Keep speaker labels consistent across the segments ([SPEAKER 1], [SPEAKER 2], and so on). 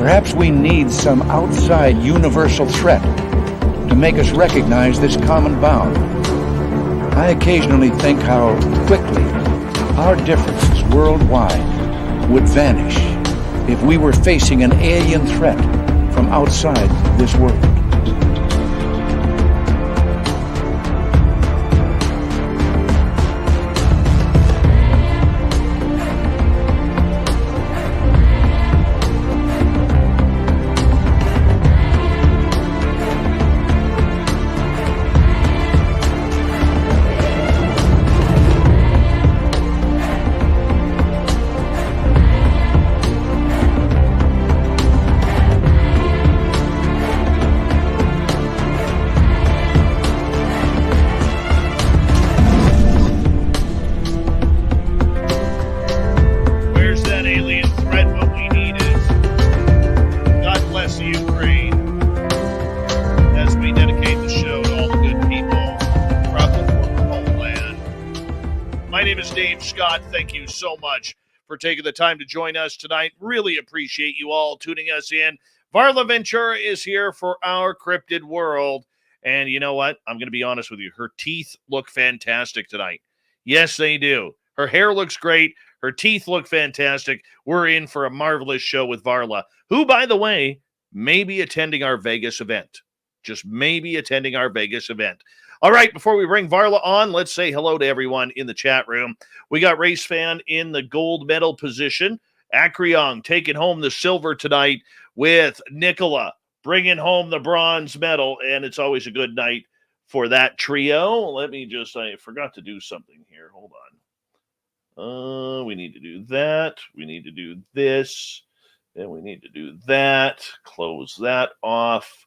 [SPEAKER 1] Perhaps we need some outside universal threat to make us recognize this common bound. I occasionally think how quickly our differences worldwide would vanish if we were facing an alien threat from outside this world.
[SPEAKER 2] Thank you so much for taking the time to join us tonight. Really appreciate you all tuning us in. Varla Ventura is here for our cryptid world. And you know what? I'm going to be honest with you. Her teeth look fantastic tonight. Yes, they do. Her hair looks great. Her teeth look fantastic. We're in for a marvelous show with Varla, who, by the way, may be attending our Vegas event. Just maybe attending our Vegas event. All right, before we bring Varla on, let's say hello to everyone in the chat room. We got Race Fan in the gold medal position. Acreon taking home the silver tonight with Nicola bringing home the bronze medal, and it's always a good night for that trio. Let me just, I forgot to do something here. Hold on. We need to do that. We need to do this. And we need to do that. Close that off.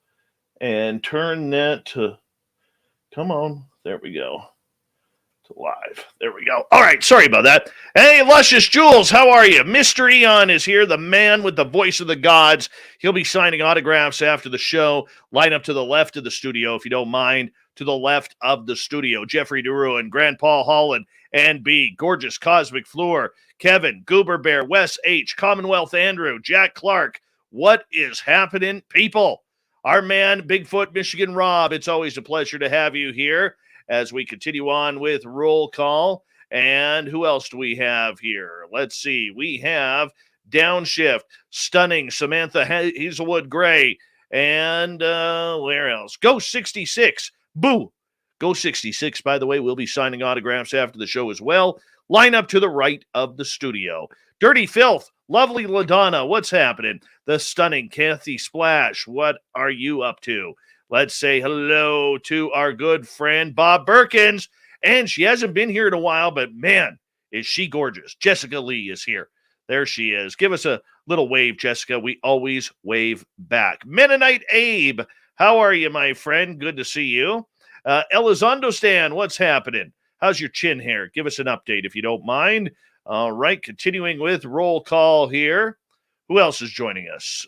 [SPEAKER 2] And turn that to... Come on. There we go. To live. There we go. All right. Sorry about that. Hey, Luscious Jules, how are you? Mr. Eon is here, the man with the voice of the gods. He'll be signing autographs after the show. Line up to the left of the studio, if you don't mind. To the left of the studio. Jeffrey DeRuin, Grand Paul Holland, and B. Gorgeous Cosmic Floor, Kevin, Goober Bear, Wes H., Commonwealth Andrew, Jack Clark. What is happening, people? Our man, Bigfoot Michigan Rob, it's always a pleasure to have you here as we continue on with Roll Call. And who else do we have here? Let's see. We have Downshift, Stunning, Samantha Hazelwood Gray, and where else? Ghost 66. Boo. Ghost 66, by the way, will be signing autographs after the show as well. Line up to the right of the studio. Dirty Filth, Lovely LaDonna, what's happening? The Stunning Kathy Splash, what are you up to? Let's say hello to our good friend Bob Perkins. And she hasn't been here in a while, but man, is she gorgeous. Jessica Lee is here. There she is. Give us a little wave, Jessica. We always wave back. Mennonite Abe, how are you, my friend? Good to see you. Elizondo Stan, what's happening? How's your chin hair? Give us an update if you don't mind. All right, continuing with roll call here. Who else is joining us?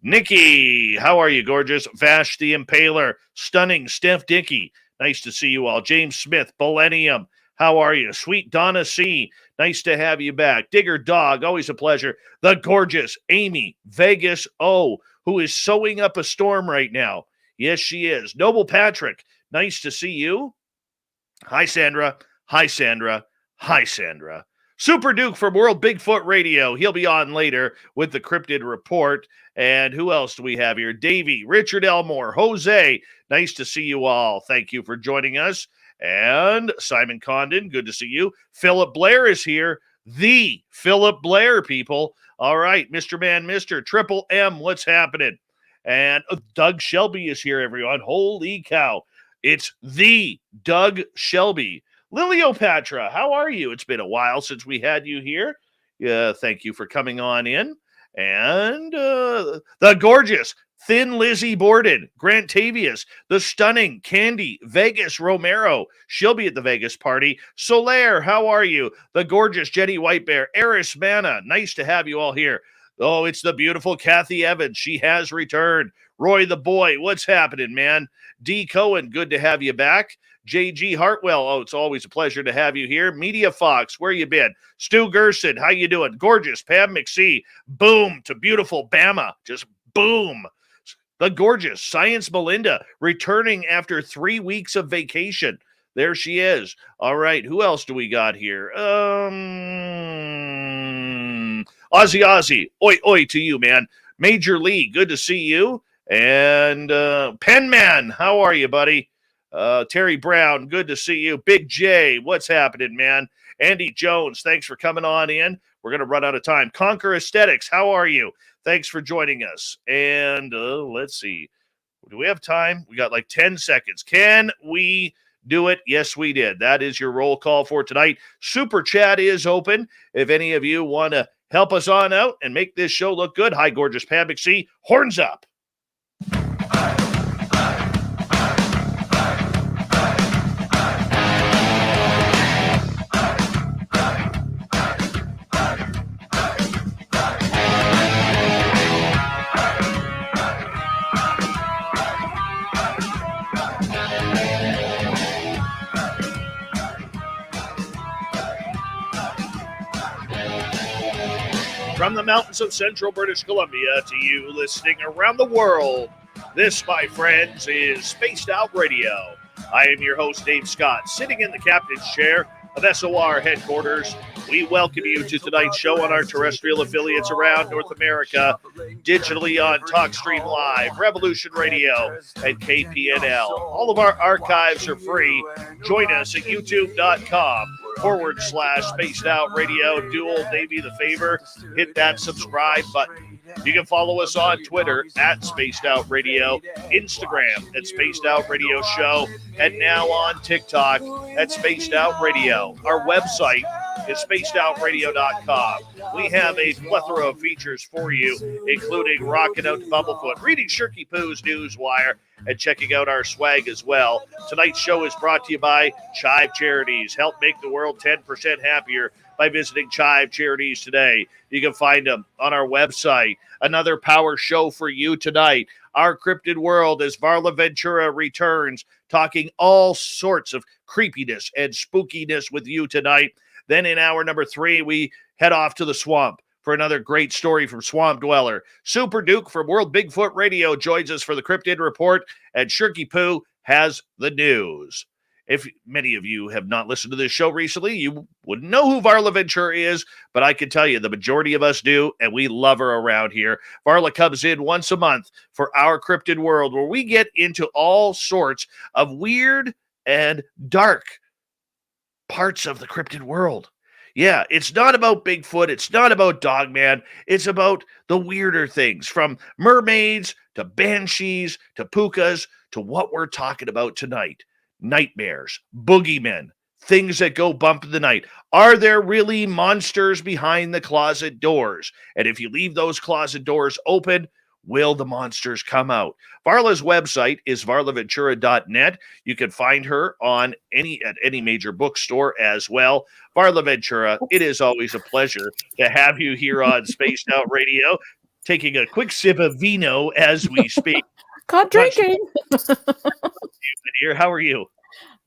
[SPEAKER 2] Nikki, how are you, gorgeous? Vash the Impaler, Stunning, Steph Dickey. Nice to see you all. James Smith, Millennium, how are you? Sweet Donna C, nice to have you back. Digger Dog, always a pleasure. The gorgeous Amy Vegas O, who is sewing up a storm right now. Yes, she is. Noble Patrick, nice to see you. Hi, Sandra. Hi, Sandra. Hi, Sandra. Super Duke from World Bigfoot Radio. He'll be on later with the Cryptid Report. And who else do we have here? Davey, Richard Elmore, Jose. Nice to see you all. Thank you for joining us. And Simon Condon, good to see you. Philip Blair is here. The Philip Blair, people. All right, Mr. Man, Mr. Triple M, what's happening? And Doug Shelby is here, everyone. Holy cow. It's the Doug Shelby. Liliopatra, how are you? It's been a while since we had you here. Thank you for coming on in. And the gorgeous Thin Lizzie Borden, Grant Tavius, the stunning Candy Vegas Romero. She'll be at the Vegas party. Solaire, how are you? The gorgeous Jenny Whitebear, Eris Manna. Nice to have you all here. Oh, it's the beautiful Kathy Evans. She has returned. Roy the Boy, what's happening, man? D. Cohen, good to have you back. JG Hartwell, oh, it's always a pleasure to have you here. Media Fox, where you been? Stu Gerson, how you doing? Gorgeous. Pam McSee, boom to beautiful Bama, just boom. The gorgeous Science Melinda, returning after 3 weeks of vacation. There she is. All right, who else do we got here? Ozzy, oi to you, man. Major Lee, good to see you. And Penman, how are you, buddy? Terry Brown, good to see you. Big J, what's happening, man? Andy Jones, thanks for coming on in. We're going to run out of time. Conquer Aesthetics, how are you? Thanks for joining us. And let's see. Do we have time? We got like 10 seconds. Can we do it? Yes, we did. That is your roll call for tonight. Super Chat is open. If any of you want to help us on out and make this show look good, hi, gorgeous Pam McSee. Horns up. From the mountains of central British Columbia to you listening around the world, this, my friends, is Spaced Out Radio. I am your host, Dave Scott, sitting in the captain's chair of SOR headquarters. We welcome you to tonight's show on our terrestrial affiliates around North America, digitally on TalkStream Live, Revolution Radio, and KPNL. All of our archives are free. Join us at youtube.com/Spaced Out Radio. Do old Davey the favor, hit that subscribe button. You can follow us on Twitter at Spaced Out Radio, Instagram at Spaced Out Radio Show, and now on TikTok at Spaced Out Radio. Our website is spacedoutradio.com. We have a plethora of features for you, including rocking out to Bumblefoot, reading Shirky Poo's Newswire, and checking out our swag as well. Tonight's show is brought to you by Chive Charities. Help make the world 10% happier by visiting Chive Charities today. You can find them on our website. Another power show for you tonight. Our Cryptid World as Varla Ventura returns, talking all sorts of creepiness and spookiness with you tonight. Then in hour number 3, we head off to the swamp for another great story from Swamp Dweller. Super Duke from World Bigfoot Radio joins us for the Cryptid Report, and Shirky Poo has the news. If many of you have not listened to this show recently, you wouldn't know who Varla Ventura is, but I can tell you the majority of us do, and we love her around here. Varla comes in once a month for Our Cryptid World, where we get into all sorts of weird and dark parts of the cryptid world. Yeah, it's not about Bigfoot. It's not about Dogman. It's about the weirder things, from mermaids to banshees to Pookas to what we're talking about tonight. Nightmares, boogeymen, things that go bump in the night. Are there really monsters behind the closet doors? And if you leave those closet doors open, will the monsters come out? Varla's website is varlaventura.net. You can find her at any major bookstore as well. Varla Ventura, it is always a pleasure to have you here on Spaced Out Radio, taking a quick sip of vino as we speak.
[SPEAKER 3] Caught drinking.
[SPEAKER 2] Here, how are you?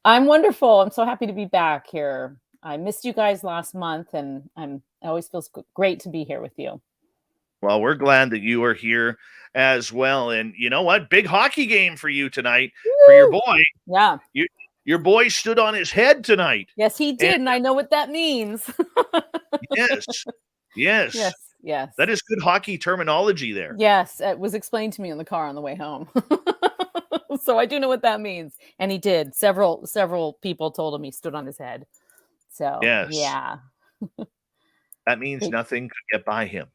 [SPEAKER 3] I'm wonderful. I'm so happy to be back here. I missed you guys last month, and it always feels great to be here with you.
[SPEAKER 2] Well, we're glad that you are here as well. And you know what? Big hockey game for you tonight. Woo! For your boy.
[SPEAKER 3] Yeah.
[SPEAKER 2] Your boy stood on his head tonight.
[SPEAKER 3] Yes, he did, and I know what that means.
[SPEAKER 2] Yes. That is good hockey terminology there.
[SPEAKER 3] Yes, it was explained to me in the car on the way home. So I do know what that means. And he did. Several people told him he stood on his head. So, yeah.
[SPEAKER 2] That means nothing could get by him.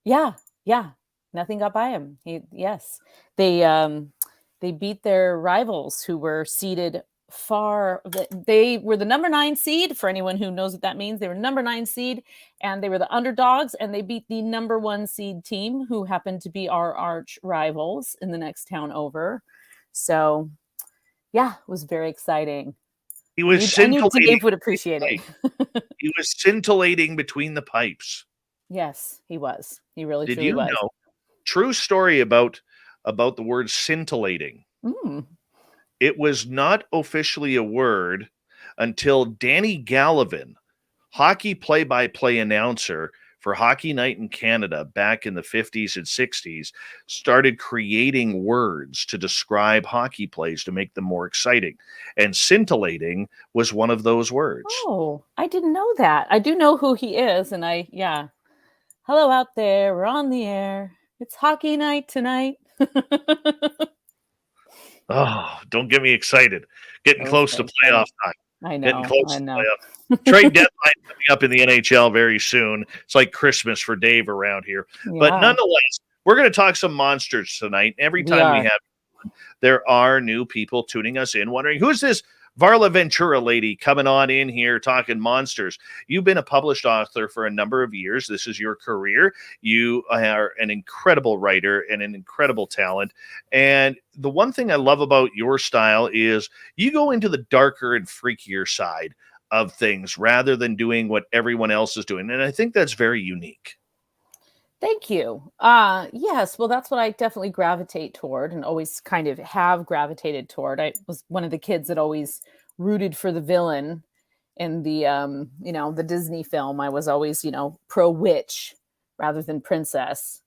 [SPEAKER 3] Yeah. Nothing got by him. They beat their rivals who were seeded far. They were the number 9 seed, for anyone who knows what that means. They were number 9 seed, and they were the underdogs, and they beat the number 1 seed team, who happened to be our arch rivals in the next town over. So, yeah, it was very exciting.
[SPEAKER 2] He was scintillating.
[SPEAKER 3] Dave would appreciate it.
[SPEAKER 2] He was scintillating between the pipes.
[SPEAKER 3] Yes, he was. He really
[SPEAKER 2] Did
[SPEAKER 3] truly
[SPEAKER 2] you
[SPEAKER 3] was.
[SPEAKER 2] know? True story about the word scintillating. it was not officially a word until Danny Gallivan, hockey play-by-play announcer for Hockey Night in Canada back in the 50s and 60s, started creating words to describe hockey plays to make them more exciting. And scintillating was one of those words.
[SPEAKER 3] Oh, I didn't know that. I do know who he is, and yeah. Hello out there, we're on the air. It's hockey night tonight.
[SPEAKER 2] Oh, don't get me excited. Getting close to playoff time.
[SPEAKER 3] I know.
[SPEAKER 2] Getting close to playoff. Trade deadline coming up in the NHL very soon. It's like Christmas for Dave around here.
[SPEAKER 3] Yeah.
[SPEAKER 2] But nonetheless, we're going to talk some monsters tonight. Every time we have, there are new people tuning us in, wondering who's this Varla Ventura lady coming on in here talking monsters. You've been a published author for a number of years. This is your career. You are an incredible writer and an incredible talent. And the one thing I love about your style is you go into the darker and freakier side of things rather than doing what everyone else is doing. And I think that's very unique.
[SPEAKER 3] Thank you. Yes, well, that's what I definitely gravitate toward and always kind of have gravitated toward. I was one of the kids that always rooted for the villain in the, the Disney film. I was always, pro witch rather than princess.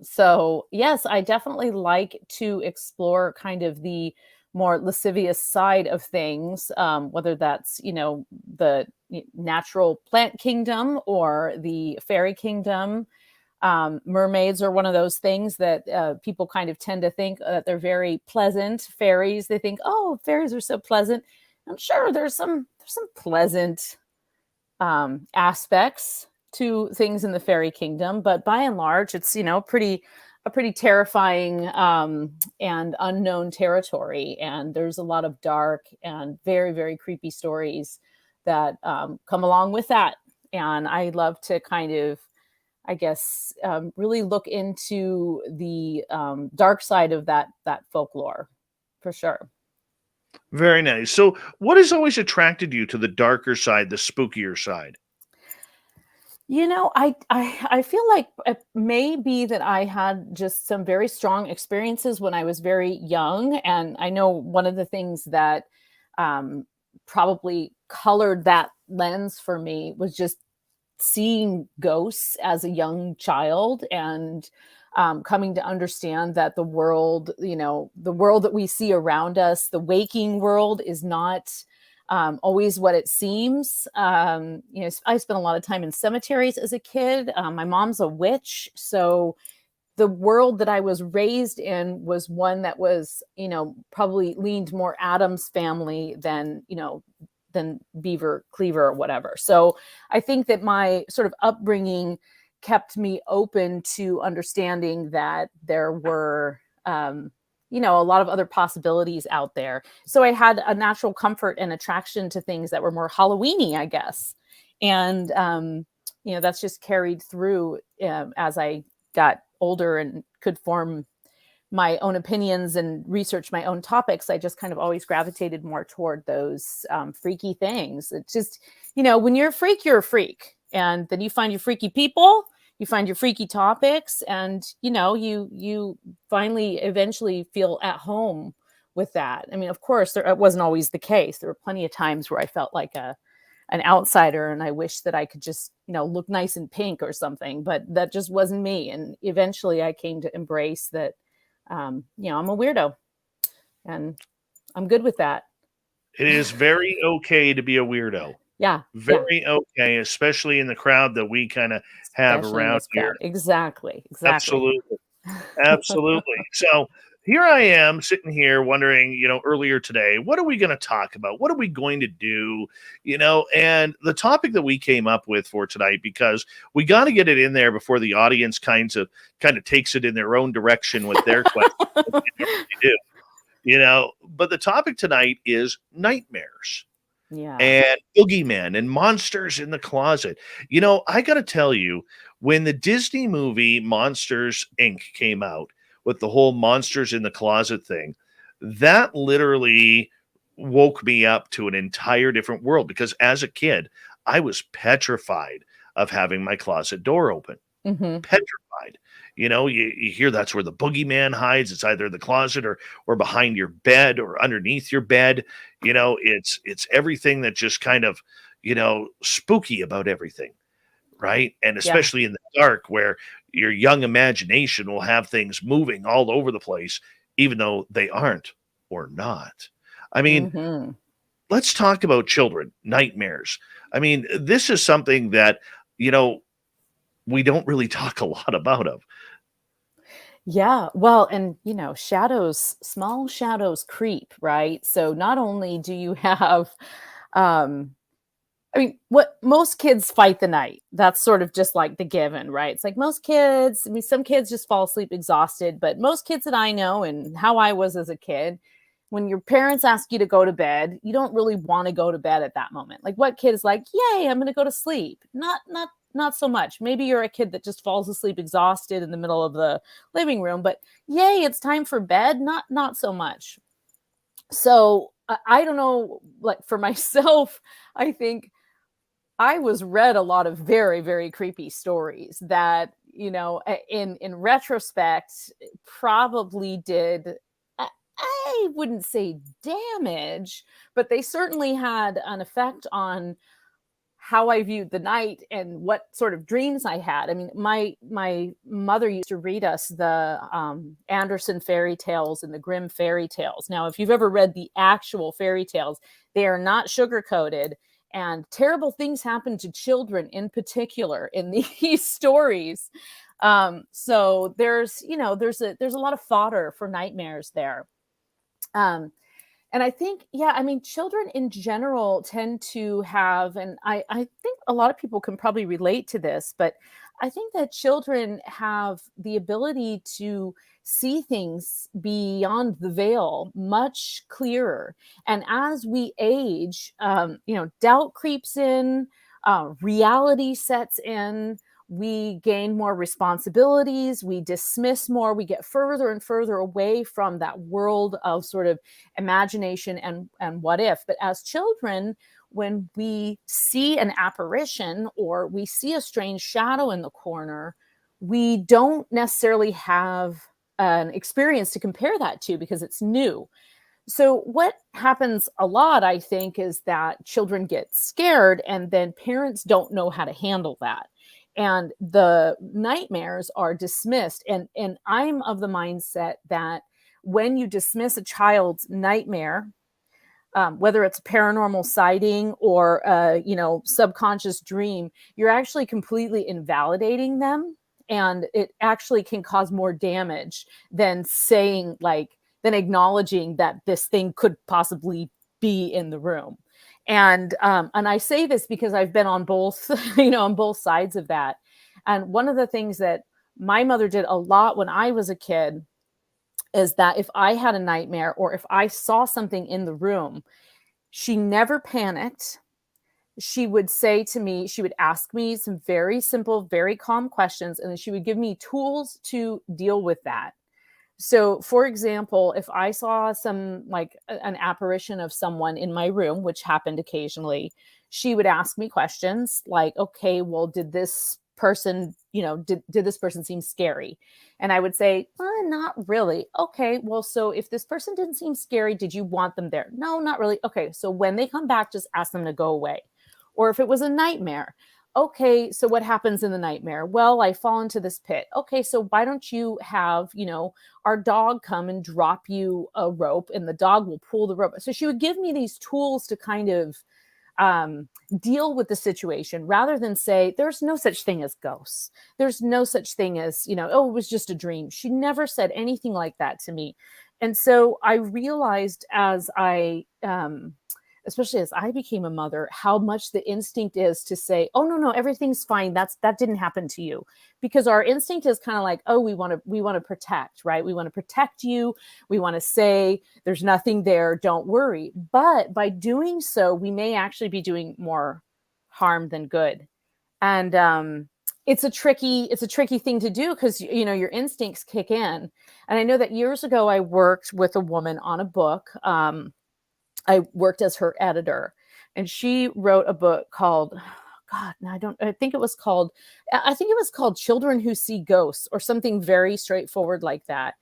[SPEAKER 3] So yes, I definitely like to explore kind of the more lascivious side of things, whether that's, the natural plant kingdom or the fairy kingdom. Mermaids are one of those things that people kind of tend to think that they're very pleasant. Fairies, they think, oh, fairies are so pleasant. I'm sure there's some pleasant aspects to things in the fairy kingdom, but by and large, it's a pretty terrifying and unknown territory. And there's a lot of dark and very, very creepy stories that come along with that. And I love to kind of, I guess, really look into the dark side of that folklore, for sure.
[SPEAKER 2] Very nice. So what has always attracted you to the darker side, the spookier side?
[SPEAKER 3] I feel like it may be that I had just some very strong experiences when I was very young. And I know one of the things that probably colored that lens for me was just seeing ghosts as a young child and coming to understand that the world that we see around us, the waking world, is not always what it seems. I spent a lot of time in cemeteries as a kid. My mom's a witch, so the world that I was raised in was one that was, probably leaned more Addams Family than Beaver Cleaver or whatever. So I think that my sort of upbringing kept me open to understanding that there were, a lot of other possibilities out there. So I had a natural comfort and attraction to things that were more Halloween-y, I guess. And, that's just carried through as I got older and could form my own opinions and research my own topics. I just kind of always gravitated more toward those freaky things. It's just, when you're a freak, you're a freak. And then you find your freaky people, you find your freaky topics, and, you finally eventually feel at home with that. I mean, of course, it wasn't always the case. There were plenty of times where I felt like an outsider and I wish that I could just, look nice in pink or something, but that just wasn't me. And eventually I came to embrace that, I'm a weirdo and I'm good with that.
[SPEAKER 2] It is very okay to be a weirdo.
[SPEAKER 3] Yeah.
[SPEAKER 2] Very okay, especially in the crowd that we kind of have around here.
[SPEAKER 3] Exactly.
[SPEAKER 2] Absolutely. So here I am sitting here wondering, earlier today, what are we going to talk about? What are we going to do? And the topic that we came up with for tonight, because we got to get it in there before the audience kind of takes it in their own direction with their questions. They do, but the topic tonight is nightmares.
[SPEAKER 3] Yeah.
[SPEAKER 2] And boogeymen and monsters in the closet. I got to tell you, when the Disney movie Monsters, Inc. came out with the whole monsters in the closet thing, that literally woke me up to an entire different world, because as a kid, I was petrified of having my closet door open.
[SPEAKER 3] Mm-hmm.
[SPEAKER 2] petrified. You hear that's where the boogeyman hides. It's either the closet or behind your bed or underneath your bed. It's everything that just kind of, spooky about everything, right? And
[SPEAKER 3] Yeah.
[SPEAKER 2] especially in the dark, where your young imagination will have things moving all over the place, even though they aren't or not. I mean,
[SPEAKER 3] Mm-hmm.
[SPEAKER 2] let's talk about children, nightmares. I mean, this is something that, we don't really talk a lot about of.
[SPEAKER 3] Yeah. Well, and shadows, small shadows creep, right? So not only do you have, um, I mean, what most kids fight the night. That's sort of just like the given, right? It's like most kids, I mean, some kids just fall asleep exhausted, but most kids that I know and how I was as a kid, when your parents ask you to go to bed, you don't really want to go to bed at that moment. Like what kid is like, yay, I'm going to go to sleep. Not so much. Maybe you're a kid that just falls asleep exhausted in the middle of the living room, but yay, it's time for bed. Not so much. So I don't know, like for myself, I think I was read a lot of very, very creepy stories that, in retrospect, probably did, I wouldn't say damage, but they certainly had an effect on how I viewed the night and what sort of dreams I had. I mean, my mother used to read us the Anderson fairy tales and the Grimm fairy tales. Now, if you've ever read the actual fairy tales, they are not sugar coated, and terrible things happen to children in particular in these stories. So there's a lot of fodder for nightmares there. Um, and I think, yeah, I mean, children in general tend to have, and I think a lot of people can probably relate to this, but I think that children have the ability to see things beyond the veil much clearer. And as we age, doubt creeps in, reality sets in, we gain more responsibilities, we dismiss more, we get further and further away from that world of sort of imagination and what if. But as children, when we see an apparition or we see a strange shadow in the corner, we don't necessarily have an experience to compare that to because it's new. So what happens a lot, I think, is that children get scared and then parents don't know how to handle that. And the nightmares are dismissed. And I'm of the mindset that when you dismiss a child's nightmare, whether it's a paranormal sighting or subconscious dream, you're actually completely invalidating them, and it actually can cause more damage than than acknowledging that this thing could possibly be in the room. And I say this because I've been on both on both sides of that. And one of the things that my mother did a lot when I was a kid is that if I had a nightmare or if I saw something in the room, she never panicked. She would say to me, she would ask me some very simple, very calm questions, and then she would give me tools to deal with that. So, for example, if I saw an apparition of someone in my room, which happened occasionally, she would ask me questions like, okay, well, did this person, did this person seem scary? And I would say, not really. Okay, well, so if this person didn't seem scary, did you want them there? No, not really. Okay, so when they come back, just ask them to go away. Or if it was a nightmare, okay, so what happens in the nightmare? Well, I fall into this pit. Okay, so why don't you have, our dog come and drop you a rope and the dog will pull the rope. So she would give me these tools to kind of deal with the situation rather than say, there's no such thing as ghosts. There's no such thing as, oh, it was just a dream. She never said anything like that to me. And so I realized especially as I became a mother, how much the instinct is to say, oh, no, everything's fine. That didn't happen to you. Because our instinct is kind of like, oh, we want to protect, right? We want to protect you. We want to say there's nothing there. Don't worry. But by doing so, we may actually be doing more harm than good. And it's a tricky thing to do because, your instincts kick in. And I know that years ago, I worked with a woman on a book. I worked as her editor, and she wrote a book called, God, no, I think it was called, Children Who See Ghosts, or something very straightforward like that.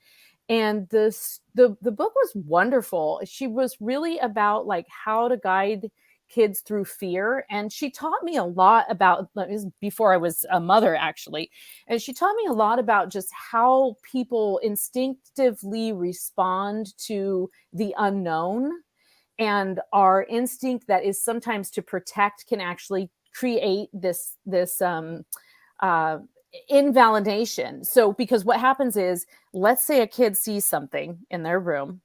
[SPEAKER 3] And the book was wonderful. She was really about like how to guide kids through fear, and she taught me a lot about, it was before I was a mother actually, and she taught me a lot about just how people instinctively respond to the unknown, and our instinct that is sometimes to protect can actually create this uh invalidation. So because what happens is, let's say a kid sees something in their room,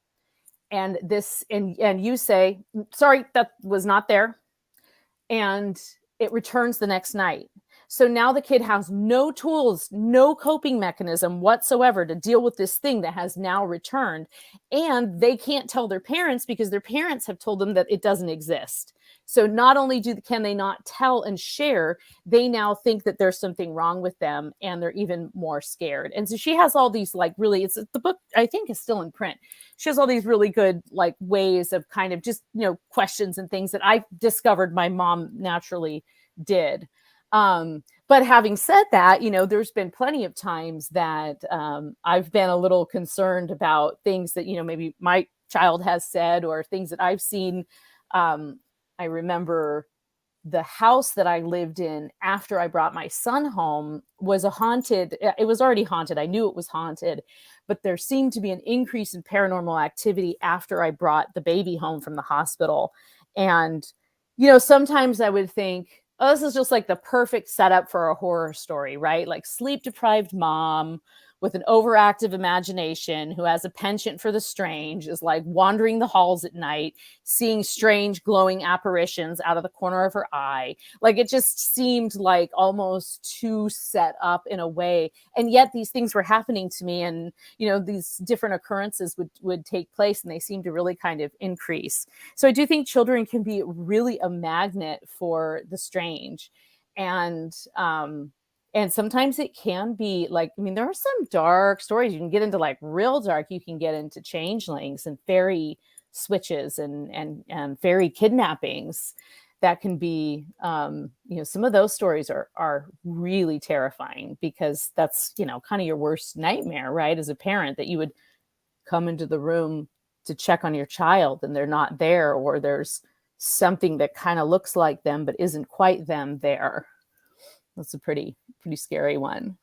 [SPEAKER 3] and you say, sorry, that was not there, and it returns the next night. So now the kid has no tools, no coping mechanism whatsoever to deal with this thing that has now returned. And they can't tell their parents because their parents have told them that it doesn't exist. So not only can they not tell and share, they now think that there's something wrong with them, and they're even more scared. And so she has all these like really, it's the book I think is still in print. She has all these really good like ways of kind of just, questions and things that I discovered my mom naturally did. But having said that, there's been plenty of times that I've been a little concerned about things that, maybe my child has said, or things that I've seen. I remember the house that I lived in after I brought my son home was it was already haunted. I knew it was haunted, but there seemed to be an increase in paranormal activity after I brought the baby home from the hospital. And, sometimes I would think, oh, this is just like the perfect setup for a horror story, right? Like sleep deprived mom with an overactive imagination who has a penchant for the strange is like wandering the halls at night, seeing strange glowing apparitions out of the corner of her eye. Like it just seemed like almost too set up in a way. And yet these things were happening to me, and, these different occurrences would take place, and they seem to really kind of increase. So I do think children can be really a magnet for the strange. And sometimes it can be like, there are some dark stories. You can get into like real dark. You can get into changelings and fairy switches and fairy kidnappings. That can be, some of those stories are really terrifying, because that's, kind of your worst nightmare, right? As a parent, that you would come into the room to check on your child and they're not there, or there's something that kind of looks like them but isn't quite them there. That's a pretty scary one.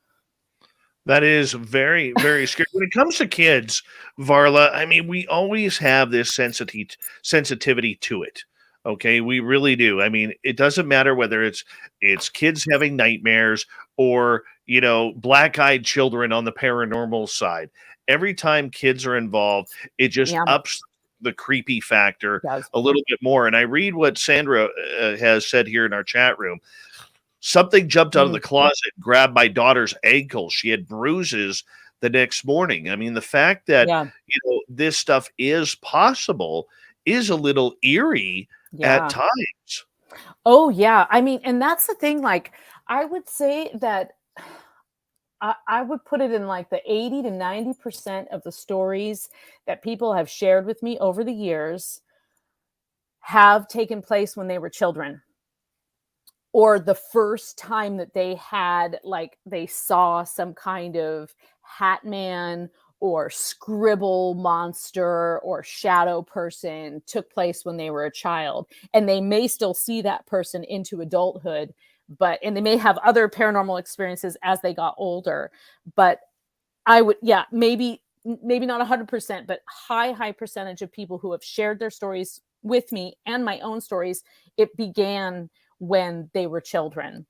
[SPEAKER 2] That is very, very scary. When it comes to kids, Varla, we always have this sensitivity to it. Okay, we really do. It doesn't matter whether it's kids having nightmares, or black-eyed children on the paranormal side. Every time kids are involved, it just ups the creepy factor a little bit more. And I read what Sandra has said here in our chat room. Something jumped out of the closet, grabbed my daughter's ankle. She had bruises the next morning. The fact that this stuff is possible is a little eerie at times.
[SPEAKER 3] Oh yeah. And that's the thing. Like, I would say that I would put it in like the 80 to 90% of the stories that people have shared with me over the years have taken place when they were children, or the first time that they saw some kind of hat man or scribble monster or shadow person took place when they were a child. And they may still see that person into adulthood, and they may have other paranormal experiences as they got older. But I would, maybe not 100%, but high percentage of people who have shared their stories with me, and my own stories, it began when they were children,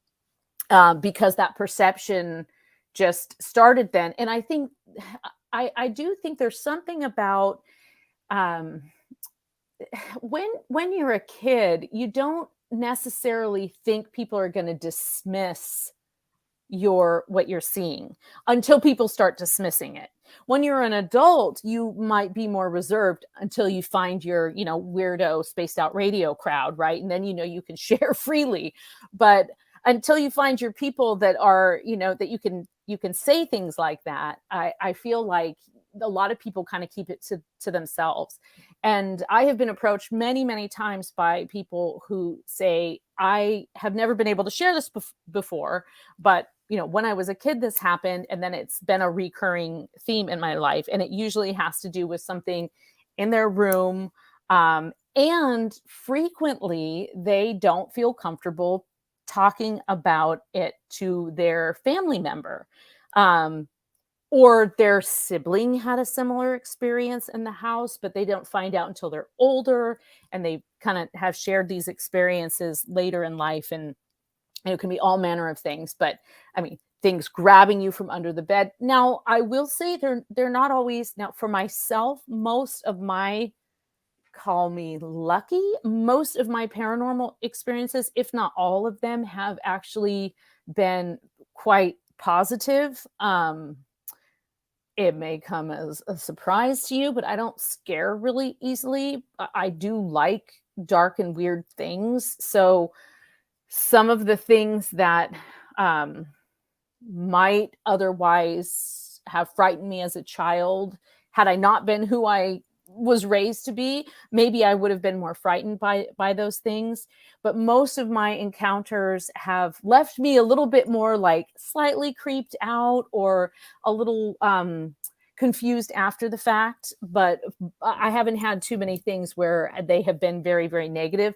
[SPEAKER 3] because that perception just started then. And I think I do think there's something about when you're a kid, you don't necessarily think people are going to dismiss what you're seeing until people start dismissing it. When you're an adult, you might be more reserved until you find your, weirdo spaced out radio crowd, right? And then, you can share freely. But until you find your people that are, that you can say things like that, I feel like a lot of people kind of keep it to themselves. And I have been approached many, many times by people who say, I have never been able to share this before, but when I was a kid, this happened, and then it's been a recurring theme in my life, and it usually has to do with something in their room. And frequently they don't feel comfortable talking about it to their family member. Or their sibling had a similar experience in the house, but they don't find out until they're older, and they kind of have shared these experiences later in life. And it can be all manner of things, but I mean, things grabbing you from under the bed. Now, I will say they're not always. Now, for myself, most of my, call me lucky, most of my paranormal experiences, if not all of them, have actually been quite positive. It may come as a surprise to you, but I don't scare really easily. I do like dark and weird things. So some of the things that might otherwise have frightened me as a child, had I not been who I was raised to be, maybe I would have been more frightened by those things. But most of my encounters have left me a little bit more like slightly creeped out, or a little confused after the fact. But I haven't had too many things where they have been very, very negative.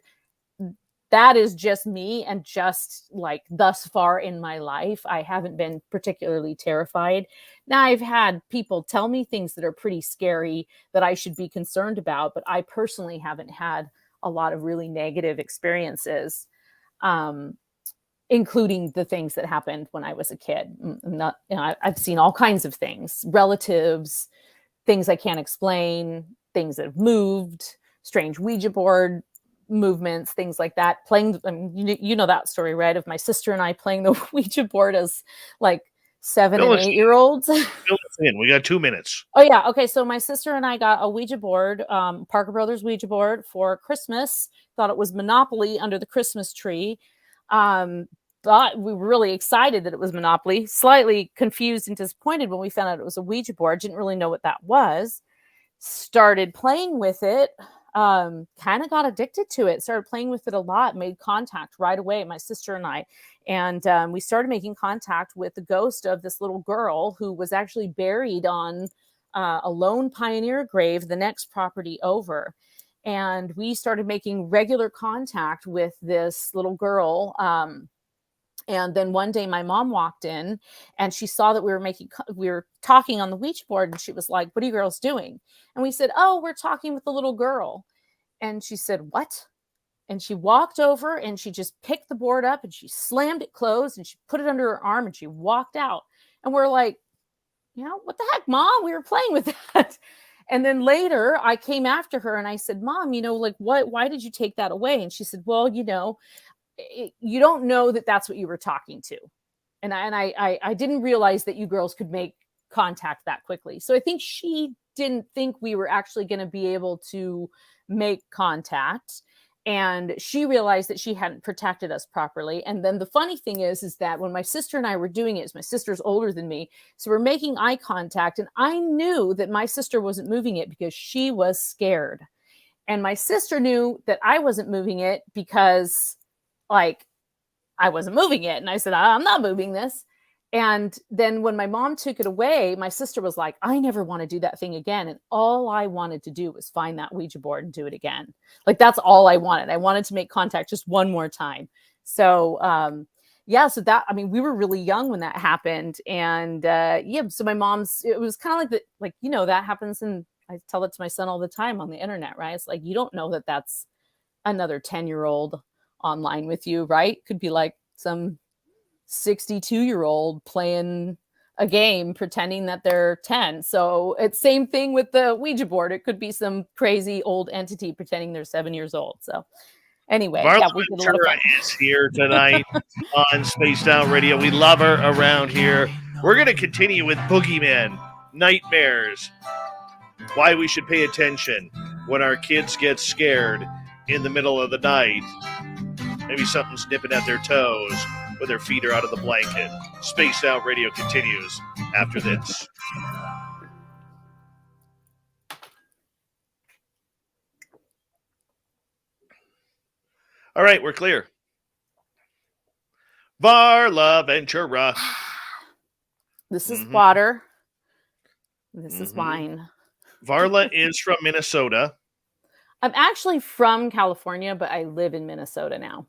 [SPEAKER 3] That is just me, and just like thus far in my life, I haven't been particularly terrified. Now, I've had people tell me things that are pretty scary that I should be concerned about, but I personally haven't had a lot of really negative experiences, including the things that happened when I was a kid. I've seen all kinds of things, relatives, things I can't explain, things that have moved, strange Ouija board movements, things like that. Playing, I mean, you know that story, right? Of my sister and I playing the Ouija board as like 7 and 8 year olds.
[SPEAKER 2] Fill us in. We got 2 minutes.
[SPEAKER 3] Oh yeah. Okay. So my sister and I got a Ouija board, Parker Brothers Ouija board, for Christmas. Thought it was Monopoly under the Christmas tree. But we were really excited that it was Monopoly. Slightly confused and disappointed when we found out it was a Ouija board. Didn't really know what that was. Started playing with it. Kind of got addicted to it, started playing with it a lot, made contact right away, my sister and I. And we started making contact with the ghost of this little girl who was actually buried on a lone pioneer grave the next property over. And we started making regular contact with this little girl. And then one day my mom walked in, and she saw that we were talking on the Ouija board, and she was like, "What are you girls doing?" And we said, "Oh, we're talking with the little girl." And she said, "What?" And she walked over, and she just picked the board up, and she slammed it closed, and she put it under her arm, and she walked out. And we're like, "What the heck, Mom? We were playing with that." And then later I came after her and I said, "Mom, like why did you take that away?" And she said, "Well, you don't know that that's what you were talking to." And I didn't realize that you girls could make contact that quickly. So I think she didn't think we were actually going to be able to make contact. And she realized that she hadn't protected us properly. And then the funny thing is that when my sister and I were doing it, my sister's older than me, so we're making eye contact, and I knew that my sister wasn't moving it because she was scared. And my sister knew that I wasn't moving it because like I wasn't moving it. And I said, "I'm not moving this." And then when my mom took it away, my sister was like, "I never want to do that thing again." And all I wanted to do was find that Ouija board and do it again. Like, that's all I wanted. I wanted to make contact just one more time. So, so that, I mean, we were really young when that happened. And so my mom's, it was kind of like that happens. And I tell it to my son all the time on the internet, right? It's like, you don't know that that's another 10-year-old online with you, right? Could be like some 62-year-old playing a game pretending that they're 10. So it's same thing with the Ouija board. It could be some crazy old entity pretending they're 7 years old. So anyway,
[SPEAKER 2] Varla
[SPEAKER 3] we did a lot of
[SPEAKER 2] Ventura
[SPEAKER 3] fun.
[SPEAKER 2] is here tonight on Spaced Out Radio. We love her around here. We're going to continue with Boogeyman, Nightmares, why we should pay attention when our kids get scared in the middle of the night. Maybe something's nipping at their toes when their feet are out of the blanket. Spaced Out Radio continues after this. All right, we're clear. Varla Ventura.
[SPEAKER 3] This is
[SPEAKER 2] Mhm.
[SPEAKER 3] water. This is
[SPEAKER 2] Mhm.
[SPEAKER 3] wine.
[SPEAKER 2] Varla is from Minnesota.
[SPEAKER 3] I'm actually from California, but I live in Minnesota now.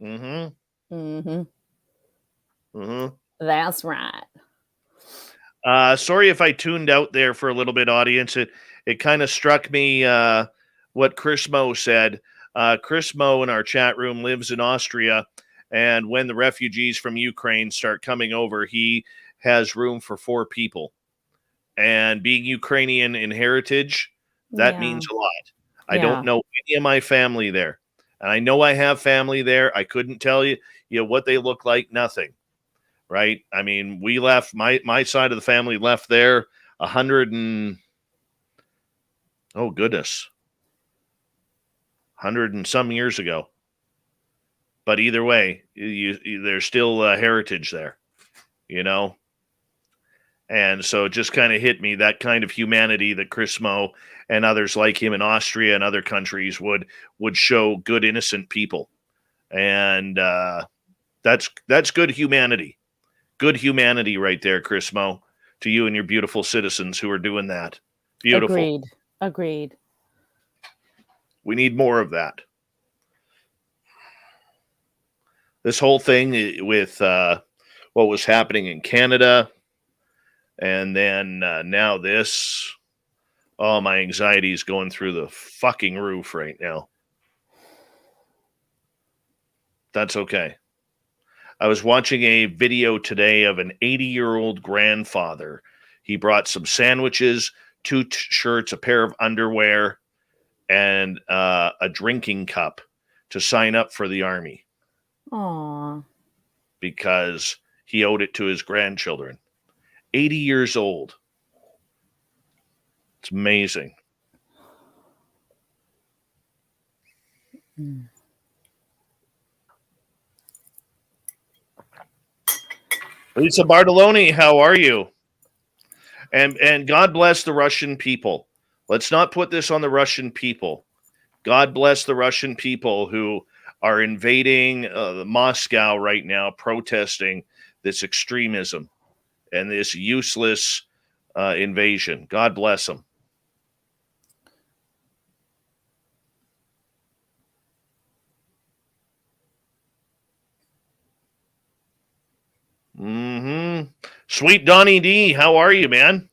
[SPEAKER 2] Mm-hmm.
[SPEAKER 3] Mm-hmm.
[SPEAKER 2] Mm-hmm.
[SPEAKER 3] That's right.
[SPEAKER 2] Sorry if I tuned out there for a little bit, audience. It kind of struck me what Chris Moe said. Chris Moe in our chat room lives in Austria, and when the refugees from Ukraine start coming over, he has room for 4 people. And being Ukrainian in heritage, that
[SPEAKER 3] Yeah.
[SPEAKER 2] means a lot. I don't
[SPEAKER 3] Yeah.
[SPEAKER 2] know any of my family there, and I know I have family there. I couldn't tell you, what they look like. Nothing. Right? I mean, we left my side of the family left there 100 and oh goodness, 100 and some years ago. But either way, there's still heritage there, you know. And so it just kind of hit me, that kind of humanity that Chris Moe and others like him in Austria and other countries would show good innocent people, and that's good humanity. Good humanity right there, Chris Moe, to you and your beautiful citizens who are doing that. Beautiful.
[SPEAKER 3] Agreed. Agreed.
[SPEAKER 2] We need more of that. This whole thing with what was happening in Canada, and then now this. Oh, my anxiety is going through the fucking roof right now. That's okay. I was watching a video today of an 80-year-old grandfather. He brought some sandwiches, 2 shirts, a pair of underwear, and a drinking cup to sign up for the army
[SPEAKER 3] Aw.
[SPEAKER 2] because he owed it to his grandchildren. 80 years old. It's amazing.
[SPEAKER 3] Mm.
[SPEAKER 2] Lisa Bartoloni, how are you? And God bless the Russian people. Let's not put this on the Russian people. God bless the Russian people who are invading Moscow right now, protesting this extremism and this useless invasion. God bless them. Mm-hmm. Sweet Donnie D, how are you, man?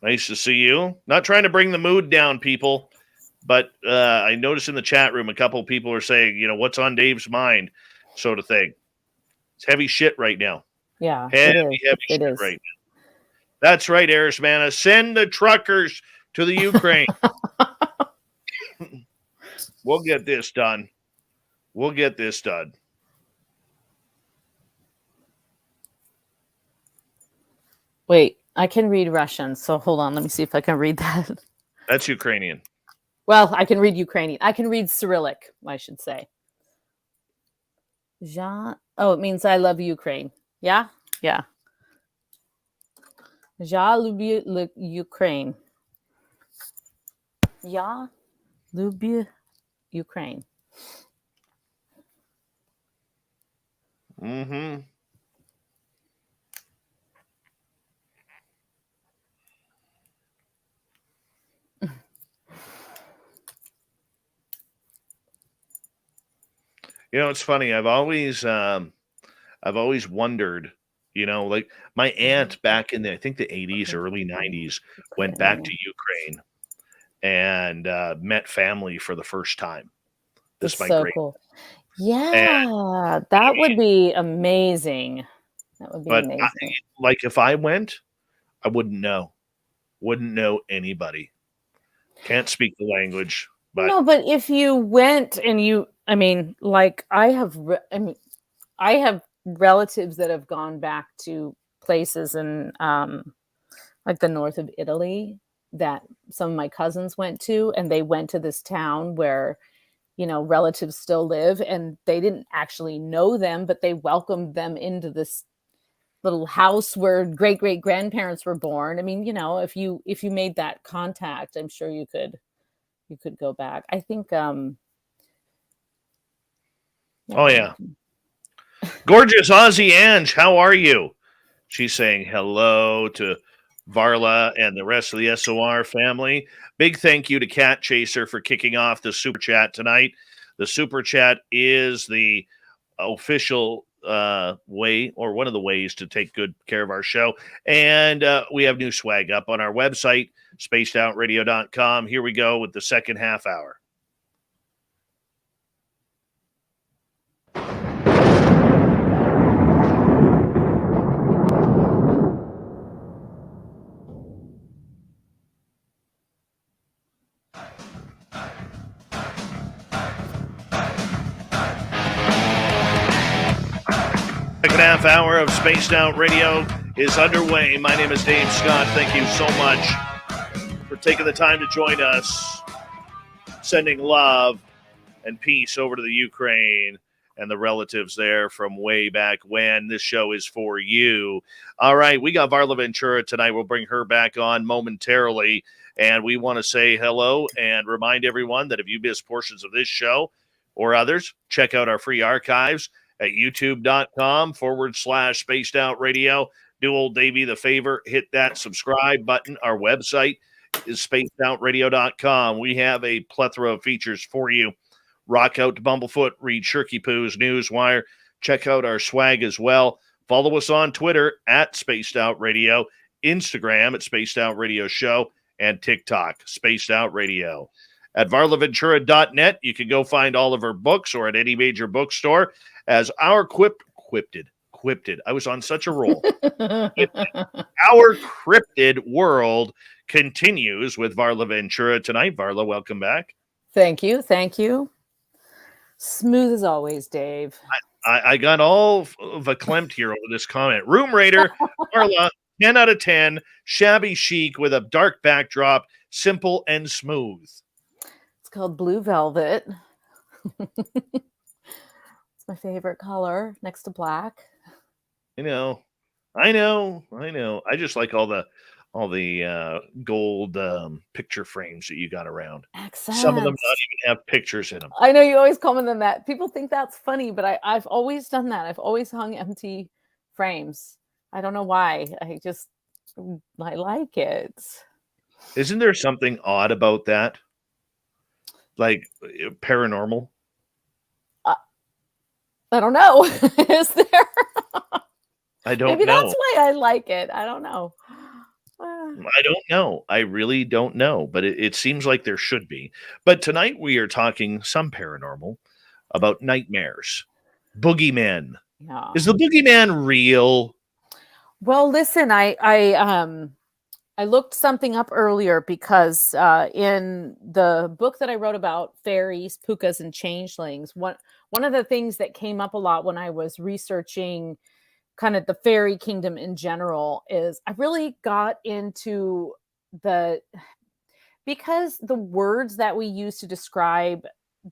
[SPEAKER 2] Nice to see you. Not trying to bring the mood down, people, but I noticed in the chat room a couple of people are saying, what's on Dave's mind, sort of thing. It's heavy shit right now.
[SPEAKER 3] Yeah,
[SPEAKER 2] Heavy,
[SPEAKER 3] it is.
[SPEAKER 2] heavy
[SPEAKER 3] It
[SPEAKER 2] shit
[SPEAKER 3] is.
[SPEAKER 2] right now. That's right, Arismana. Send the truckers to the Ukraine. We'll get this done. We'll get this done.
[SPEAKER 3] Wait, I can read Russian, so hold on. Let me see if I can read that.
[SPEAKER 2] That's Ukrainian.
[SPEAKER 3] Well, I can read Ukrainian. I can read Cyrillic, I should say. Oh, it means I love Ukraine. Yeah? Yeah. Ja lubię Ukraine. Ja lubię Ukraine.
[SPEAKER 2] Mm-hmm. It's funny. I've always wondered, like my aunt back in I think the 80s, early 90s, went back to Ukraine and met family for the first time.
[SPEAKER 3] That's
[SPEAKER 2] My
[SPEAKER 3] so
[SPEAKER 2] great.
[SPEAKER 3] cool. Yeah, that would be amazing. That would be amazing.
[SPEAKER 2] Like if I went, I wouldn't know. Wouldn't know anybody. Can't speak the language. But
[SPEAKER 3] No, but if you went and like I have relatives that have gone back to places in like the north of Italy that some of my cousins went to, and they went to this town where relatives still live, and they didn't actually know them, but they welcomed them into this little house where great grandparents were born. I mean, if you made that contact, I'm sure you could go back. I think
[SPEAKER 2] oh yeah. Gorgeous Aussie Ange, how are you? She's saying hello to Varla and the rest of the SOR family. Big thank you to Cat Chaser for kicking off the super chat tonight. The super chat is the official way, or one of the ways, to take good care of our show. And we have new swag up on our website, spacedoutradio.com. Here we go with the second half hour. Second half hour of Spaced Out Radio is underway. My name is Dave Scott. Thank you so much for taking the time to join us, sending love and peace over to the Ukraine and the relatives there from way back when. This show is for you. All right, we got Varla Ventura tonight. We'll bring her back on momentarily. And we want to say hello and remind everyone that if you missed portions of this show or others, check out our free archives at youtube.com/spaced out radio. Do old Davey the favor, hit that subscribe button. Our website is spacedoutradio.com. We have a plethora of features for you. Rock out to Bumblefoot, read Shirky Poo's Newswire. Check out our swag as well. Follow us on Twitter at Spaced Out Radio, Instagram at Spaced Out Radio Show, and TikTok, Spaced Out Radio. At varlaventura.net, you can go find all of her books, or at any major bookstore, as our cryptid. I was on such a roll. Our cryptid world continues with Varla Ventura tonight. Varla, welcome back.
[SPEAKER 3] Thank you. Smooth as always, Dave.
[SPEAKER 2] I got all verklempt here over this comment. Room Raider, Varla, 10 out of 10, shabby chic with a dark backdrop, simple and smooth.
[SPEAKER 3] It's called Blue Velvet. It's my favorite color next to black.
[SPEAKER 2] I know. I just like all the gold picture frames that you got around.
[SPEAKER 3] Accents.
[SPEAKER 2] Some of them not even have pictures in them.
[SPEAKER 3] I know you always comment on that. People think that's funny, but I've always done that. I've always hung empty frames. I don't know why. I like it.
[SPEAKER 2] Isn't there something odd about that? Like paranormal?
[SPEAKER 3] I don't know. Is there?
[SPEAKER 2] I don't
[SPEAKER 3] Maybe
[SPEAKER 2] know.
[SPEAKER 3] that's why I like it. I don't know.
[SPEAKER 2] I don't know. I really don't know, but it seems like there should be. But tonight we are talking some paranormal about nightmares, boogeymen.
[SPEAKER 3] Yeah.
[SPEAKER 2] Is the boogeyman real?
[SPEAKER 3] Well, listen, I looked something up earlier because in the book that I wrote about fairies, Pookas, and Changelings, one of the things that came up a lot when I was researching kind of the fairy kingdom in general is I really got into because the words that we use to describe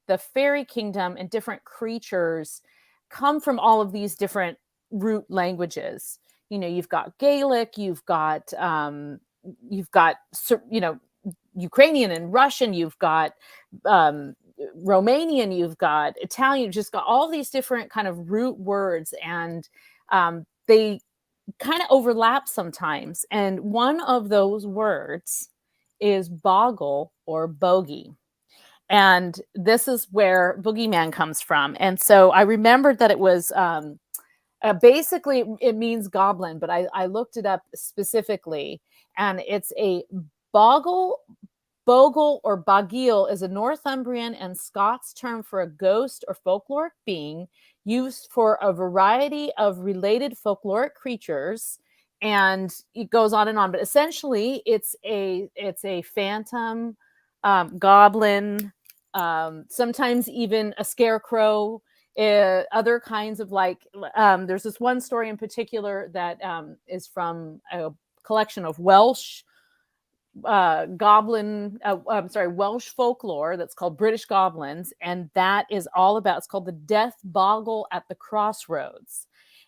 [SPEAKER 3] the fairy kingdom and different creatures come from all of these different root languages. You know, you've got Gaelic, you've got Ukrainian and Russian, you've got Romanian, you've got Italian, you've just got all these different kind of root words, and they kind of overlap sometimes. And one of those words is boggle or bogey. And this is where boogeyman comes from. And so I remembered that it was basically it means goblin, but I looked it up specifically, and it's a bogle, or bagil is a Northumbrian and Scots term for a ghost or folkloric being used for a variety of related folkloric creatures, and it goes on and on. But essentially, it's a phantom, goblin, sometimes even a scarecrow. Other kinds of there's this one story in particular that is from a collection of Welsh Welsh folklore that's called British Goblins, and that is all about, it's called the Death Boggle at the Crossroads.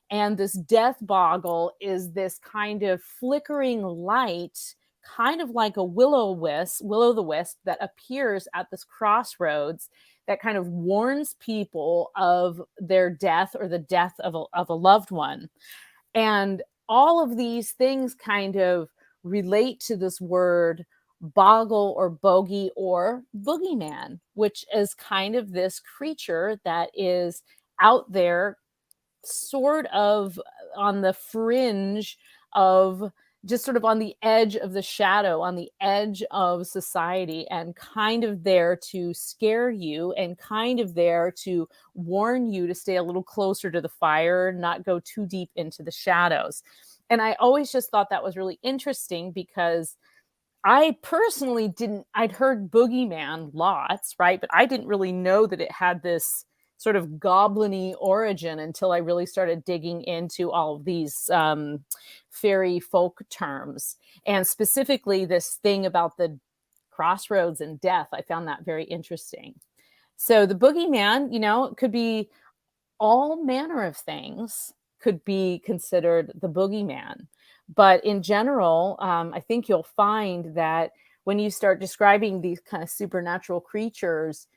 [SPEAKER 3] And this death boggle is this kind of flickering light, kind of like a will-o'-the-wisp that appears at this crossroads that kind of warns people of their death or the death of a loved one. And all of these things kind of relate to this word boggle or bogey or boogeyman, which is kind of this creature that is out there, sort of on the fringe of, just sort of on the edge of the shadow, on the edge of society, and kind of there to scare you and kind of there to warn you to stay a little closer to the fire, not go too deep into the shadows. And I always just thought that was really interesting, because I personally I'd heard boogeyman lots, right? But I didn't really know that it had this sort of goblin-y origin until I really started digging into all of these fairy folk terms. And specifically this thing about the crossroads and death, I found that very interesting. So the boogeyman, it could be all manner of things, could be considered the boogeyman. But in general, I think you'll find that when you start describing these kind of supernatural creatures,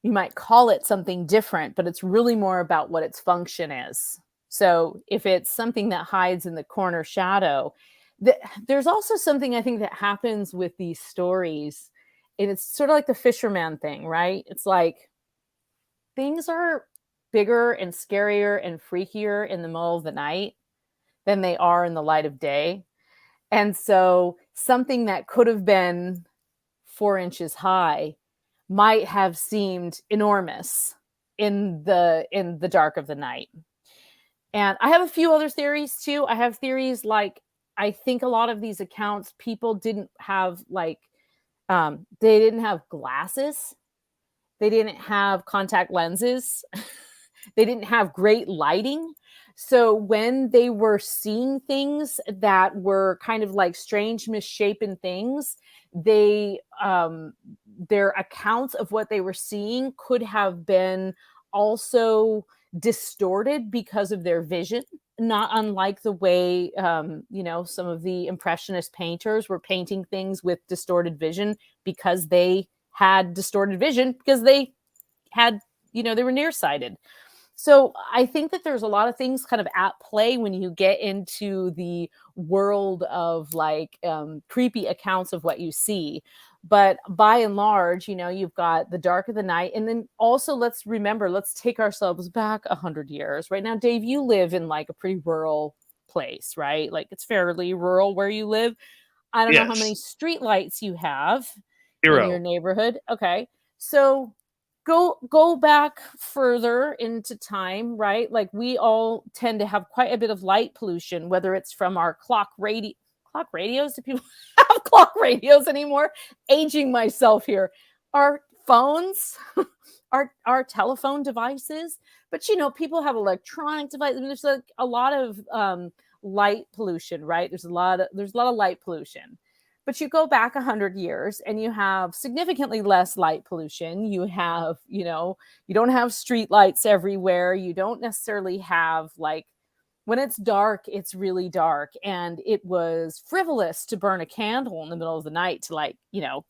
[SPEAKER 3] you might call it something different, but it's really more about what its function is. So if it's something that hides in the corner shadow, there's also something I think that happens with these stories. And it's sort of like the fisherman thing, right? It's like things are bigger and scarier and freakier in the middle of the night than they are in the light of day. And so something that could have been 4 inches high might have seemed enormous in the dark of the night. And I have a few other theories too. I have theories like, I think a lot of these accounts, people didn't have they didn't have glasses. They didn't have contact lenses. They didn't have great lighting. So when they were seeing things that were kind of like strange, misshapen things, their accounts of what they were seeing could have been also distorted because of their vision, not unlike the way, some of the Impressionist painters were painting things with distorted vision because they had distorted vision because they had, they were nearsighted. So I think that there's a lot of things kind of at play when you get into the world of creepy accounts of what you see. But by and large, you've got the dark of the night. And then also let's take ourselves back 100 years. Right now, Dave, you live in a pretty rural place, right? Like it's fairly rural where you live. I don't know how many street lights you have
[SPEAKER 2] 0
[SPEAKER 3] in your neighborhood. Okay. So go back further into time, right? Like we all tend to have quite a bit of light pollution, whether it's from our clock radios. Do people have clock radios anymore? Aging myself here. Our phones, our telephone devices. But people have electronic devices. I mean, there's a lot of light pollution, right? There's a lot of light pollution. But you go back 100 years and you have significantly less light pollution. You have, you don't have street lights everywhere. You don't necessarily have when it's dark, it's really dark. And it was frivolous to burn a candle in the middle of the night to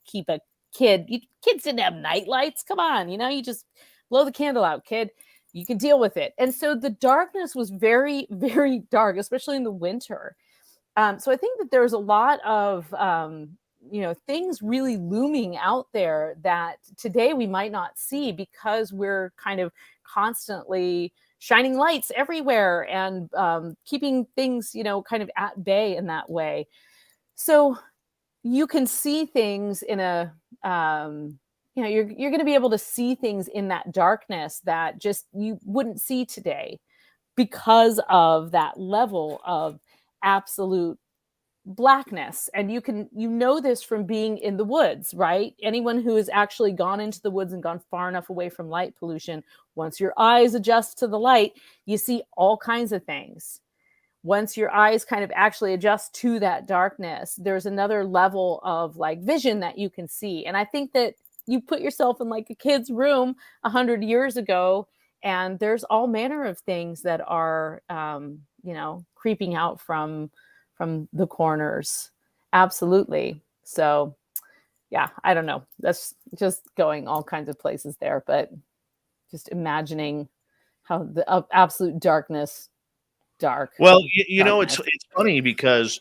[SPEAKER 3] keep a kid. Kids didn't have night lights. Come on, you just blow the candle out, kid. You can deal with it. And so the darkness was very, very dark, especially in the winter. So I think that there's a lot of, things really looming out there that today we might not see because we're kind of constantly shining lights everywhere and keeping things, kind of at bay in that way. So you can see things in a, you're going to be able to see things in that darkness that just you wouldn't see today because of that level of absolute blackness. And you know this from being in the woods, right? Anyone who has actually gone into the woods and gone far enough away from light pollution, once your eyes adjust to the light, you see all kinds of things. Once your eyes kind of actually adjust to that darkness, there's another level of vision that you can see. And I think that you put yourself in a kid's room 100 years ago, and there's all manner of things that are creeping out from the corners. Absolutely. So yeah, I don't know. That's just going all kinds of places there, but just imagining how the absolute darkness, dark
[SPEAKER 2] Well, you know,
[SPEAKER 3] darkness.
[SPEAKER 2] it's funny because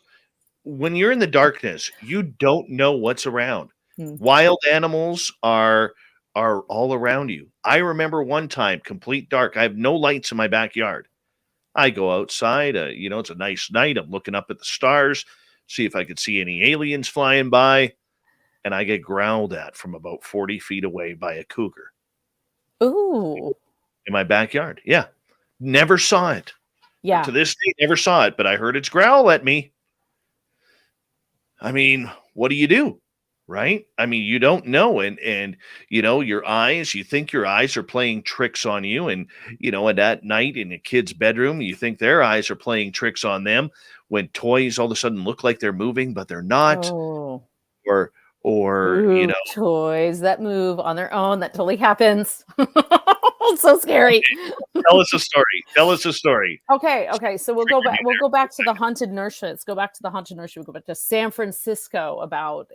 [SPEAKER 2] when you're in the darkness, you don't know what's around.
[SPEAKER 3] Hmm.
[SPEAKER 2] Wild animals are all around you. I remember one time, complete dark. I have no lights in my backyard. I go outside. You know, it's a nice night. I'm looking up at the stars, see if I could see any aliens flying by, and I get growled at from about 40 feet away by a cougar
[SPEAKER 3] Ooh,
[SPEAKER 2] in my backyard. Yeah, never saw it. To
[SPEAKER 3] yeah.
[SPEAKER 2] this day, never saw it, but I heard its growl at me. I mean, what do you do? Right? I mean, you don't know. And you know, your eyes, you think your eyes are playing tricks on you. And, you know, and at night in a kid's bedroom, you think their eyes are playing tricks on them when toys all of a sudden look like they're moving, but they're not.
[SPEAKER 3] Oh,
[SPEAKER 2] Or you
[SPEAKER 3] ooh,
[SPEAKER 2] know,
[SPEAKER 3] toys that move on their own. That totally happens. It's so scary.
[SPEAKER 2] tell us a story. Tell us a story.
[SPEAKER 3] Okay. So we'll go back. We'll go back to the haunted nursery. Let's go back to the haunted nursery. We'll go back to San Francisco about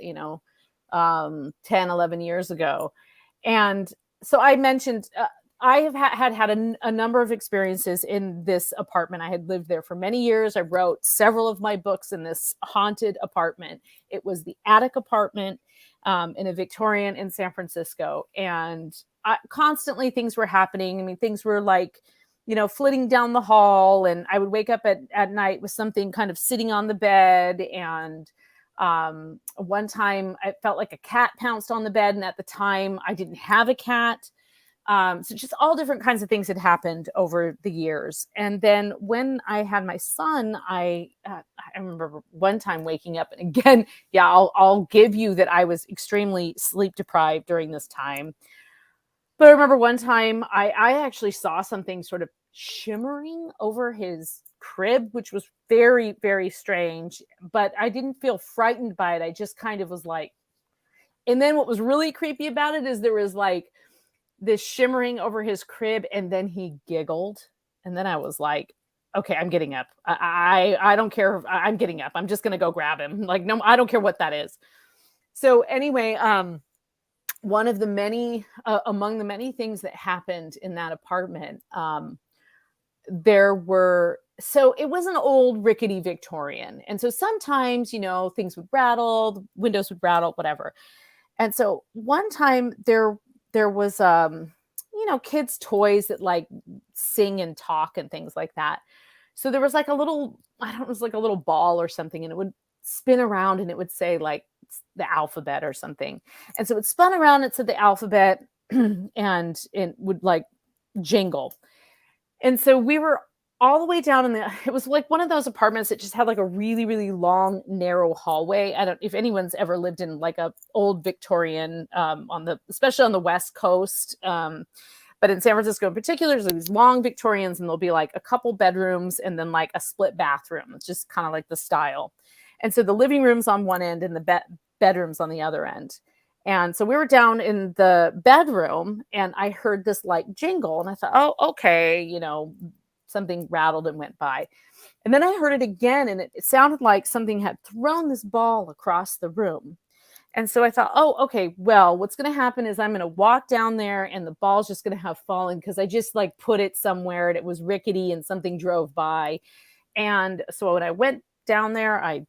[SPEAKER 3] 10, 11 years ago. And so I mentioned I have had a number of experiences in this apartment. I had lived there for many years. I wrote several of my books in this haunted apartment. It was the attic apartment in a Victorian in San Francisco. And constantly things were happening. I mean, things were like, flitting down the hall, and I would wake up at night with something kind of sitting on the bed. And one time I felt like a cat pounced on the bed, and at the time I didn't have a cat. So just all different kinds of things had happened over the years. And then when I had my son, I remember one time waking up, and again, yeah, I'll give you that I was extremely sleep deprived during this time. But I remember one time I actually saw something sort of shimmering over his crib, which was very, very strange. But I didn't feel frightened by it. I just kind of was like, and then what was really creepy about it is there was like this shimmering over his crib, and then he giggled. And then I was like, okay, I'm getting up. I don't care. I'm getting up. I'm just going to go grab him. Like, no, I don't care what that is. So anyway, one of the many among the many things that happened in that apartment, so it was an old rickety Victorian, and so sometimes things would rattle, the windows would rattle, whatever. And so one time there was kids toys that like sing and talk and things like that. So there was like a little, I don't know, it was like a little ball or something, and it would spin around and it would say like the alphabet or something. And so it spun around, it said the alphabet, and it would like jingle. And so we were all the way down it was like one of those apartments that just had like a really, really long, narrow hallway. I don't, if anyone's ever lived in like a old Victorian, especially on the West Coast, but in San Francisco in particular, there's these long Victorians, and there'll be like a couple bedrooms and then like a split bathroom. It's just kind of like the style. And so the living room's on one end and the bedroom's on the other end. And so we were down in the bedroom, and I heard this like jingle, and I thought, oh, okay, something rattled and went by. And then I heard it again, and it sounded like something had thrown this ball across the room. And so I thought, oh, okay, well, what's going to happen is I'm going to walk down there, and the ball's just going to have fallen because I just like put it somewhere, and it was rickety and something drove by. And so when I went down there, I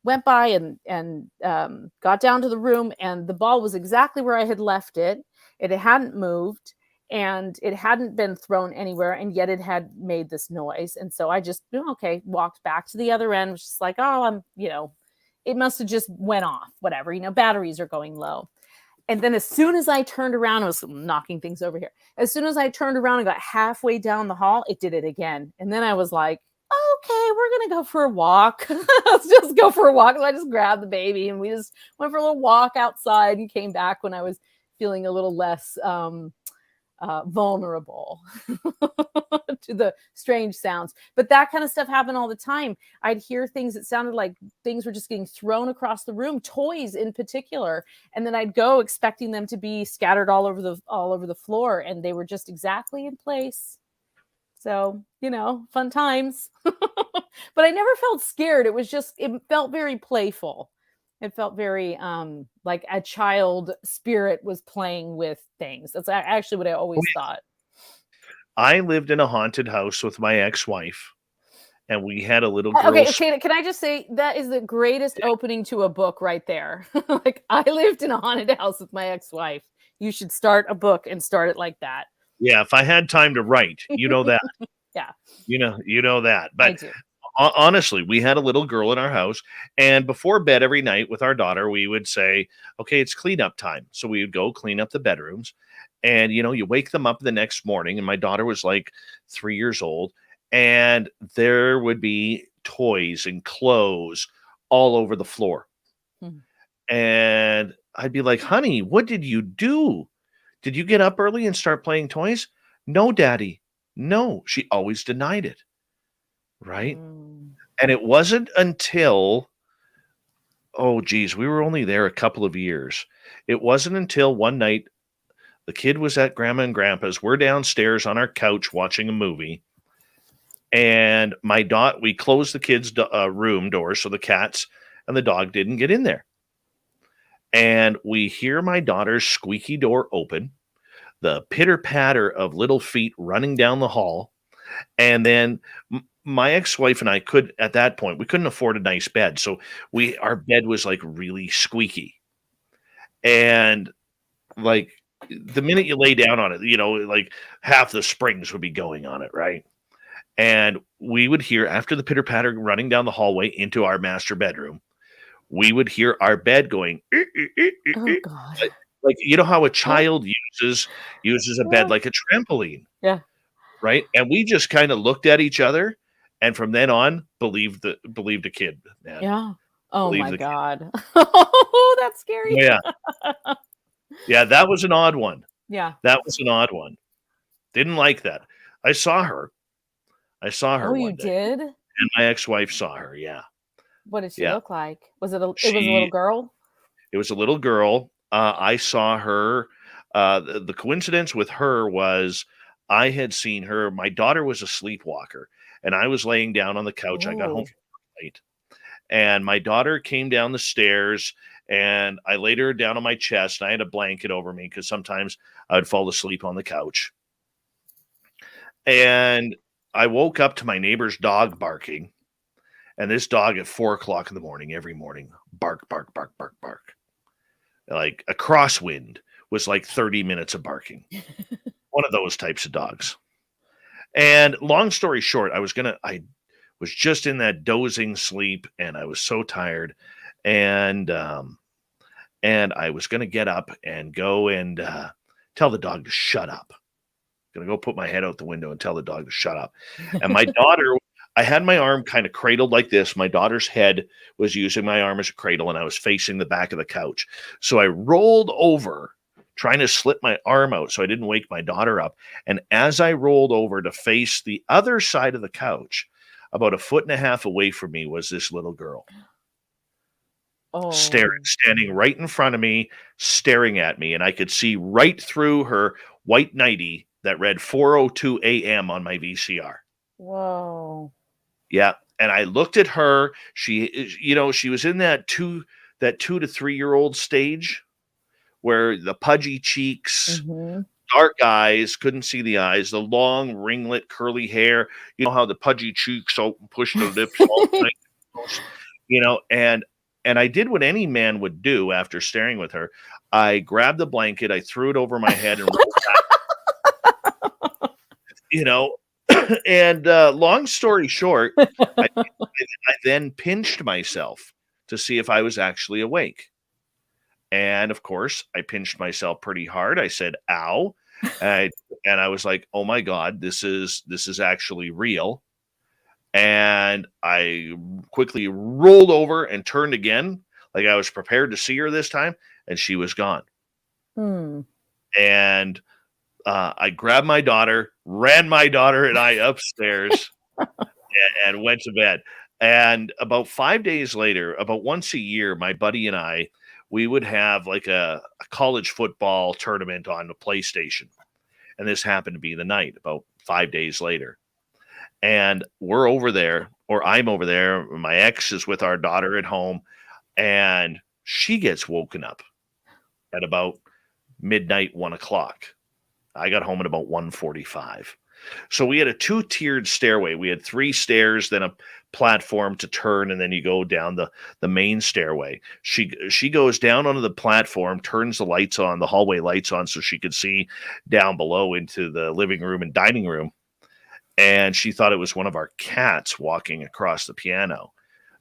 [SPEAKER 3] went by and got down to the room, and the ball was exactly where I had left it. It hadn't moved, and it hadn't been thrown anywhere, and yet it had made this noise. And so I just, walked back to the other end, was just like, oh, it must have just went off, whatever, batteries are going low. And then as soon as I turned around, I was knocking things over here. As soon as I turned around and got halfway down the hall, it did it again. And then I was like, okay, we're going to go for a walk. Let's just go for a walk. So I just grabbed the baby, and we just went for a little walk outside, and came back when I was feeling a little less vulnerable to the strange sounds. But that kind of stuff happened all the time. I'd hear things that sounded like things were just getting thrown across the room, toys in particular. And then I'd go expecting them to be scattered all over the floor, and they were just exactly in place. So, fun times. But I never felt scared. It felt very playful. It felt very like a child spirit was playing with things. That's actually what I always thought.
[SPEAKER 2] I lived in a haunted house with my ex-wife, and we had a little girl.
[SPEAKER 3] Okay, can I just say that is the greatest opening to a book right there. Like, I lived in a haunted house with my ex-wife. You should start a book and start it like that.
[SPEAKER 2] Yeah, if I had time to write, you know that.
[SPEAKER 3] Yeah,
[SPEAKER 2] You know that.
[SPEAKER 3] I
[SPEAKER 2] But
[SPEAKER 3] do.
[SPEAKER 2] honestly, we had a little girl in our house, and before bed every night with our daughter, we would say, "Okay, it's cleanup time." So we would go clean up the bedrooms, and you wake them up the next morning, and my daughter was like 3 years old, and there would be toys and clothes all over the floor.
[SPEAKER 3] Hmm.
[SPEAKER 2] And I'd be like, "Honey, what did you do? Did you get up early and start playing toys?" "No, Daddy. No." She always denied it, right?
[SPEAKER 3] Mm.
[SPEAKER 2] And it wasn't until, oh geez, we were only there a couple of years. It wasn't until one night the kid was at Grandma and Grandpa's. We're downstairs on our couch watching a movie, and we closed the kids' room door so the cats and the dog didn't get in there. And we hear my daughter's squeaky door open, the pitter patter of little feet running down the hall, and then my ex-wife and I at that point, we couldn't afford a nice bed. So our bed was like really squeaky. And like the minute you lay down on it, like half the springs would be going on it, right? And we would hear, after the pitter patter running down the hallway into our master bedroom, we would hear our bed going,
[SPEAKER 3] Oh God.
[SPEAKER 2] like how a child uses a bed like a trampoline.
[SPEAKER 3] Yeah.
[SPEAKER 2] Right? And we just kind of looked at each other, and from then on, believed a kid, man.
[SPEAKER 3] Yeah. Oh
[SPEAKER 2] Believed
[SPEAKER 3] my
[SPEAKER 2] the kid.
[SPEAKER 3] God. Oh, that's scary.
[SPEAKER 2] Yeah. Yeah, that was an odd one.
[SPEAKER 3] Yeah.
[SPEAKER 2] That was an odd one. Didn't like that. I saw her
[SPEAKER 3] Oh, you
[SPEAKER 2] one day,
[SPEAKER 3] did?
[SPEAKER 2] and my ex-wife saw her, yeah.
[SPEAKER 3] What did she
[SPEAKER 2] Yeah.
[SPEAKER 3] look like? It was a little girl?
[SPEAKER 2] It was a little girl. I saw her. The coincidence with her was I had seen her. My daughter was a sleepwalker, and I was laying down on the couch. I got home
[SPEAKER 3] Oh.
[SPEAKER 2] from late, and my daughter came down the stairs, and I laid her down on my chest, and I had a blanket over me because sometimes I would fall asleep on the couch. And I woke up to my neighbor's dog barking, and this dog at 4:00 in the morning, every morning, bark, bark, bark, bark, bark. Like a crosswind was like 30 minutes of barking. One of those types of dogs. And long story short, I was just in that dozing sleep, and I was so tired, and I was going to get up and go and tell the dog to shut up. Going to go put my head out the window and tell the dog to shut up. And my daughter, I had my arm kind of cradled like this. My daughter's head was using my arm as a cradle, and I was facing the back of the couch. So I rolled over, trying to slip my arm out so I didn't wake my daughter up. And as I rolled over to face the other side of the couch, about 1.5 feet away from me was this little girl.
[SPEAKER 3] Oh.
[SPEAKER 2] Standing right in front of me, staring at me. And I could see right through her white nightie that read 4:02 a.m. on my VCR.
[SPEAKER 3] Whoa.
[SPEAKER 2] Yeah. And I looked at her. She was in that 2 to 3 year old stage where the pudgy cheeks,
[SPEAKER 3] Mm-hmm.
[SPEAKER 2] dark eyes, couldn't see the eyes, the long ringlet, curly hair. You know how the pudgy cheeks push the lips all night, and I did what any man would do after staring with her. I grabbed the blanket, I threw it over my head and rolled back. And long story short, I then pinched myself to see if I was actually awake. And of course, I pinched myself pretty hard. I said, "Ow." And I was like, "Oh my God, this is actually real." And I quickly rolled over and turned again, like I was prepared to see her this time, and she was gone.
[SPEAKER 3] Hmm.
[SPEAKER 2] And I grabbed my daughter, ran my daughter and I upstairs and went to bed. And about 5 days later, about once a year, my buddy and I, we would have like a college football tournament on the PlayStation. And this happened to be the night about 5 days later. And we're over there, or I'm over there. My ex is with our daughter at home. And she gets woken up at about midnight, 1 o'clock. I got home at about 1:45. So we had a 2-tiered stairway. We had 3 stairs, then a platform to turn, and then you go down the main stairway. She goes down onto the platform, turns the lights on, the hallway lights on, so she could see down below into the living room and dining room. And she thought it was one of our cats walking across the piano,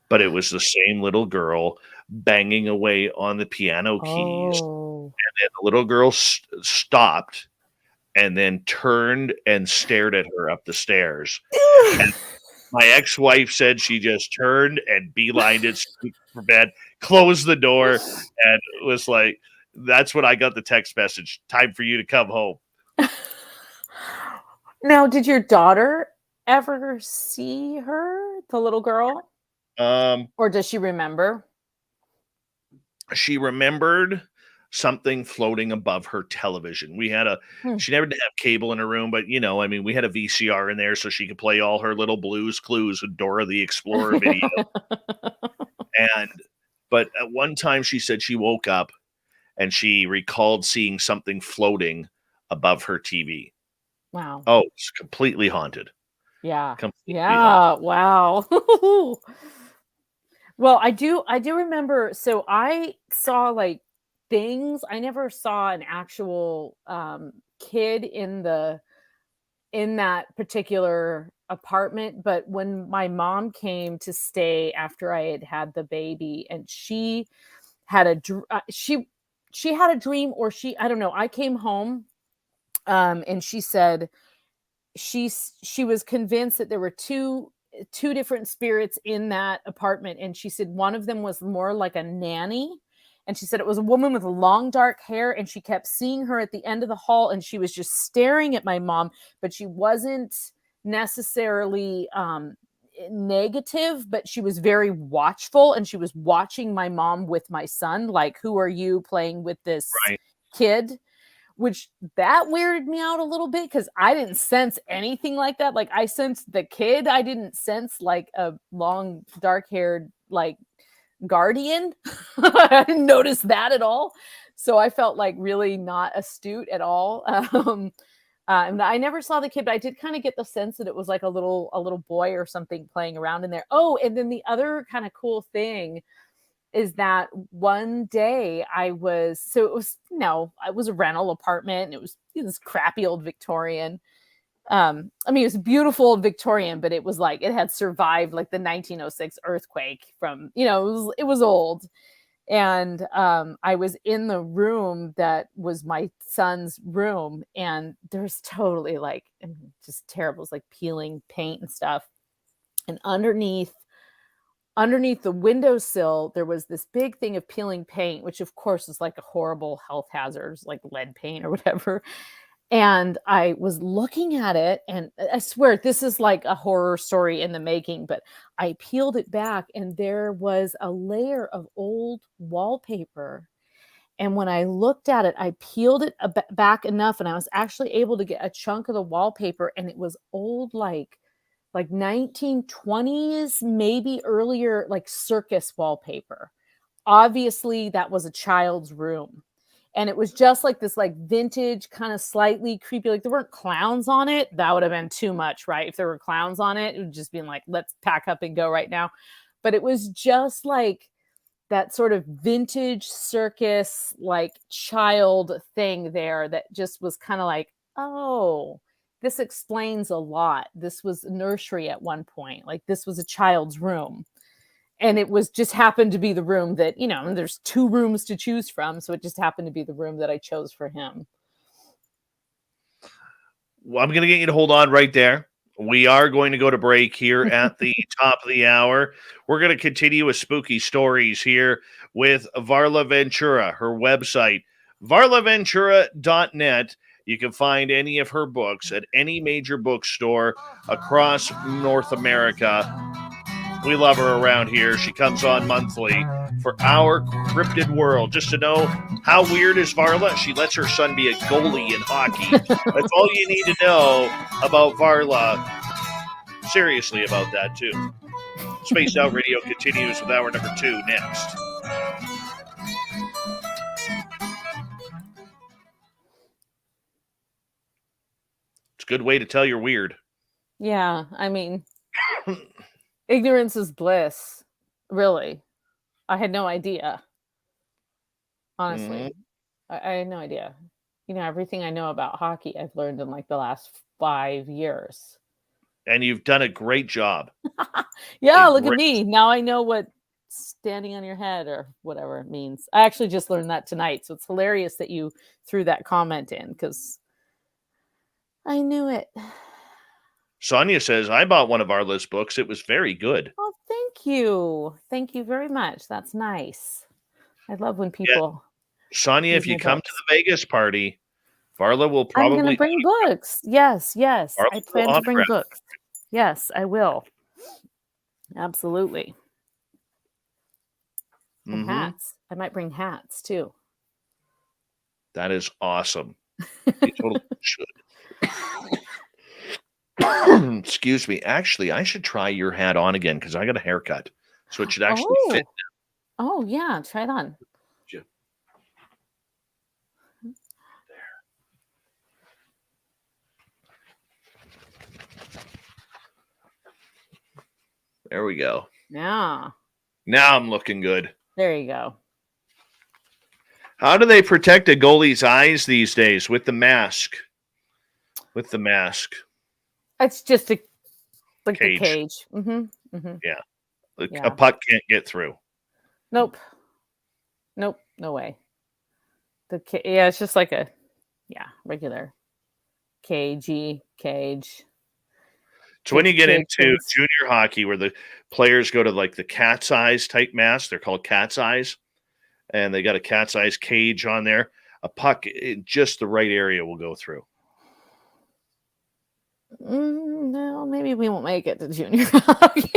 [SPEAKER 2] but it was the same little girl banging away on the piano keys.
[SPEAKER 3] Oh.
[SPEAKER 2] And the little girl stopped and then turned and stared at her up the stairs. And my ex-wife said she just turned and beelined it straight for bed, closed the door, and was like, that's when I got the text message, time for you to come home.
[SPEAKER 3] Now, did your daughter ever see her, the little girl? Or does she remember?
[SPEAKER 2] She remembered something floating above her television. We had she never did have cable in her room, but we had a VCR in there so she could play all her little Blues Clues with Dora the Explorer video. But at one time she said she woke up and she recalled seeing something floating above her TV.
[SPEAKER 3] Wow.
[SPEAKER 2] Oh, it's completely haunted.
[SPEAKER 3] Yeah.
[SPEAKER 2] Completely
[SPEAKER 3] Yeah.
[SPEAKER 2] haunted.
[SPEAKER 3] Wow. Well, I do remember. So I saw like things. I never saw an actual kid in that particular apartment, but when my mom came to stay after I had the baby, and she had she had a dream, or I don't know. I came home, and she said she was convinced that there were two different spirits in that apartment, and she said one of them was more like a nanny, and she said it was a woman with long dark hair, and she kept seeing her at the end of the hall, and she was just staring at my mom, but she wasn't necessarily negative, but she was very watchful, and she was watching my mom with my son, like, who are you playing with this kid? Which that weirded me out a little bit, because I didn't sense anything like that. Like, I sensed the kid. I didn't sense like a long dark haired like guardian. I didn't notice that at all. So I felt like really not astute at all. And I never saw the kid, but I did kind of get the sense that it was like a little boy or something playing around in there. Oh, and then the other kind of cool thing is that one day it was a rental apartment, and it was this crappy old Victorian. It was a beautiful old Victorian, but it was like it had survived like the 1906 earthquake from, it was old. And I was in the room that was my son's room, and there's totally like just terrible, it's like peeling paint and stuff. And underneath the windowsill, there was this big thing of peeling paint, which of course is like a horrible health hazard, like lead paint or whatever. And I was looking at it, and I swear this is like a horror story in the making, but I peeled it back, and there was a layer of old wallpaper. And when I looked at it, I peeled it back enough, and I was actually able to get a chunk of the wallpaper, and it was old, like 1920s, maybe earlier, like circus wallpaper. Obviously, that was a child's room. And it was just like this like vintage, kind of slightly creepy, like there weren't clowns on it. That would have been too much, right? If there were clowns on it, it would just be like, let's pack up and go right now. But it was just like that sort of vintage circus, like child thing there that just was kind of like, oh, this explains a lot. This was a nursery at one point. Like this was a child's room. And it was just happened to be the room that, there's 2 rooms to choose from. So it just happened to be the room that I chose for him.
[SPEAKER 2] Well, I'm going to get you to hold on right there. We are going to go to break here at the top of the hour. We're going to continue with spooky stories here with Varla Ventura, her website, varlaventura.net. You can find any of her books at any major bookstore across North America. We love her around here. She comes on monthly for Our Cryptid World. Just to know how weird is Varla, she lets her son be a goalie in hockey. That's all you need to know about Varla. Seriously about that, too. Spaced Out Radio continues with hour number 2 next. It's a good way to tell you're weird.
[SPEAKER 3] Yeah, I mean, ignorance is bliss. Really. I had no idea. Honestly. I had no idea. You know, everything I know about hockey, I've learned in like the last 5 years.
[SPEAKER 2] And you've done a great job.
[SPEAKER 3] Yeah, look at me. Now I know what standing on your head or whatever it means. I actually just learned that tonight. So it's hilarious that you threw that comment in because I knew it.
[SPEAKER 2] Sonia says, I bought one of Varla's books. It was very good.
[SPEAKER 3] Oh, thank you. Thank you very much. That's nice. I love when people...
[SPEAKER 2] Sonia, if you come to the Vegas party, Varla will probably...
[SPEAKER 3] I'm going to bring books. Yes.
[SPEAKER 2] Varla
[SPEAKER 3] I plan to bring
[SPEAKER 2] autograph.
[SPEAKER 3] books. Yes, I will. Absolutely. And hats. I might bring hats, too.
[SPEAKER 2] That is awesome. You totally should. Excuse me. Actually, I should try your hat on again because I got a haircut. So it should actually fit.
[SPEAKER 3] Oh, yeah. Try it on.
[SPEAKER 2] There we go.
[SPEAKER 3] Yeah.
[SPEAKER 2] Now I'm looking good.
[SPEAKER 3] There you go.
[SPEAKER 2] How do they protect a goalie's eyes these days with the mask? With the mask.
[SPEAKER 3] It's just a
[SPEAKER 2] cage.
[SPEAKER 3] cage.
[SPEAKER 2] Yeah. A puck can't get through.
[SPEAKER 3] Nope. No way. It's just like a regular cage.
[SPEAKER 2] So when you get into junior hockey where the players go to like the cat's eyes type mask, they're called cat's eyes, and they got a cat's eyes cage on there, a puck in just the right area will go through.
[SPEAKER 3] No, maybe we won't make it to junior hockey.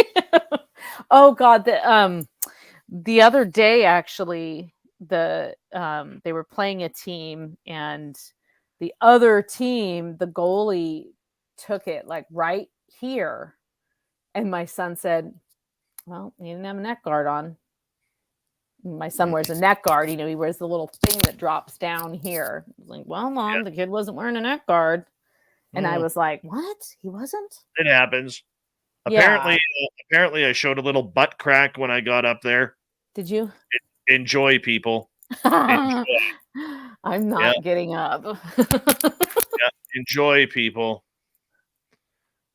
[SPEAKER 3] Oh God, the other day actually, they were playing a team, and the other team, the goalie took it like right here, and my son said, "Well, you didn't have a neck guard on." My son wears a neck guard. You know, he wears the little thing that drops down here. I was like, well, Mom, the kid wasn't wearing a neck guard. And I was like, what? He wasn't?
[SPEAKER 2] It happens.
[SPEAKER 3] Yeah.
[SPEAKER 2] Apparently I showed a little butt crack when I got up there.
[SPEAKER 3] Did you?
[SPEAKER 2] Enjoy, people. Enjoy.
[SPEAKER 3] I'm not getting up.
[SPEAKER 2] Enjoy, people.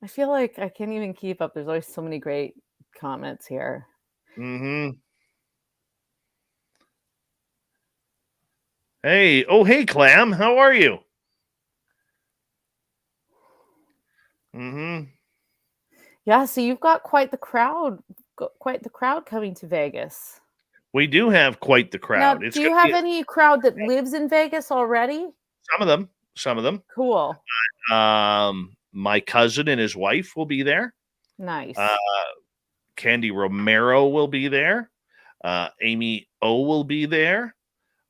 [SPEAKER 3] I feel like I can't even keep up. There's always so many great comments here.
[SPEAKER 2] Hey, Clam, how are you?
[SPEAKER 3] Yeah, so you've got quite the crowd coming to Vegas.
[SPEAKER 2] We do have quite the crowd.
[SPEAKER 3] Now, do you have any crowd that lives in Vegas already?
[SPEAKER 2] Some of them.
[SPEAKER 3] Cool.
[SPEAKER 2] My cousin and his wife will be there.
[SPEAKER 3] Nice.
[SPEAKER 2] Candy Romero will be there. Amy O will be there.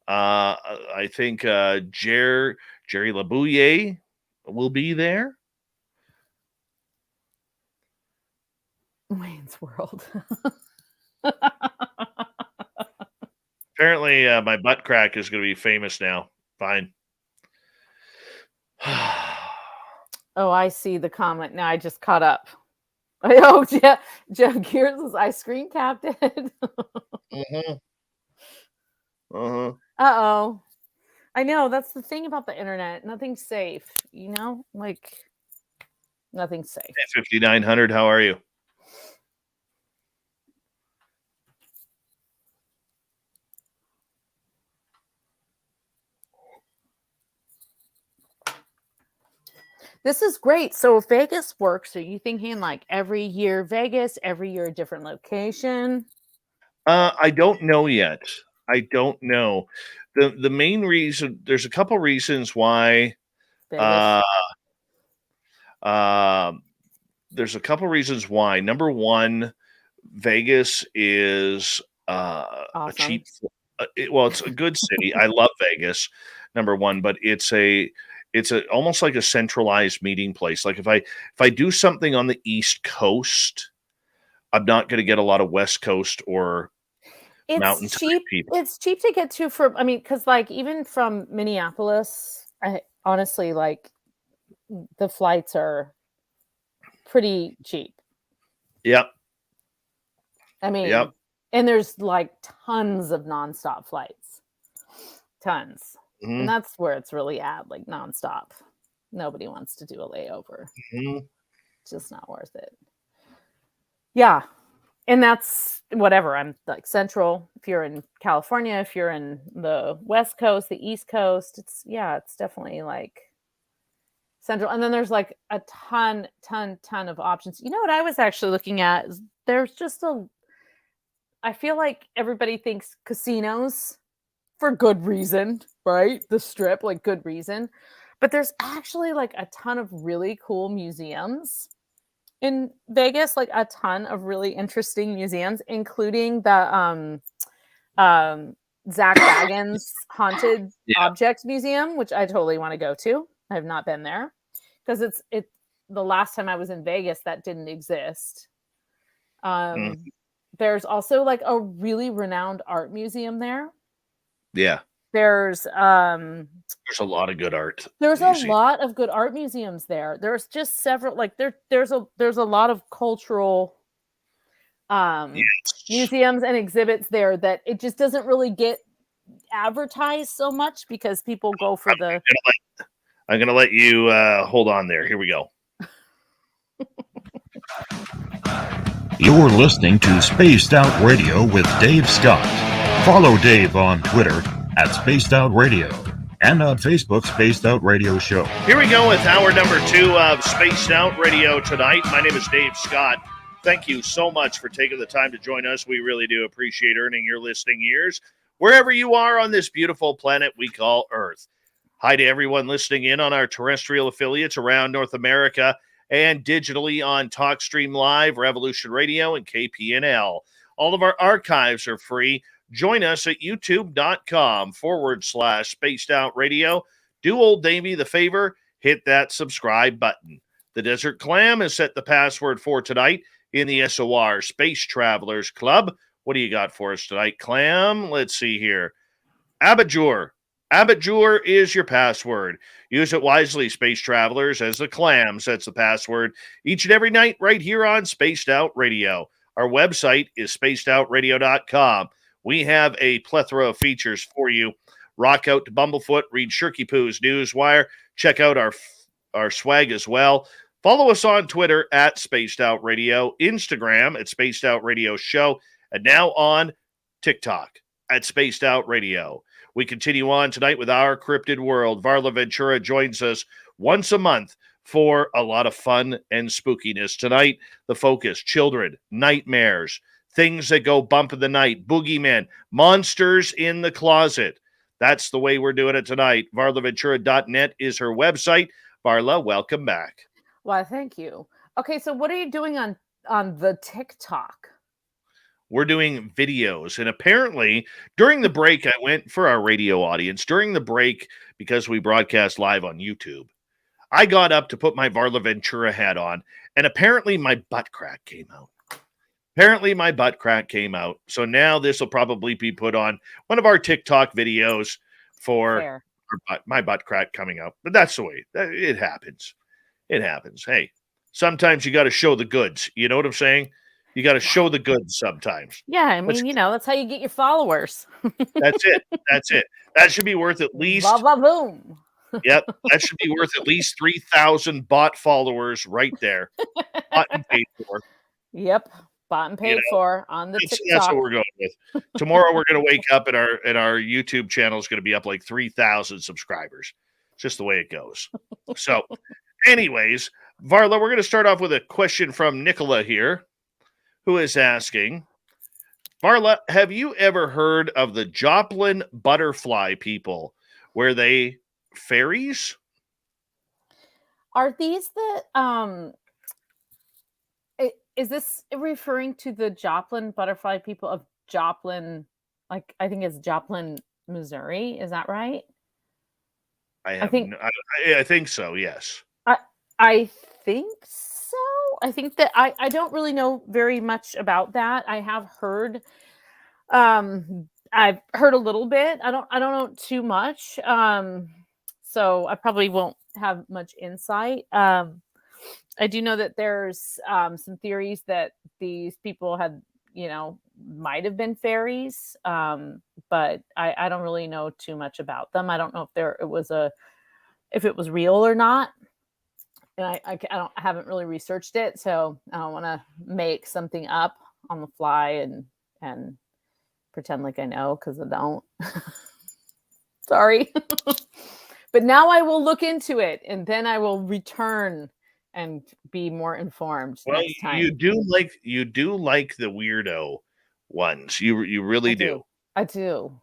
[SPEAKER 2] I think Jerry Labouye will be there.
[SPEAKER 3] Wayne's World.
[SPEAKER 2] Apparently, my butt crack is going to be famous now. Fine.
[SPEAKER 3] Oh, I see the comment. Now I just caught up. Oh, Jeff Gears is I screen capped it. Uh-oh. I know. That's the thing about the internet. Nothing's safe. You know? Like, nothing's safe.
[SPEAKER 2] Hey, 5900, how are you?
[SPEAKER 3] This is great. So if Vegas works, are you thinking like every year Vegas, every year a different location?
[SPEAKER 2] I don't know yet. I don't know. The main reason, there's a couple reasons why there's a couple reasons why. Number one, Vegas is
[SPEAKER 3] awesome.
[SPEAKER 2] a cheap it's a good city. I love Vegas, number one, but it's almost like a centralized meeting place. Like if I do something on the East Coast, I'm not going to get a lot of West Coast or mountain
[SPEAKER 3] It's
[SPEAKER 2] type
[SPEAKER 3] cheap.
[SPEAKER 2] people.
[SPEAKER 3] It's cheap to get to from, I mean, because like even from Minneapolis, I honestly like the flights are pretty cheap.
[SPEAKER 2] Yep.
[SPEAKER 3] I mean,
[SPEAKER 2] Yep.
[SPEAKER 3] and there's like tons of nonstop flights. Tons.
[SPEAKER 2] Mhm.
[SPEAKER 3] And that's where it's really at, like nonstop. Nobody wants to do a layover.
[SPEAKER 2] Mhm.
[SPEAKER 3] It's just not worth it. Yeah. And that's whatever. I'm like central. If you're in California, if you're in the West Coast, the East Coast, it's definitely like central. And then there's like a ton of options. You know what I was actually looking at is there's just I feel like everybody thinks casinos for good reason, right? The strip, like good reason. But there's actually like a ton of really cool museums in Vegas, like a ton of really interesting museums, including the Zach Baggins Haunted
[SPEAKER 2] Yeah.
[SPEAKER 3] Object Museum, which I totally want to go to. I have not been there because it's the last time I was in Vegas that didn't exist. There's also like a really renowned art museum there.
[SPEAKER 2] Yeah.
[SPEAKER 3] There's
[SPEAKER 2] a lot of good art.
[SPEAKER 3] There's a lot of good art museums there. There's just several, like there's a lot of cultural museums and exhibits there that it just doesn't really get advertised so much because people go for the.
[SPEAKER 2] I'm gonna let you hold on there. Here we go.
[SPEAKER 4] You're listening to Spaced Out Radio with Dave Scott. Follow Dave on Twitter at Spaced Out Radio and on Facebook, Spaced Out Radio Show.
[SPEAKER 2] Here we go with hour number 2 of Spaced Out Radio tonight. My name is Dave Scott. Thank you so much for taking the time to join us. We really do appreciate earning your listening ears wherever you are on this beautiful planet we call Earth. Hi to everyone listening in on our terrestrial affiliates around North America and digitally on TalkStream Live, Revolution Radio, and KPNL. All of our archives are free. Join us at youtube.com/Spaced Out Radio. Do old Davey the favor, hit that subscribe button. The Desert Clam has set the password for tonight in the SOR Space Travelers Club. What do you got for us tonight, Clam? Let's see here. Abajur. Abajur is your password. Use it wisely, Space Travelers, as the Clam sets the password each and every night right here on Spaced Out Radio. Our website is spacedoutradio.com. We have a plethora of features for you. Rock out to Bumblefoot, read Shirky Poo's Newswire. Check out our swag as well. Follow us on Twitter at Spaced Out Radio, Instagram at Spaced Out Radio Show, and now on TikTok at Spaced Out Radio. We continue on tonight with our cryptid world. Varla Ventura joins us once a month for a lot of fun and spookiness. Tonight, the focus, children, nightmares, things that go bump in the night, boogeymen, monsters in the closet. That's the way we're doing it tonight. VarlaVentura.net is her website. Varla, welcome back.
[SPEAKER 3] Well, thank you. Okay, so what are you doing on the TikTok?
[SPEAKER 2] We're doing videos. And apparently, during the break, I went for our radio audience. During the break, because we broadcast live on YouTube, I got up to put my Varla Ventura hat on, and apparently my butt crack came out. So now this will probably be put on one of our TikTok videos for my butt crack coming out. But that's the way. It happens. It happens. Hey, sometimes you got to show the goods. You know what I'm saying? You got to show the goods sometimes.
[SPEAKER 3] Yeah, I mean, that's how you get your followers.
[SPEAKER 2] That's it. That should be worth at least.
[SPEAKER 3] Boom.
[SPEAKER 2] Yep, that should be worth at least 3,000 bot followers right there. Bought and paid for.
[SPEAKER 3] Yep, bought and paid for on the TikTok.
[SPEAKER 2] That's what we're going with. Tomorrow we're going to wake up and our YouTube channel is going to be up like 3,000 subscribers. Just the way it goes. So, anyways, Varla, we're going to start off with a question from Nicola here, who is asking, Varla, have you ever heard of the Joplin butterfly people? Were they fairies?
[SPEAKER 3] Are these the is this referring to the Joplin butterfly people of Joplin? Like, I think it's Joplin, Missouri. Is that right?
[SPEAKER 2] I think so. Yes.
[SPEAKER 3] I think so. I think that I don't really know very much about that. I have heard I've heard a little bit. I don't know too much. So I probably won't have much insight. I do know that there's some theories that these people had, might have been fairies. But I don't really know too much about them. I don't know if it was real or not. And I haven't really researched it, so I don't want to make something up on the fly and pretend like I know, because I don't. Sorry. But now I will look into it, and then I will return and be more informed next time.
[SPEAKER 2] You do like the weirdo ones. You really do.
[SPEAKER 3] I do.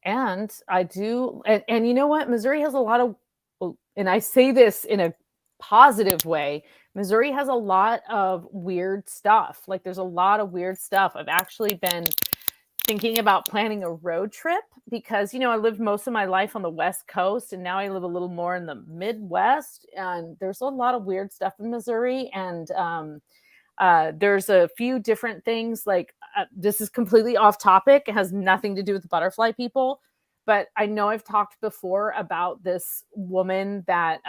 [SPEAKER 3] And I do. And you know what? Missouri has a lot of, and I say this in a positive way, Missouri has a lot of weird stuff. Like, there's a lot of weird stuff. I've actually been thinking about planning a road trip because, I lived most of my life on the West Coast, and now I live a little more in the Midwest. And there's a lot of weird stuff in Missouri. And there's a few different things. Like, this is completely off topic. It has nothing to do with the butterfly people. But I know I've talked before about this woman that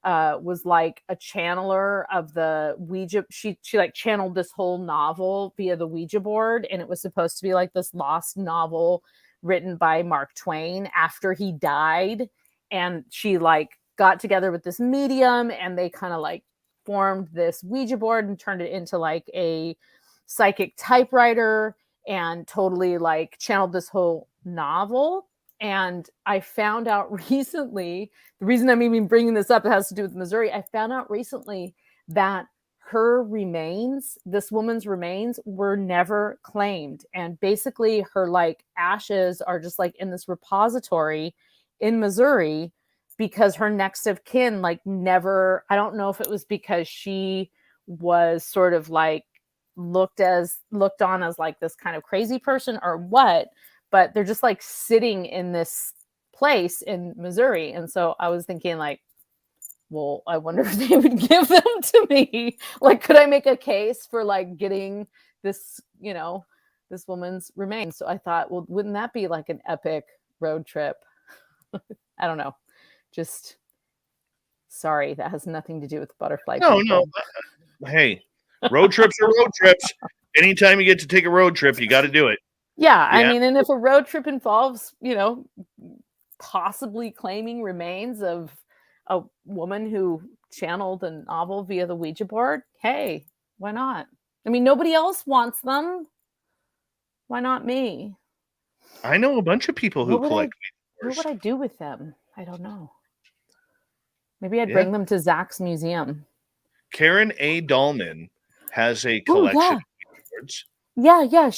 [SPEAKER 3] was like a channeler of the Ouija. She like channeled this whole novel via the Ouija board, and it was supposed to be like this lost novel written by Mark Twain after he died. And she like got together with this medium, and they kind of like formed this Ouija board and turned it into like a psychic typewriter, and totally like channeled this whole novel. And I found out recently, the reason I'm even bringing this up, it has to do with Missouri. I found out recently that her remains, this woman's remains, were never claimed. And basically her like ashes are just like in this repository in Missouri, because her next of kin like never, I don't know if it was because she was sort of like looked on as like this kind of crazy person or what, but they're just like sitting in this place in Missouri. And so I was thinking like, well, I wonder if they would give them to me. Like, could I make a case for like getting this, this woman's remains? So I thought, well, wouldn't that be like an epic road trip? I don't know. Just sorry, that has nothing to do with the butterfly people.
[SPEAKER 2] No. Hey, road trips are road trips. Anytime you get to take a road trip, you got to do it.
[SPEAKER 3] Yeah, I mean, and if a road trip involves, possibly claiming remains of a woman who channeled a novel via the Ouija board, hey, why not? I mean, nobody else wants them. Why not me?
[SPEAKER 2] I know a bunch of people who collect Ouija boards.
[SPEAKER 3] What would I do with them? I don't know. Maybe I'd bring them to Zach's museum.
[SPEAKER 2] Karen A. Dahlman has a collection of Ouija boards.
[SPEAKER 3] Yeah.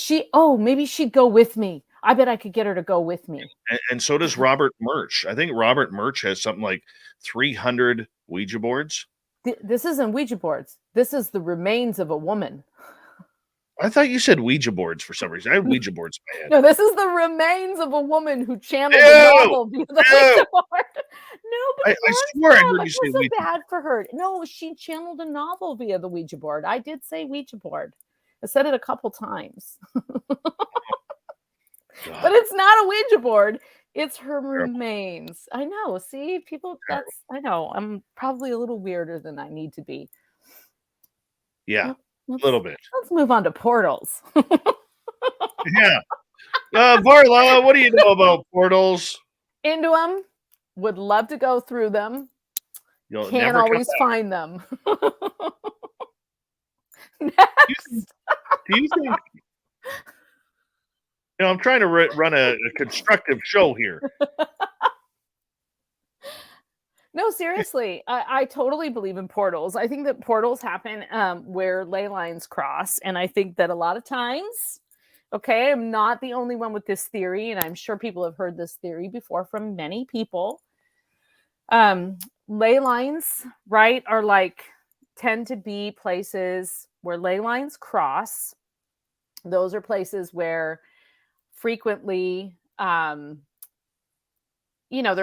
[SPEAKER 3] Maybe she'd go with me. I bet I could get her to go with me.
[SPEAKER 2] And so does Robert Murch. I think Robert Murch has something like 300 Ouija boards.
[SPEAKER 3] This isn't Ouija boards. This is the remains of a woman.
[SPEAKER 2] I thought you said Ouija boards for some reason. I had Ouija boards in my head.
[SPEAKER 3] No, this is the remains of a woman who channeled a novel via the Ouija board. No, but
[SPEAKER 2] I swear I heard you say
[SPEAKER 3] Ouija.
[SPEAKER 2] Ouija.
[SPEAKER 3] Bad for her. No, she channeled a novel via the Ouija board. I did say Ouija board. I said it a couple times. But it's not a Ouija board. It's her remains. I know. See, people, I know. I'm probably a little weirder than I need to be.
[SPEAKER 2] Yeah, a little bit.
[SPEAKER 3] Let's move on to portals.
[SPEAKER 2] Yeah. Varla, what do you know about portals?
[SPEAKER 3] Into them. Would love to go through them.
[SPEAKER 2] You'll
[SPEAKER 3] Can't
[SPEAKER 2] never
[SPEAKER 3] always
[SPEAKER 2] come back.
[SPEAKER 3] find them.
[SPEAKER 2] Do you think? I'm trying to run a constructive show here.
[SPEAKER 3] No, seriously. I totally believe in portals. I think that portals happen where ley lines cross. And I think that a lot of times, okay, I'm not the only one with this theory, and I'm sure people have heard this theory before from many people. Ley lines, right, are like tend to be places where ley lines cross. Those are places where frequently, there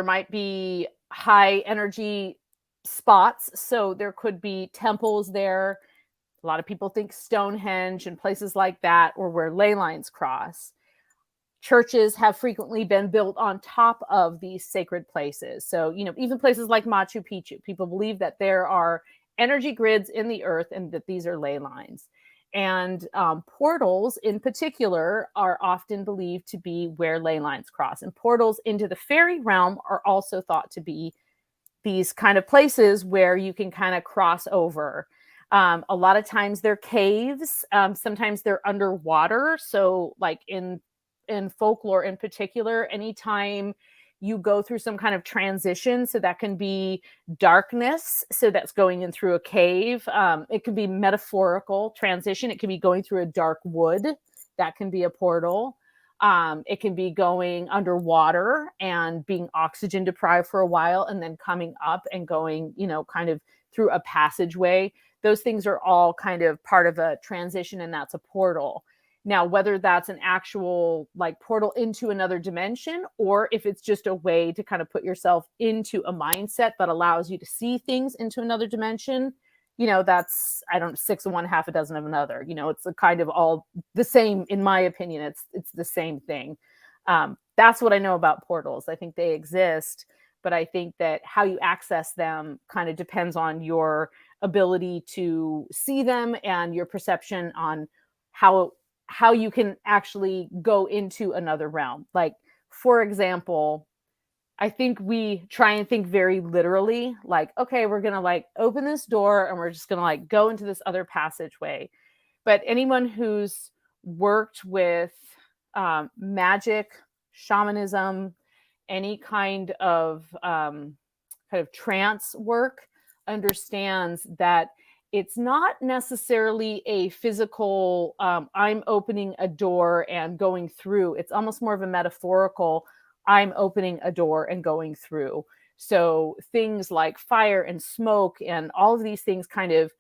[SPEAKER 3] might be high energy spots. So there could be temples there. A lot of people think Stonehenge and places like that, or where ley lines cross. Churches have frequently been built on top of these sacred places. So, even places like Machu Picchu, people believe that there are energy grids in the earth and that these are ley lines. And portals in particular are often believed to be where ley lines cross. And portals into the fairy realm are also thought to be these kind of places where you can kind of cross over. A lot of times they're caves. Sometimes they're underwater. So like in folklore in particular, anytime you go through some kind of transition, so that can be darkness, so that's going in through a cave. It can be metaphorical transition. It can be going through a dark wood. That can be a portal. It can be going underwater and being oxygen deprived for a while and then coming up and going, kind of through a passageway. Those things are all kind of part of a transition, and that's a portal. Now, whether that's an actual like portal into another dimension, or if it's just a way to kind of put yourself into a mindset that allows you to see things into another dimension, that's, I don't know, 6 of one, half a dozen of another. It's a kind of all the same, in my opinion. It's the same thing. That's what I know about portals. I think they exist, but I think that how you access them kind of depends on your ability to see them and your perception on how you can actually go into another realm. Like, for example, I think we try and think very literally, like, okay, we're going to like open this door and we're just going to like go into this other passageway. But anyone who's worked with magic, shamanism, any kind of trance work understands that it's not necessarily a physical, I'm opening a door and going through. It's almost more of a metaphorical, I'm opening a door and going through. So things like fire and smoke and all of these things kind of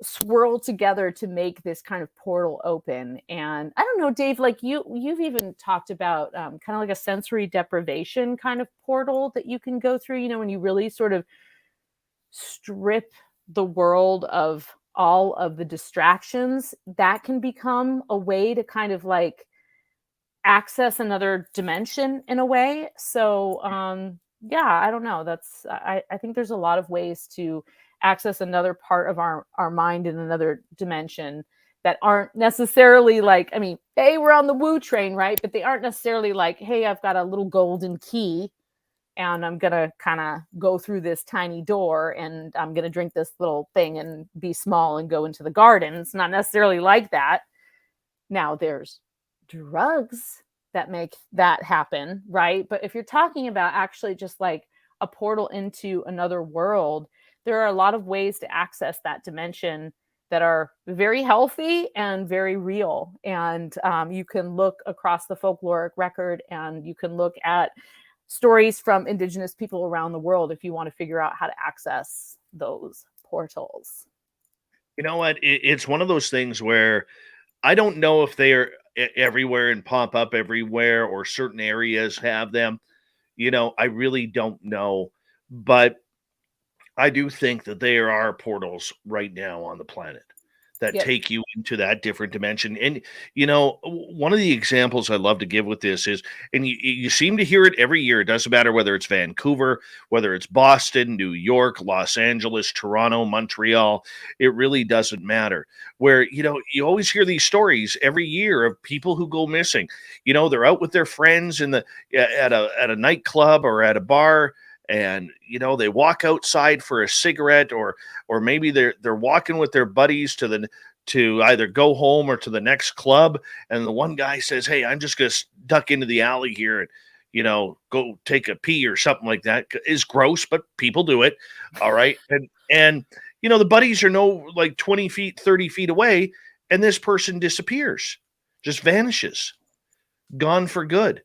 [SPEAKER 3] swirl together to make this kind of portal open. And I don't know, Dave, like you've even talked about kind of like a sensory deprivation kind of portal that you can go through, when you really sort of strip the world of all of the distractions, that can become a way to kind of like access another dimension in a way. So I don't know, I think there's a lot of ways to access another part of our mind in another dimension that aren't necessarily like, I mean, hey, we're on the woo train, right? But they aren't necessarily like, hey, I've got a little golden key and I'm going to kind of go through this tiny door and I'm going to drink this little thing and be small and go into the garden. It's not necessarily like that. Now, there's drugs that make that happen, right? But if you're talking about actually just like a portal into another world, there are a lot of ways to access that dimension that are very healthy and very real. And you can look across the folkloric record and you can look at stories from indigenous people around the world if you want to figure out how to access those portals.
[SPEAKER 2] You know what? It's one of those things where I don't know if they are everywhere and pop up everywhere or certain areas have them. I really don't know. But I do think that there are portals right now on the planet that take you into that different dimension. And, one of the examples I love to give with this is, and you seem to hear it every year. It doesn't matter whether it's Vancouver, whether it's Boston, New York, Los Angeles, Toronto, Montreal. It really doesn't matter. Where, you always hear these stories every year of people who go missing. They're out with their friends at a nightclub or at a bar, and they walk outside for a cigarette, or maybe they're walking with their buddies to either go home or to the next club, and the one guy says, hey, I'm just gonna duck into the alley here and go take a pee or something like that. Is gross, but people do it. All right. And the buddies are like 20 feet, 30 feet away, and this person disappears, just vanishes, gone for good.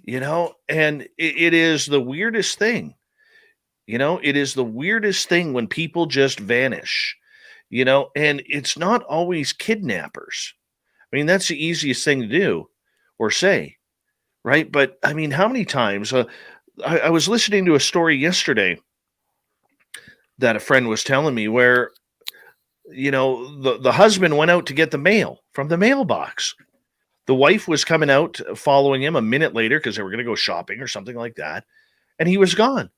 [SPEAKER 2] And it is the weirdest thing. It is the weirdest thing when people just vanish, and it's not always kidnappers. I mean, that's the easiest thing to do or say, right? But I mean, how many times I was listening to a story yesterday that a friend was telling me where, the husband went out to get the mail from the mailbox. The wife was coming out following him a minute later because they were going to go shopping or something like that. And he was gone,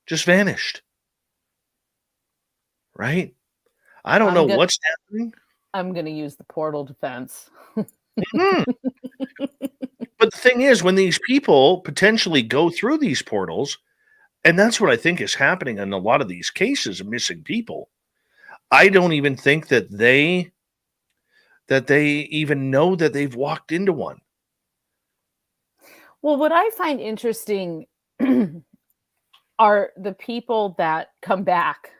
[SPEAKER 2] just vanished. Right? I don't know what's happening.
[SPEAKER 3] I'm going to use the portal defense.
[SPEAKER 2] Mhm. But the thing is, when these people potentially go through these portals, and that's what I think is happening in a lot of these cases of missing people, I don't even think that they even know that they've walked into one.
[SPEAKER 3] Well, what I find interesting are the people that come back,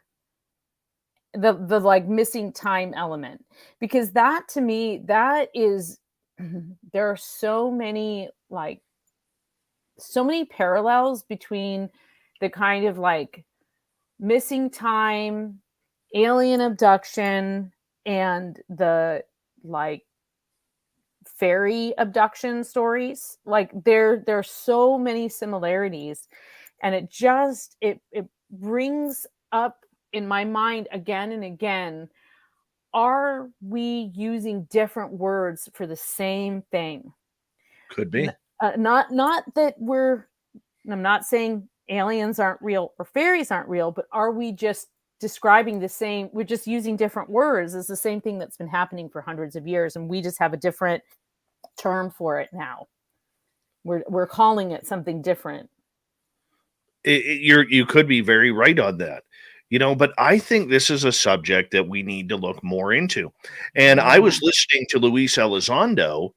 [SPEAKER 3] the like missing time element, because that to me, that is there are so many parallels between the kind of like missing time, alien abduction, and the like fairy abduction stories. Like there's so many similarities, and it brings up in my mind again and again, are we using different words for the same thing?
[SPEAKER 2] Could be.
[SPEAKER 3] Not that I'm not saying aliens aren't real or fairies aren't real, but are we just describing the same? We're just using different words. It's the same thing that's been happening for hundreds of years, and we just have a different term for it now. We're calling it something different.
[SPEAKER 2] You could be very right on that, but I think this is a subject that we need to look more into. And I was listening to Luis Elizondo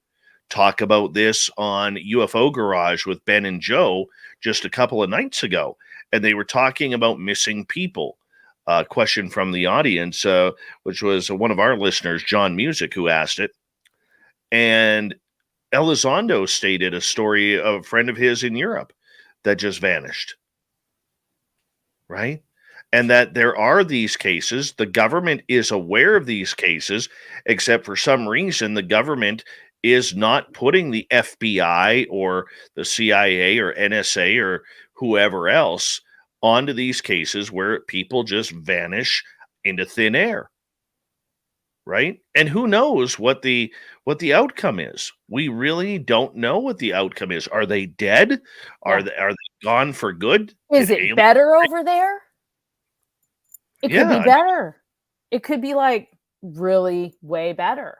[SPEAKER 2] talk about this on UFO Garage with Ben and Joe just a couple of nights ago, and they were talking about missing people. Question from the audience, which was one of our listeners, John Music, who asked it. And Elizondo stated a story of a friend of his in Europe that just vanished. Right? And that there are these cases. The government is aware of these cases, except for some reason, the government is not putting the FBI or the CIA or NSA or whoever else onto these cases where people just vanish into thin air. Right? And who knows what the outcome is? We really don't know what the outcome is. Are they dead? Are they gone for good?
[SPEAKER 3] Is it better over there? It could be better. It could be like really way better,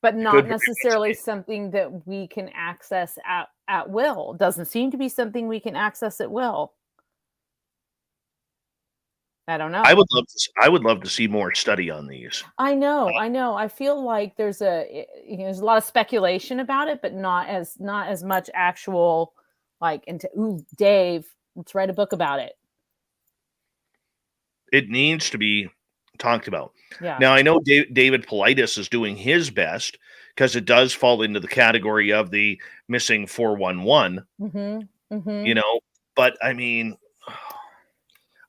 [SPEAKER 3] but not necessarily something that we can access at will. Doesn't seem to be something we can access at will. I don't know.
[SPEAKER 2] I would love to see more study on these.
[SPEAKER 3] I know. I feel like there's a lot of speculation about it, but not as much actual Dave, let's write a book about it.
[SPEAKER 2] It needs to be talked about.
[SPEAKER 3] Yeah.
[SPEAKER 2] Now I know David Politis is doing his best because it does fall into the category of the missing 411. But I mean,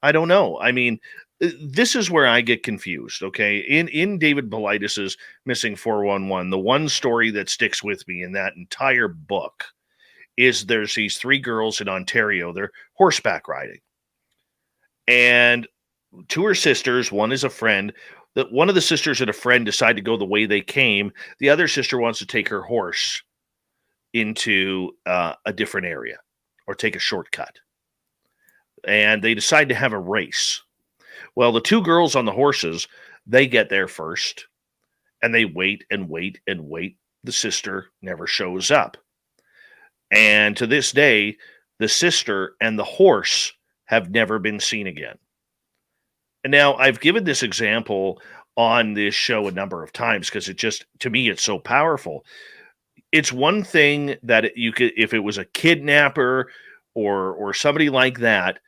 [SPEAKER 2] I don't know. I mean, this is where I get confused. Okay, in David Politis's missing 411, the one story that sticks with me in that entire book is there's these three girls in Ontario. They're horseback riding, and two are sisters. One is a friend. That one of the sisters and a friend decide to go the way they came. The other sister wants to take her horse into a different area or take a shortcut. And they decide to have a race. Well, the two girls on the horses, they get there first, and they wait and wait and wait. The sister never shows up. And to this day, the sister and the horse have never been seen again. And now I've given this example on this show a number of times because to me, it's so powerful. It's one thing that you could, if it was a kidnapper or somebody like that,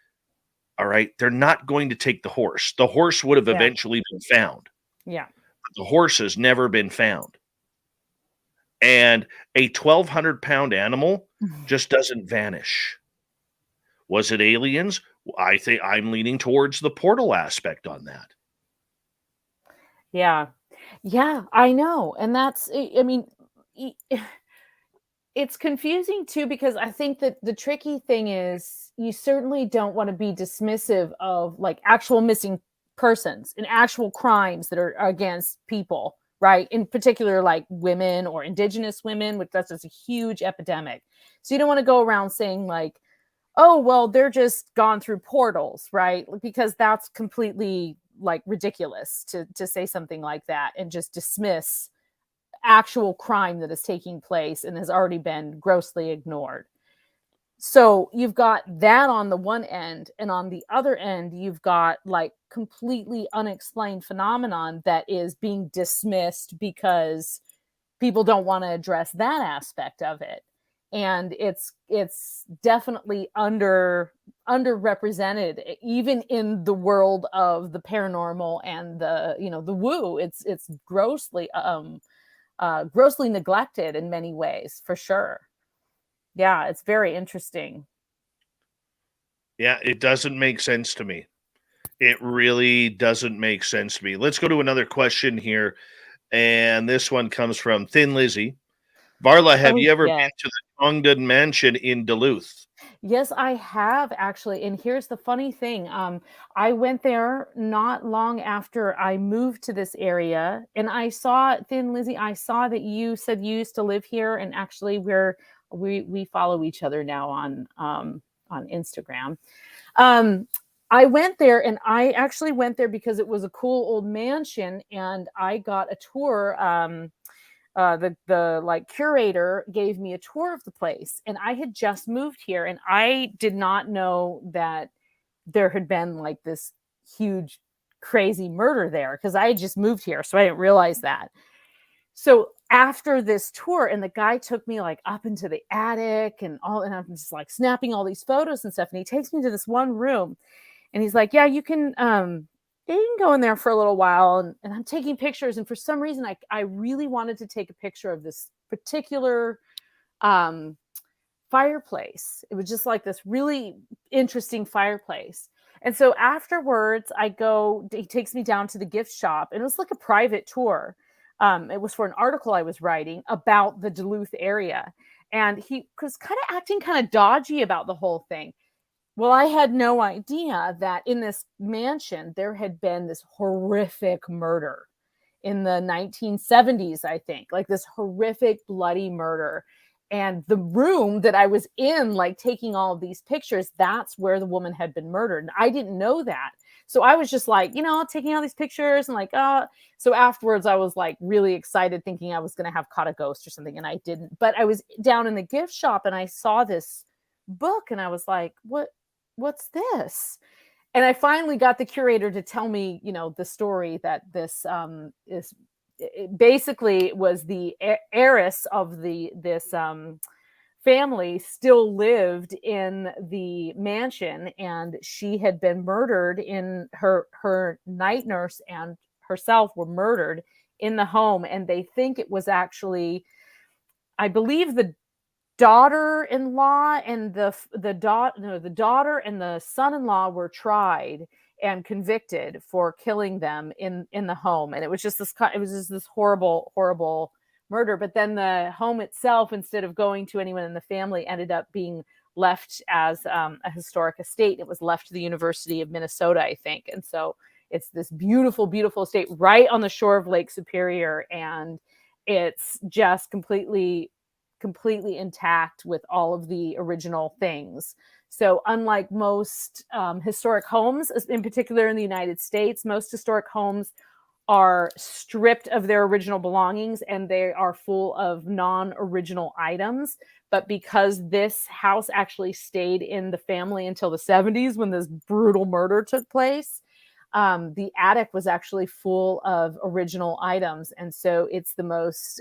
[SPEAKER 2] all right, they're not going to take the horse. The horse would have eventually been found.
[SPEAKER 3] Yeah.
[SPEAKER 2] But the horse has never been found. And a 1,200-pound animal just doesn't vanish. Was it aliens? I think I'm leaning towards the portal aspect on that.
[SPEAKER 3] Yeah. Yeah, I know. And that's, I mean, it's confusing too, because I think that the tricky thing is you certainly don't want to be dismissive of like actual missing persons and actual crimes that are against people, right? In particular, like women or indigenous women, which that's just a huge epidemic. So you don't want to go around saying like, oh, well, they're just gone through portals, right? Because that's completely like ridiculous to say something like that and just dismiss actual crime that is taking place and has already been grossly ignored. So you've got that on the one end, and on the other end, you've got like completely unexplained phenomenon that is being dismissed because people don't want to address that aspect of it. And it's definitely underrepresented even in the world of the paranormal and the the woo. It's grossly neglected in many ways, for sure. Yeah, it's very interesting.
[SPEAKER 2] Yeah, it doesn't make sense to me. It really doesn't make sense to me. Let's go to another question here. And this one comes from Thin Lizzy. Varla, have
[SPEAKER 3] Oh,
[SPEAKER 2] you ever been
[SPEAKER 3] yes.
[SPEAKER 2] to the Congdon Mansion in Duluth?
[SPEAKER 3] Yes, I have actually. And here's the funny thing. I went there not long after I moved to this area, and I saw Thin Lizzy. I saw that you said you used to live here, and actually we follow each other now on Instagram. Um, I went there, and I actually went there because it was a cool old mansion, and I got a tour. The like curator gave me a tour of the place, and I had just moved here, and I did not know that there had been like this huge crazy murder there because I had just moved here, so I didn't realize that. So after this tour, and the guy took me like up into the attic and all, and I'm just like snapping all these photos and stuff, and he takes me to this one room, and he's like, yeah, you can go in there for a little while. And I'm taking pictures. And for some reason, I really wanted to take a picture of this particular fireplace. It was just like this really interesting fireplace. And so afterwards, he takes me down to the gift shop, and it was like a private tour. It was for an article I was writing about the Duluth area. And he was kind of acting kind of dodgy about the whole thing. Well, I had no idea that in this mansion, there had been this horrific murder in the 1970s, I think, like this horrific, bloody murder. And the room that I was in, like taking all of these pictures, that's where the woman had been murdered. And I didn't know that. So I was just like, taking all these pictures and like, so afterwards I was like really excited thinking I was going to have caught a ghost or something. And I didn't, but I was down in the gift shop and I saw this book and I was like, what's this? And I finally got the curator to tell me, the story that this is basically was the heiress of this family still lived in the mansion, and she had been murdered in her night nurse and herself were murdered in the home. And they think it was actually, I believe, the daughter-in-law and the daughter and the son-in-law were tried and convicted for killing them in the home. And it was just this horrible murder. But then the home itself, instead of going to anyone in the family, ended up being left as a historic estate. It was left to the University of Minnesota, I think. And so it's this beautiful estate right on the shore of Lake Superior, and it's just completely intact with all of the original things. So unlike most historic homes, in particular in the United States, most historic homes are stripped of their original belongings and they are full of non-original items. But because this house actually stayed in the family until the 70s when this brutal murder took place, the attic was actually full of original items. And so it's the most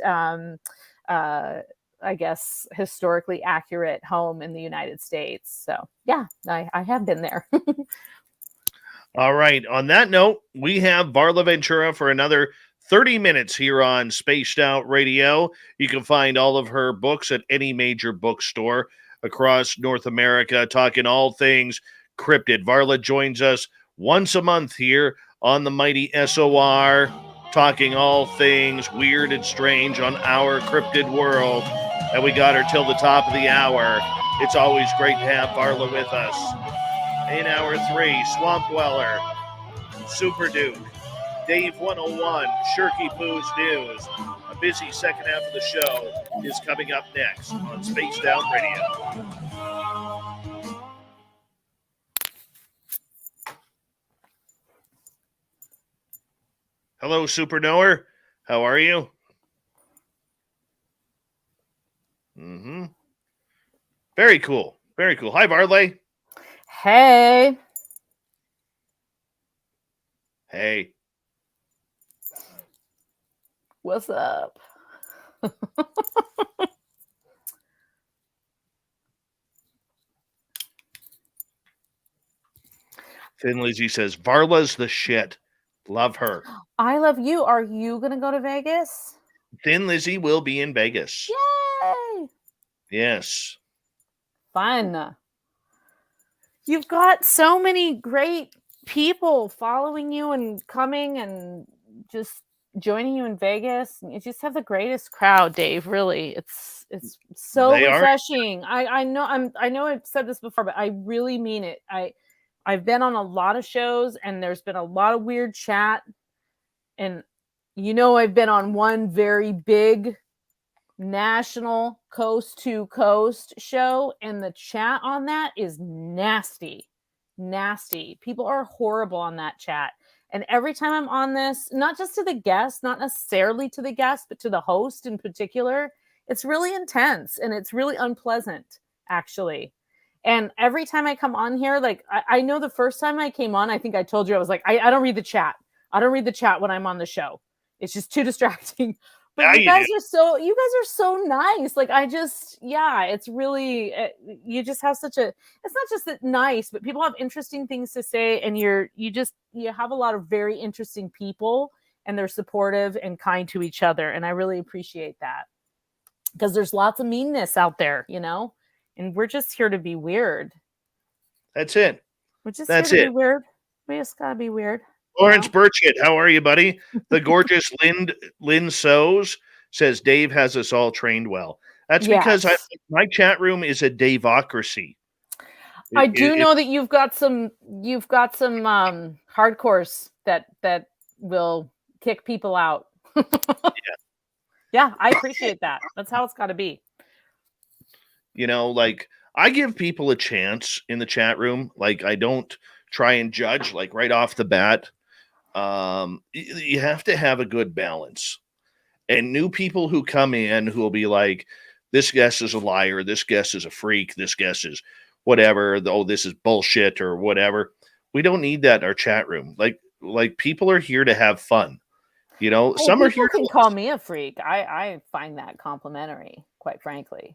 [SPEAKER 3] I guess, historically accurate home in the United States. So yeah, I have been there.
[SPEAKER 2] All right. On that note, we have Varla Ventura for another 30 minutes here on Spaced Out Radio. You can find all of her books at any major bookstore across North America, talking all things cryptid. Varla joins us once a month here on the mighty SOR, talking all things weird and strange on our cryptid world. and we got her till the top of the hour. It's always great to have Varla with us. In hour 3, Swamp Dweller, Super Duke, Dave 101, Shirky Poo's News. A busy second half of the show is coming up next on Spaced Out Radio. Hello, Super Knower. How are you? Very cool. Very cool. Hi, Varley.
[SPEAKER 3] Hey.
[SPEAKER 2] Hey.
[SPEAKER 3] What's up?
[SPEAKER 2] Thin Lizzy says, Varla's the shit. Love her.
[SPEAKER 3] I love you. Are you going to go to Vegas?
[SPEAKER 2] Thin Lizzy will be in Vegas.
[SPEAKER 3] Yay!
[SPEAKER 2] Yes.
[SPEAKER 3] Fun. You've got so many great people following you and coming and just joining you in Vegas. You just have the greatest crowd, Dave. Really, it's so refreshing. I know I've said this before, but I really mean it. I've been on a lot of shows and there's been a lot of weird chat, and I've been on one very big national coast to coast show, and the chat on that is nasty. People are horrible on that chat. And every time I'm on this, not just to the guest, not necessarily to the guest, but to the host in particular, it's really intense and it's really unpleasant, actually. And every time I come on here, like I know the first time I came on, I think I told you, I was like, I don't read the chat. I don't read the chat when I'm on the show. It's just too distracting. But you guys are so nice. Like it's really, you just have it's not just that nice, but people have interesting things to say, and you have a lot of very interesting people, and they're supportive and kind to each other. And I really appreciate that, because there's lots of meanness out there, and we're just here to be weird.
[SPEAKER 2] That's it.
[SPEAKER 3] We're just here to be weird. We just gotta be weird.
[SPEAKER 2] Lawrence Burchett, how are you, buddy? The gorgeous Lynn Sows says Dave has us all trained well. That's because my chat room is a Daveocracy.
[SPEAKER 3] I do know that you've got some hardcores that will kick people out. Yeah, I appreciate that. That's how it's got to be.
[SPEAKER 2] Like I give people a chance in the chat room. Like I don't try and judge like right off the bat. You have to have a good balance, and new people who come in who will be like, this guest is a liar, this guest is a freak, this guest is whatever, this is bullshit or whatever. We don't need that in our chat room. Like people are here to have fun. Some are here
[SPEAKER 3] to call me a freak. I find that complimentary, quite frankly.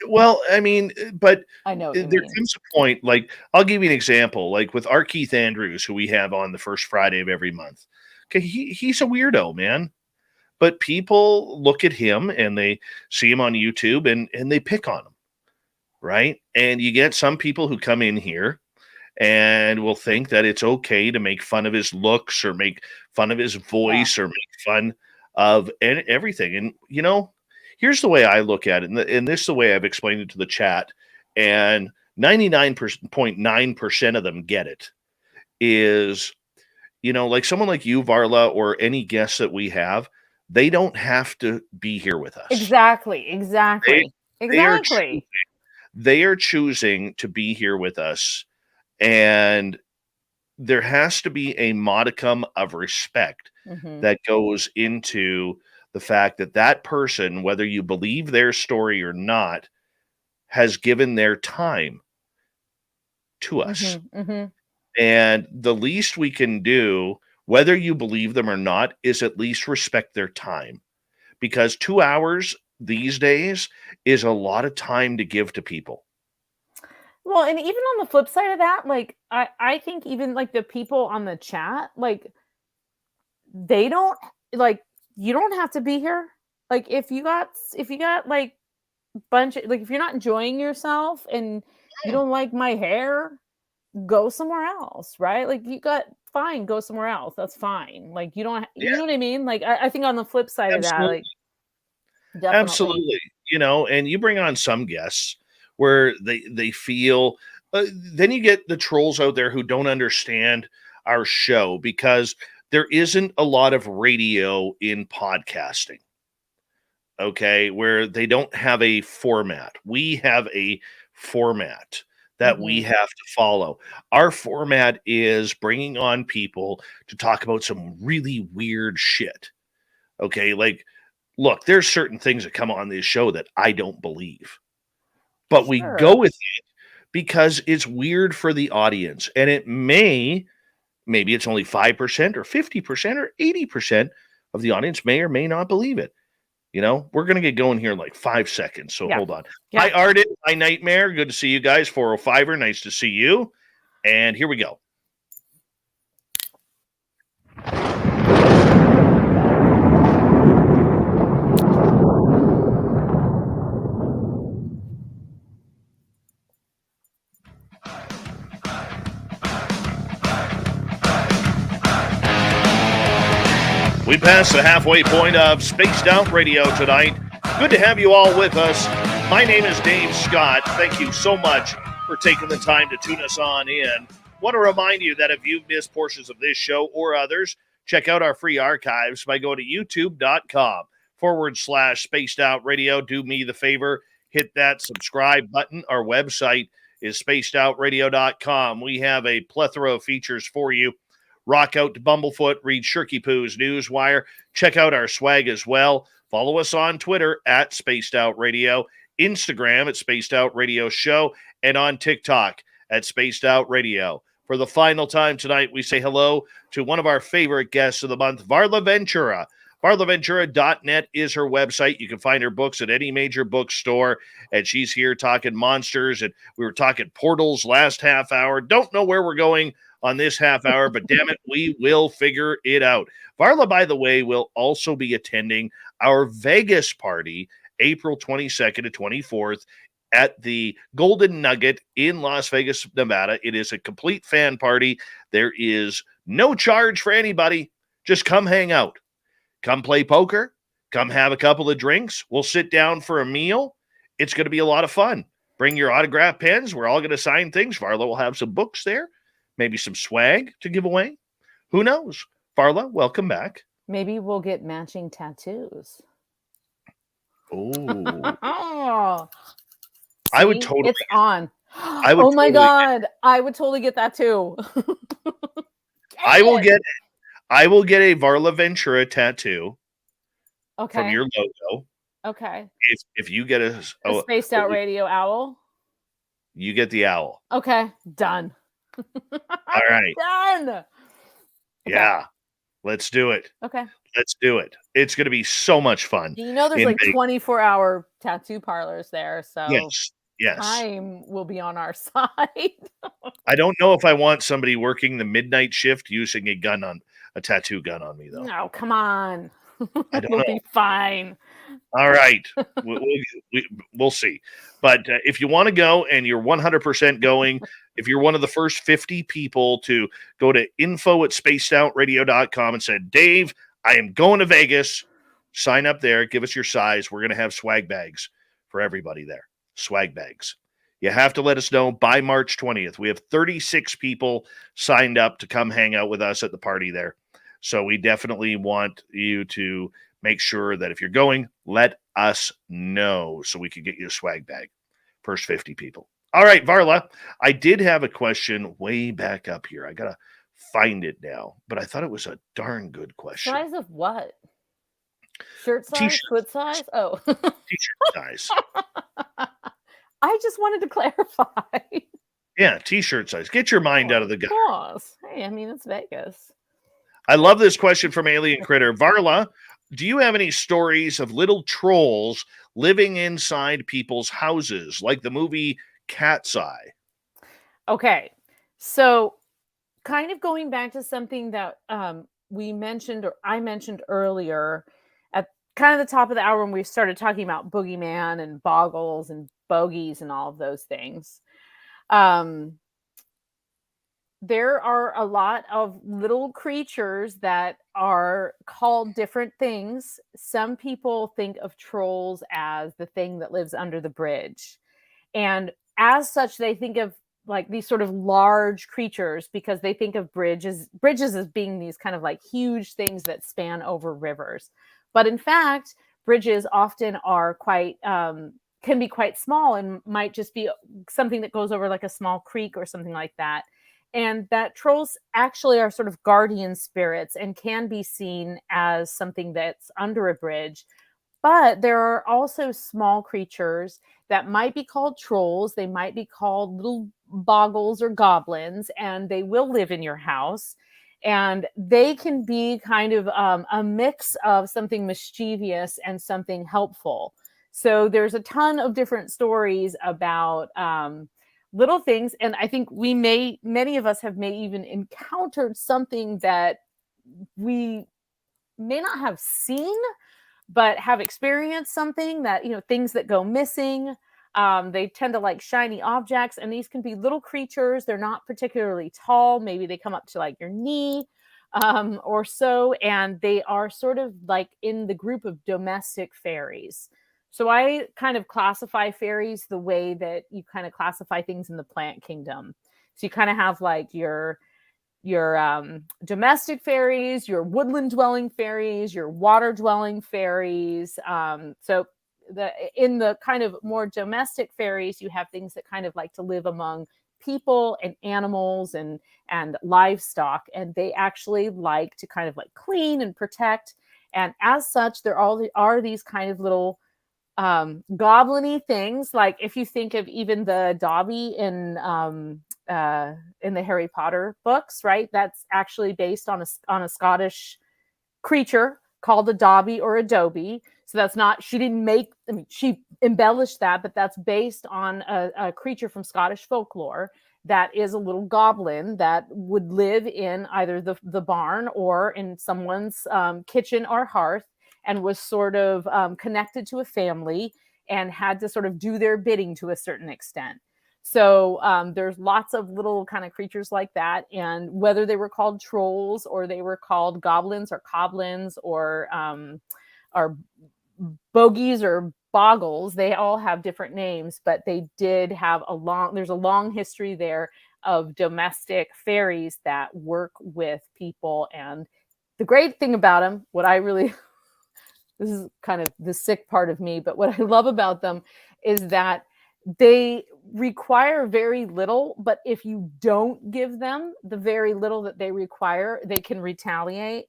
[SPEAKER 2] Well, I mean, but
[SPEAKER 3] I know
[SPEAKER 2] there comes a point, like, I'll give you an example, like with our Keith Andrews, who we have on the first Friday of every month. Okay, he's a weirdo, man. But people look at him and they see him on YouTube and they pick on him, right? And you get some people who come in here and will think that it's okay to make fun of his looks or make fun of his voice or make fun of everything. And, here's the way I look at it, and this is the way I've explained it to the chat, and 99.9% of them get it, is, like someone like you, Varla, or any guests that we have, they don't have to be here with us.
[SPEAKER 3] Exactly.
[SPEAKER 2] They are choosing to be here with us, and there has to be a modicum of respect that goes into the fact that person, whether you believe their story or not, has given their time to us. And the least we can do, whether you believe them or not, is at least respect their time. Because 2 hours these days is a lot of time to give to people.
[SPEAKER 3] Well, and even on the flip side of that, like, I think even like the people on the chat, like, they don't, like, you don't have to be here. Like if you got like bunch of, like, if you're not enjoying yourself and you don't like my hair, go somewhere else, right? Like go somewhere else. That's fine. Like you don't, you know what I mean? Like I think on the flip side of that, like Definitely.
[SPEAKER 2] Absolutely. And you bring on some guests where they feel, then you get the trolls out there who don't understand our show because there isn't a lot of radio in podcasting. Okay, where they don't have a format. We have a format that we have to follow. Our format is bringing on people to talk about some really weird shit. Okay, like, look, there's certain things that come on this show that I don't believe, but we go with it because it's weird for the audience, and maybe it's only 5% or 50% or 80% of the audience may or may not believe it. We're going to get going here in like 5 seconds. So hold on.
[SPEAKER 3] Yeah.
[SPEAKER 2] Hi, Arden. Hi, Nightmare. Good to see you guys. 405er. Nice to see you. And here we go. We passed the halfway point of Spaced Out Radio tonight. Good to have you all with us. My name is Dave Scott. Thank you so much for taking the time to tune us on in. Want to remind you that if you've missed portions of this show or others, check out our free archives by going to youtube.com/Spaced Out Radio. Do me the favor, hit that subscribe button. Our website is spacedoutradio.com. We have a plethora of features for you. Rock out to Bumblefoot, read Shirky Poo's Newswire. Check out our swag as well. Follow us on Twitter at Spaced Out Radio, Instagram at Spaced Out Radio Show, and on TikTok at Spaced Out Radio. For the final time tonight, we say hello to one of our favorite guests of the month, Varla Ventura. VarlaVentura.net is her website. You can find her books at any major bookstore, and she's here talking monsters, and we were talking portals last half hour. Don't know where we're going on this half hour, but damn it, we will figure it out. Varla, by the way, will also be attending our Vegas party, April 22nd to 24th at the Golden Nugget in Las Vegas, Nevada. It is a complete fan party. There is no charge for anybody. Just come hang out. Come play poker. Come have a couple of drinks. We'll sit down for a meal. It's going to be a lot of fun. Bring your autograph pens. We're all going to sign things. Varla will have some books there. Maybe some swag to give away. Who knows? Varla, welcome back.
[SPEAKER 3] Maybe we'll get matching tattoos.
[SPEAKER 2] Oh.
[SPEAKER 3] Oh.
[SPEAKER 2] I would totally.
[SPEAKER 3] It's on.
[SPEAKER 2] Oh
[SPEAKER 3] my God. I would totally get that too.
[SPEAKER 2] I will get a Varla Ventura tattoo.
[SPEAKER 3] Okay.
[SPEAKER 2] From your logo.
[SPEAKER 3] Okay.
[SPEAKER 2] If you get a
[SPEAKER 3] Spaced Out Radio owl.
[SPEAKER 2] You get the owl.
[SPEAKER 3] Okay. Done.
[SPEAKER 2] All right.
[SPEAKER 3] Done. Okay.
[SPEAKER 2] Yeah. Let's do it.
[SPEAKER 3] Okay.
[SPEAKER 2] Let's do it. It's going to be so much fun.
[SPEAKER 3] You know, there's like 24-hour tattoo parlors there. So
[SPEAKER 2] yes.
[SPEAKER 3] Time will be on our side.
[SPEAKER 2] I don't know if I want somebody working the midnight shift using a tattoo gun on me, though.
[SPEAKER 3] No, come on.
[SPEAKER 2] I don't
[SPEAKER 3] we'll
[SPEAKER 2] know.
[SPEAKER 3] be fine.
[SPEAKER 2] All right. We'll see. But if you want to go and you're 100% going, if you're one of the first 50 people to go to info@spacedoutradio.com and said, Dave, I am going to Vegas, sign up there, give us your size. We're going to have swag bags for everybody there. Swag bags. You have to let us know by March 20th. We have 36 people signed up to come hang out with us at the party there. So we definitely want you to make sure that if you're going, let us know so we can get you a swag bag. First 50 people. All right, Varla, I did have a question way back up here. I got to find it now, but I thought it was a darn good question.
[SPEAKER 3] Size of what? Shirt size?
[SPEAKER 2] T-shirt.
[SPEAKER 3] Foot size? Oh.
[SPEAKER 2] T-shirt size.
[SPEAKER 3] I just wanted to clarify.
[SPEAKER 2] Yeah, T-shirt size. Get your mind out of the gutter.
[SPEAKER 3] Of course. Hey, I mean, it's Vegas.
[SPEAKER 2] I love this question from Alien Critter. Varla, do you have any stories of little trolls living inside people's houses, like the movie Cat's Eye?
[SPEAKER 3] Okay. So kind of going back to something that we mentioned, or I mentioned earlier at kind of the top of the hour when we started talking about boogeyman and boggles and bogies and all of those things. there are a lot of little creatures that are called different things. Some people think of trolls as the thing that lives under the bridge. And as such, they think of like these sort of large creatures because they think of bridges as being these kind of like huge things that span over rivers. But in fact, bridges often are quite can be quite small and might just be something that goes over like a small creek or something like that. And that trolls actually are sort of guardian spirits and can be seen as something that's under a bridge. But there are also small creatures that might be called trolls. They might be called little boggles or goblins, and they will live in your house. And they can be kind of a mix of something mischievous and something helpful. So there's a ton of different stories about little things. And I think many of us may even encountered something that we may not have seen, but have experienced something that, things that go missing. They tend to like shiny objects, and these can be little creatures. They're not particularly tall. Maybe they come up to like your knee or so, and they are sort of like in the group of domestic fairies. So I kind of classify fairies the way that you kind of classify things in the plant kingdom. So you kind of have like your domestic fairies, your woodland dwelling fairies, your water dwelling fairies. So in the kind of more domestic fairies, you have things that kind of like to live among people and animals and livestock, and they actually like to kind of like clean and protect. And as such, there are these kind of little goblin-y things. Like if you think of even the Dobby in the Harry Potter books, right? That's actually based on a Scottish creature called a Dobby or a Dobie. So that's not, she didn't make, I mean, she embellished that, but that's based on a creature from Scottish folklore that is a little goblin that would live in either the barn or in someone's kitchen or hearth, and was sort of connected to a family and had to sort of do their bidding to a certain extent. So there's lots of little kind of creatures like that. And whether they were called trolls or they were called goblins or coblins or bogies or boggles, they all have different names, but they did have there's a long history there of domestic fairies that work with people. And the great thing about them, this is kind of the sick part of me, but what I love about them is that they require very little, but if you don't give them the very little that they require, they can retaliate.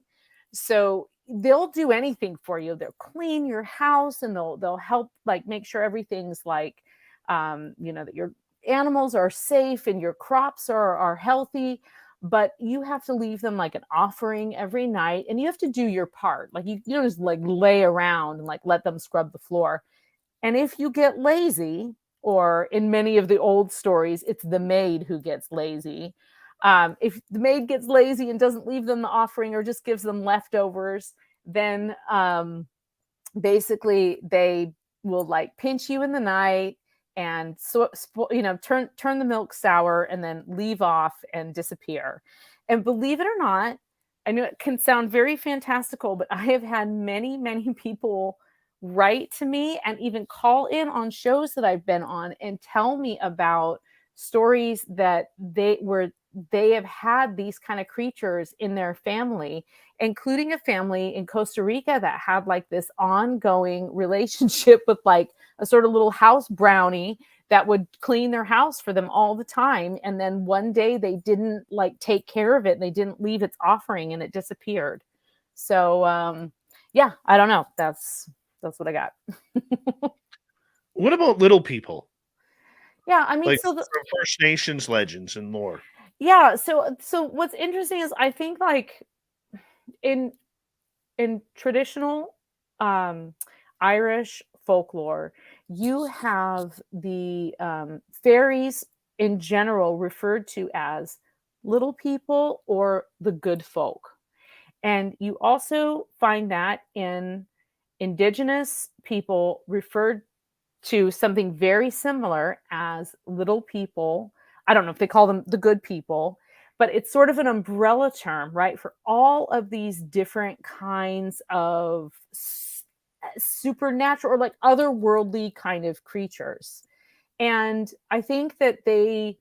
[SPEAKER 3] So they'll do anything for you. They'll clean your house, and they'll help like make sure everything's like, that your animals are safe and your crops are healthy. But you have to leave them like an offering every night, and you have to do your part. Like you don't just like lay around and like let them scrub the floor. And if you get lazy, or in many of the old stories, it's the maid who gets lazy. If the maid gets lazy and doesn't leave them the offering or just gives them leftovers, then basically they will like pinch you in the night and turn the milk sour and then leave off and disappear. And believe it or not, I know it can sound very fantastical, but I have had many, many people write to me and even call in on shows that I've been on and tell me about stories that they have had these kind of creatures in their family, including a family in Costa Rica that had like this ongoing relationship with like a sort of little house brownie that would clean their house for them all the time. And then one day they didn't like take care of it, and they didn't leave its offering, and it disappeared. So yeah, I don't know. That's what I got.
[SPEAKER 2] What about little people?
[SPEAKER 3] Yeah, I mean,
[SPEAKER 2] Like
[SPEAKER 3] so
[SPEAKER 2] First Nations legends and lore.
[SPEAKER 3] yeah, so what's interesting is I think like in traditional Irish folklore, you have the fairies in general referred to as little people or the good folk. And you also find that in indigenous people referred to something very similar as little people. I don't know if they call them the good people, but it's sort of an umbrella term, right, for all of these different kinds of supernatural or like otherworldly kind of creatures. And I think that they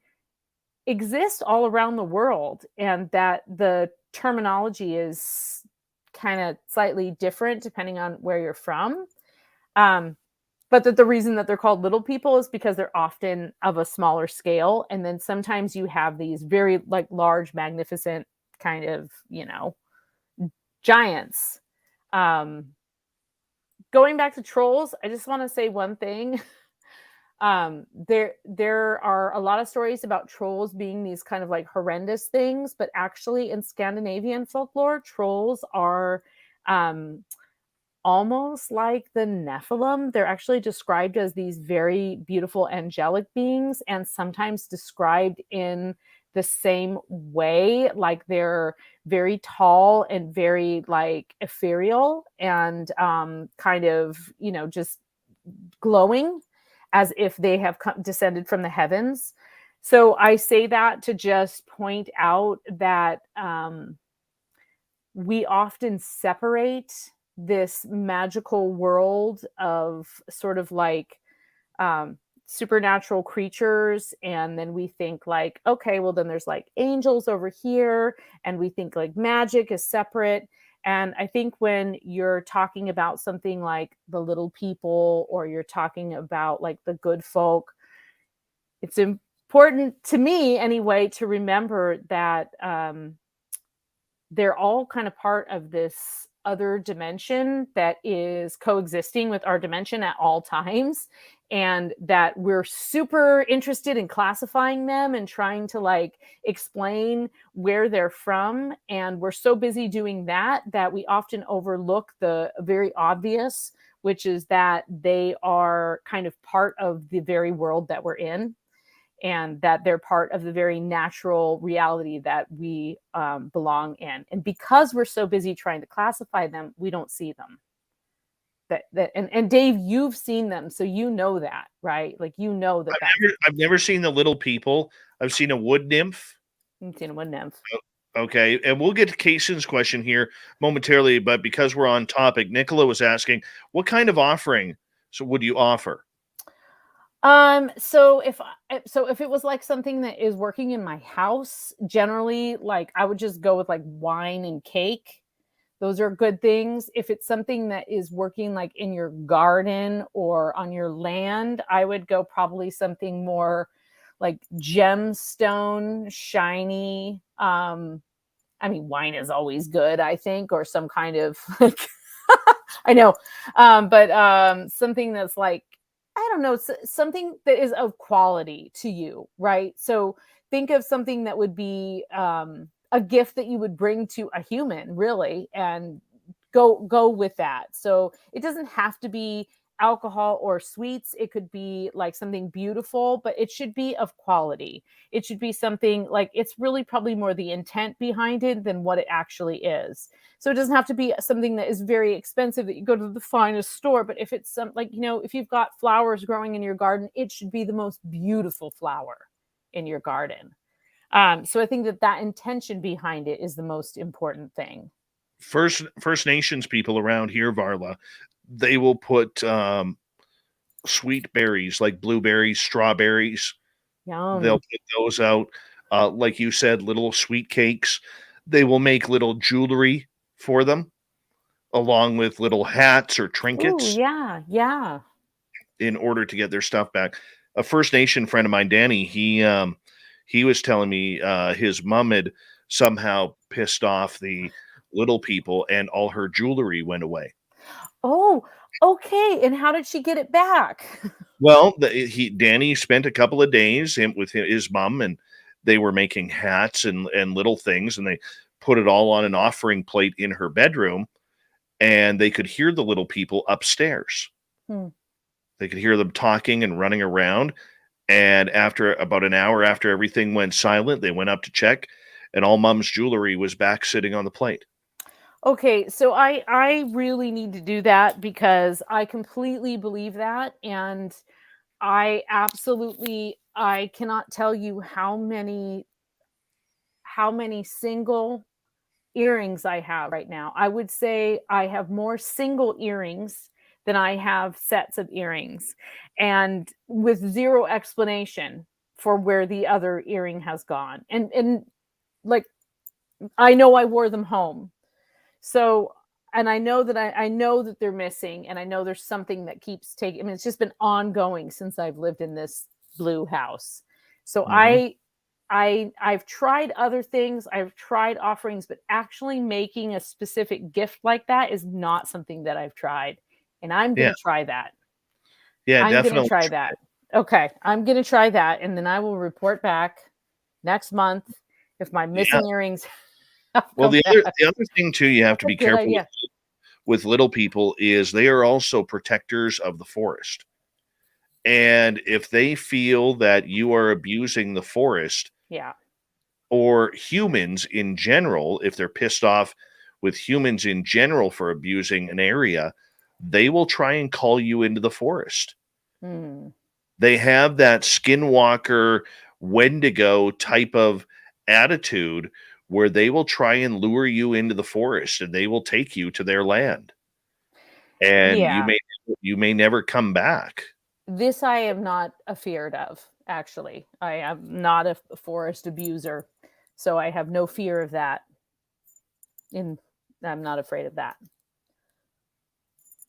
[SPEAKER 3] exist all around the world, and that the terminology is kind of slightly different depending on where you're from. But that the reason that they're called little people is because they're often of a smaller scale. And then sometimes you have these very like large, magnificent kind of, giants. Going back to trolls, I just want to say one thing. There are a lot of stories about trolls being these kind of like horrendous things, but actually in Scandinavian folklore, trolls are almost like the Nephilim. They're actually described as these very beautiful angelic beings, and sometimes described in the same way, like they're very tall and very like ethereal and kind of, just glowing as if they have descended from the heavens. So I say that to just point out that we often separate this magical world of sort of like supernatural creatures, and then we think like, okay, well then there's like angels over here, and we think like magic is separate. And I think when you're talking about something like the little people, or you're talking about like the good folk, it's important to me anyway to remember that they're all kind of part of this other dimension that is coexisting with our dimension at all times, and that we're super interested in classifying them and trying to like explain where they're from. And we're so busy doing that we often overlook the very obvious, which is that they are kind of part of the very world that we're in, and that they're part of the very natural reality that we belong in. And because we're so busy trying to classify them, we don't see them. And Dave, you've seen them, so you know that, right? Like, that.
[SPEAKER 2] I've never seen the little people. I've seen a wood nymph.
[SPEAKER 3] You've seen a wood nymph.
[SPEAKER 2] Okay, and we'll get to Kaysen's question here momentarily, but because we're on topic, Nicola was asking, what kind of offering would you offer?
[SPEAKER 3] So if it was like something that is working in my house, generally, like I would just go with like wine and cake. Those are good things. If it's something that is working like in your garden or on your land, I would go probably something more like gemstone, shiny. I mean, wine is always good, I think, or some kind of like, I know, but something that's like, I don't know, something that is of quality to you, right? So think of something that would be a gift that you would bring to a human, really, and go with that. So it doesn't have to be alcohol or sweets. It could be like something beautiful, but it should be of quality. It should be something like, it's really probably more the intent behind it than what it actually is. So it doesn't have to be something that is very expensive that you go to the finest store. But if it's some, like, if you've got flowers growing in your garden, it should be the most beautiful flower in your garden. So I think that intention behind it is the most important thing.
[SPEAKER 2] First Nations people around here, Varla, they will put sweet berries like blueberries, strawberries.
[SPEAKER 3] Yum.
[SPEAKER 2] They'll put those out. Like you said, little sweet cakes. They will make little jewelry for them, along with little hats or trinkets.
[SPEAKER 3] Ooh, yeah.
[SPEAKER 2] In order to get their stuff back. A First Nation friend of mine, Danny, he was telling me his mom had somehow pissed off the little people and all her jewelry went away.
[SPEAKER 3] Oh, okay. And how did she get it back?
[SPEAKER 2] Well, Danny spent a couple of days with his mom, and they were making hats and little things, and they put it all on an offering plate in her bedroom, and they could hear the little people upstairs. They could hear them talking and running around. And after about an hour after everything went silent, they went up to check, and all mom's jewelry was back sitting on the plate.
[SPEAKER 3] Okay, so I really need to do that, because I completely believe that. And I cannot tell you how how many single earrings I have right now. I would say I have more single earrings than I have sets of earrings, and with zero explanation for where the other earring has gone. And like, I know I wore them home. So, and I know that I know that they're missing, and I know there's something that keeps taking. I mean, it's just been ongoing since I've lived in this blue house. So
[SPEAKER 2] Mhm.
[SPEAKER 3] I've tried other things. I've tried offerings, but actually making a specific gift like that is not something that I've tried. And I'm going
[SPEAKER 2] Yeah.
[SPEAKER 3] to try that.
[SPEAKER 2] Yeah,
[SPEAKER 3] I'm going to
[SPEAKER 2] definitely.
[SPEAKER 3] try that. Okay. I'm going to try that. And then I will report back next month if my
[SPEAKER 2] Yeah.
[SPEAKER 3] missing earrings have
[SPEAKER 2] Well,
[SPEAKER 3] come back.
[SPEAKER 2] the other thing too you have to
[SPEAKER 3] A
[SPEAKER 2] be
[SPEAKER 3] good
[SPEAKER 2] careful
[SPEAKER 3] idea.
[SPEAKER 2] with little people is they are also protectors of the forest. And if they feel that you are abusing the forest
[SPEAKER 3] Yeah.
[SPEAKER 2] or humans in general, if they're pissed off with humans in general for abusing an area, they will try and call you into the forest.
[SPEAKER 3] Hmm.
[SPEAKER 2] They have that skinwalker, Wendigo type of attitude where they will try and lure you into the forest and they will take you to their land. And
[SPEAKER 3] Yeah.
[SPEAKER 2] you may never come back.
[SPEAKER 3] This I am not afeared of, actually. I am not a forest abuser. So I have no fear of that. And I'm not afraid of that.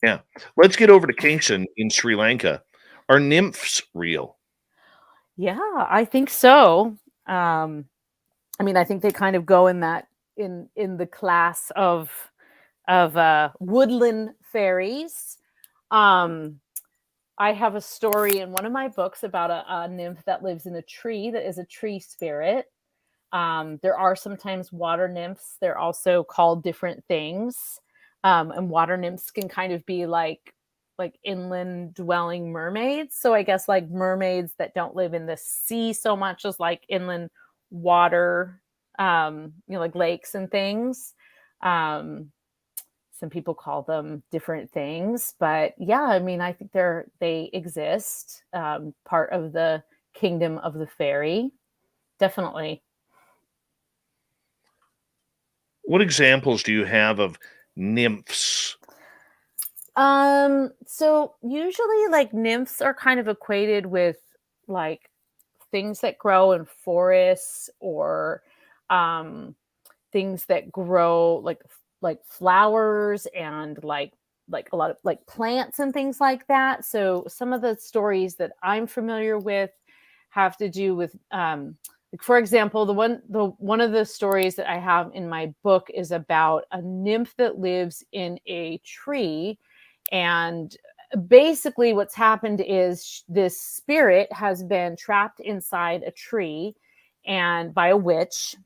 [SPEAKER 2] Yeah. Let's get over to Kason in Sri Lanka. Are nymphs real?
[SPEAKER 3] Yeah, I think so. I mean, I think they kind of go in that in the class of woodland fairies. Um, I have a story in one of my books about a nymph that lives in a tree that is a tree spirit. There are sometimes water nymphs. They're also called different things. And water nymphs can kind of be like inland dwelling mermaids. So I guess like mermaids that don't live in the sea so much as like inland water, like lakes and things. Um, some people call them different things, but yeah, I mean, I think they exist. Part of the kingdom of the fairy, definitely.
[SPEAKER 2] What examples do you have of nymphs?
[SPEAKER 3] So usually like nymphs are kind of equated with like things that grow in forests or um things that grow like flowers and like a lot of like plants and things like that. So some of the stories that I'm familiar with have to do with like for example, the one of the stories that I have in my book is about a nymph that lives in a tree. And basically what's happened is this spirit has been trapped inside a tree and by a witch.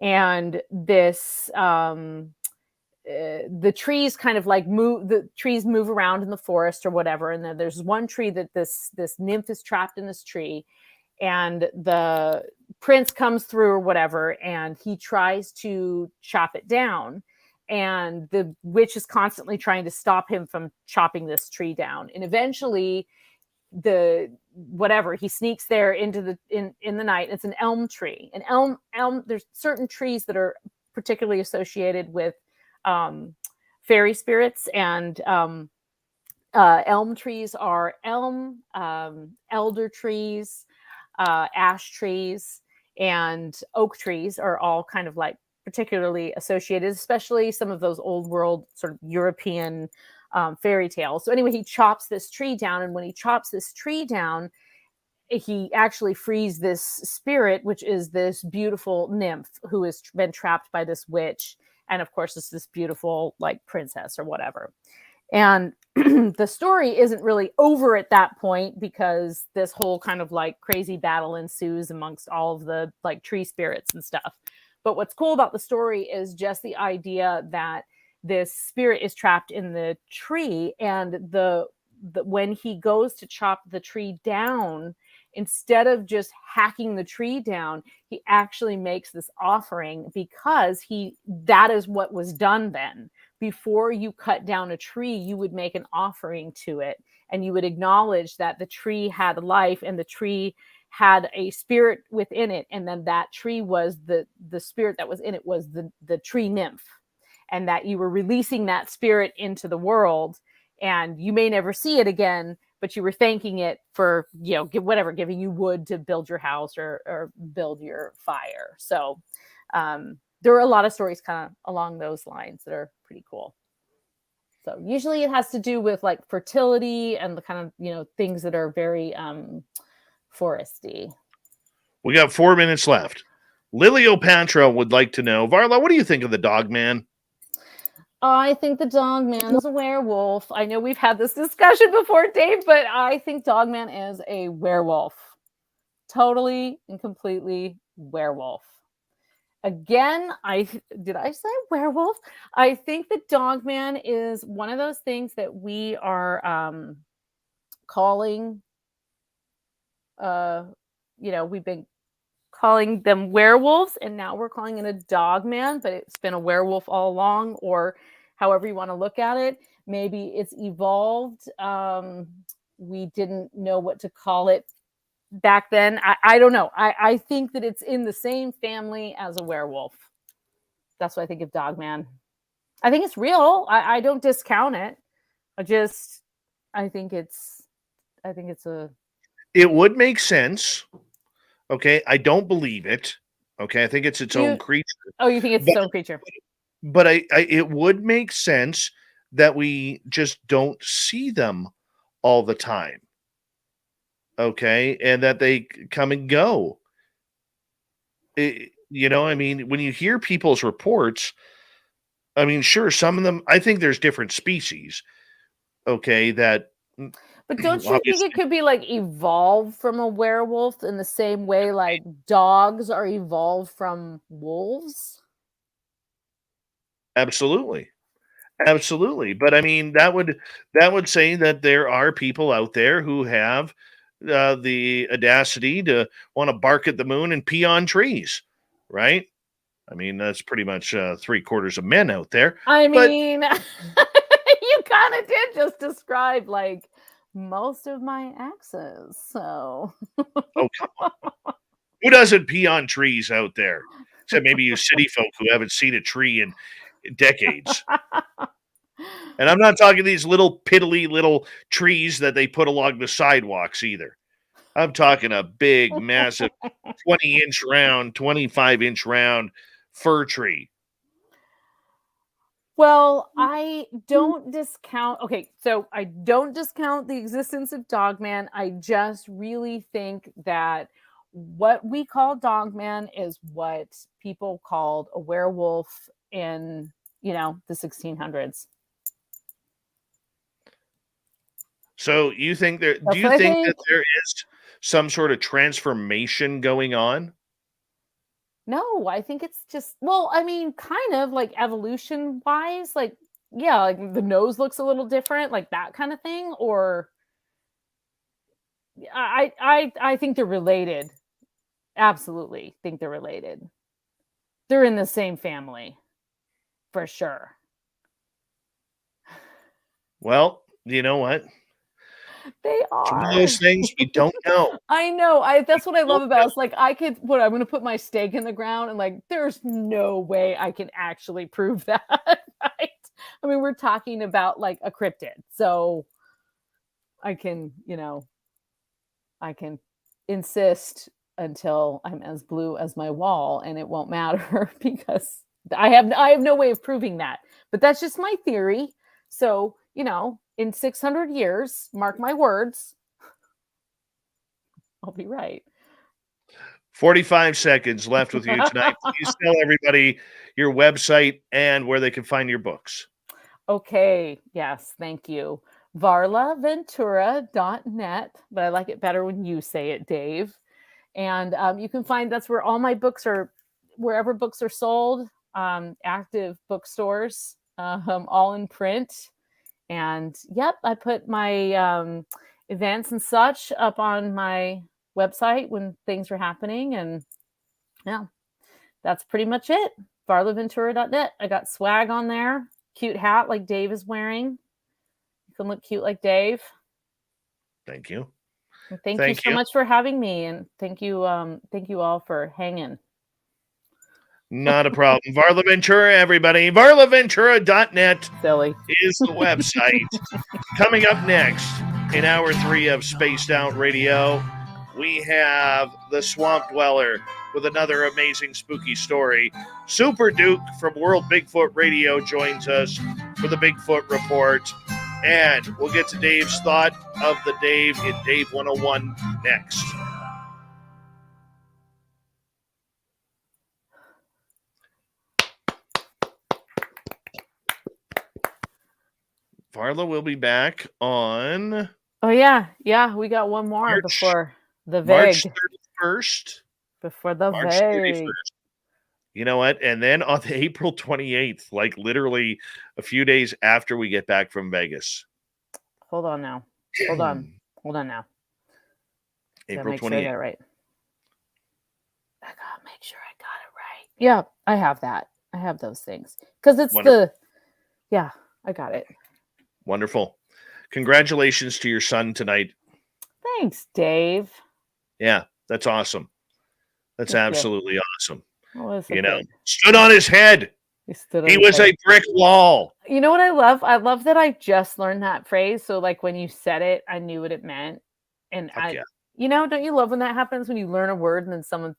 [SPEAKER 3] And this the trees kind of like move around in the forest or whatever. And then there's one tree that this nymph is trapped in this tree, and the prince comes through or whatever, and he tries to chop it down, and the witch is constantly trying to stop him from chopping this tree down. And eventually the whatever he sneaks there into in the night. It's an elm tree. An elm there's certain trees that are particularly associated with fairy spirits. And elm trees are elm, elder trees, ash trees, and oak trees are all kind of like particularly associated, especially some of those old world sort of European fairy tales. So anyway, he chops this tree down, and when he chops this tree down, he actually frees this spirit, which is this beautiful nymph who has been trapped by this witch. And of course, it's this beautiful like princess or whatever. And the story isn't really over at that point because this whole kind of like crazy battle ensues amongst all of the like tree spirits and stuff. But what's cool about the story is just the idea that this spirit is trapped in the tree, and the when he goes to chop the tree down, instead of just hacking the tree down, he actually makes this offering, because that is what was done then. Before you cut down a tree, you would make an offering to it, and you would acknowledge that the tree had life and the tree had a spirit within it, and then that tree was the spirit that was in it was the tree nymph, and that you were releasing that spirit into the world, and you may never see it again, but you were thanking it for, giving you wood to build your house or build your fire. So there are a lot of stories kind of along those lines that are pretty cool. So usually it has to do with like fertility and the kind of, things that are very foresty.
[SPEAKER 2] We got 4 minutes left. Liliopatra would like to know, Varla, what do you think of the dog man?
[SPEAKER 3] I think the dog man is a werewolf. I know we've had this discussion before, Dave, but I think dog man is a werewolf. Totally and completely werewolf. Again, did I say werewolf? I think the dog man is one of those things that we are calling, we've been calling them werewolves, and now we're calling it a dog man, but it's been a werewolf all along, or however you want to look at it. Maybe it's evolved. We didn't know what to call it back then. I don't know. I think that it's in the same family as a werewolf. That's what I think of dog man. I think it's real. I don't discount it. I think it's a...
[SPEAKER 2] It would make sense. Okay, I don't believe it. Okay, I think it's its own creature.
[SPEAKER 3] Oh, you think it's its own creature?
[SPEAKER 2] But it would make sense that we just don't see them all the time. Okay, and that they come and go. When you hear people's reports, sure, some of them, I think there's different species. Okay, that...
[SPEAKER 3] But don't you think it could be like evolved from a werewolf in the same way like dogs are evolved from wolves?
[SPEAKER 2] Absolutely. But that would say that there are people out there who have the audacity to want to bark at the moon and pee on trees, right? That's pretty much 3/4 of men out there.
[SPEAKER 3] You kind of did just describe like most of my exes, so...
[SPEAKER 2] Oh, come on. Who doesn't pee on trees out there? Except maybe you city folk who haven't seen a tree in decades. And I'm not talking these little piddly little trees that they put along the sidewalks either. I'm talking a big, massive 20-inch round, 25-inch round fir tree.
[SPEAKER 3] Well, I don't discount... Okay, so I don't discount the existence of Dogman. I just really think that what we call Dogman is what people called a werewolf in, the 1600s.
[SPEAKER 2] So you think do you think that there is some sort of transformation going on?
[SPEAKER 3] No, I think it's just, kind of like evolution wise, like, yeah, like the nose looks a little different, like that kind of thing. Or I think they're related. Absolutely think they're related. They're in the same family for sure.
[SPEAKER 2] Well, you know what?
[SPEAKER 3] They are.
[SPEAKER 2] It's one of those things we don't know.
[SPEAKER 3] I know. That's what I love about it. It's like I'm going to put my stake in the ground and like, there's no way I can actually prove that. Right? We're talking about like a cryptid. So I can insist until I'm as blue as my wall and it won't matter because I have no way of proving that. But that's just my theory. So, in 600 years, mark my words, I'll be right.
[SPEAKER 2] 45 seconds left with you tonight. Please tell everybody your website and where they can find your books.
[SPEAKER 3] Okay. Yes. Thank you. varlaventura.net, but I like it better when you say it, Dave. And you can find, that's where all my books are, wherever books are sold, active bookstores, all in print. And yep, I put my events and such up on my website when things are happening. And yeah, that's pretty much it. varlaventura.net. I got swag on there. Cute hat like Dave is wearing. You can look cute like Dave.
[SPEAKER 2] Thank you.
[SPEAKER 3] Well, thank you
[SPEAKER 2] Thank
[SPEAKER 3] so
[SPEAKER 2] you.
[SPEAKER 3] much for having me, and thank you all for hanging.
[SPEAKER 2] Not a problem. Varla Ventura, everybody. VarlaVentura.net
[SPEAKER 3] Silly.
[SPEAKER 2] is the website. Coming up next in hour 3 of Spaced Out Radio, we have the Swamp Dweller with another amazing spooky story. Super Duke from World Bigfoot Radio joins us for the Bigfoot Report. And we'll get to Dave's thought of the Dave in Dave 101 next. Varla will be back on
[SPEAKER 3] Oh yeah, we got one more
[SPEAKER 2] March-
[SPEAKER 3] before the
[SPEAKER 2] March
[SPEAKER 3] VEG.
[SPEAKER 2] 31st.
[SPEAKER 3] Before the
[SPEAKER 2] March
[SPEAKER 3] VEG.
[SPEAKER 2] 31st. You know what? And then on the April 28th, like literally a few days after we get back from Vegas.
[SPEAKER 3] Hold on now. Hold on now.
[SPEAKER 2] April
[SPEAKER 3] make sure I
[SPEAKER 2] 28th.
[SPEAKER 3] got it right. I gotta make sure I got it right. Yeah, I have that. I have those things. Because it's
[SPEAKER 2] Wonderful.
[SPEAKER 3] yeah, I got it.
[SPEAKER 2] Wonderful. Congratulations to your son tonight.
[SPEAKER 3] Thanks, Dave.
[SPEAKER 2] Yeah, that's awesome. That's
[SPEAKER 3] Thank you.
[SPEAKER 2] absolutely awesome.
[SPEAKER 3] That was a
[SPEAKER 2] You know,
[SPEAKER 3] good-
[SPEAKER 2] stood on his head.
[SPEAKER 3] stood on
[SPEAKER 2] He
[SPEAKER 3] his
[SPEAKER 2] was
[SPEAKER 3] head.
[SPEAKER 2] a brick wall.
[SPEAKER 3] You know what I love? I love that I just learned that phrase. So like when you said it, I knew what it meant. And
[SPEAKER 2] Heck yeah.
[SPEAKER 3] you know, don't you love when that happens when you learn a word and then someone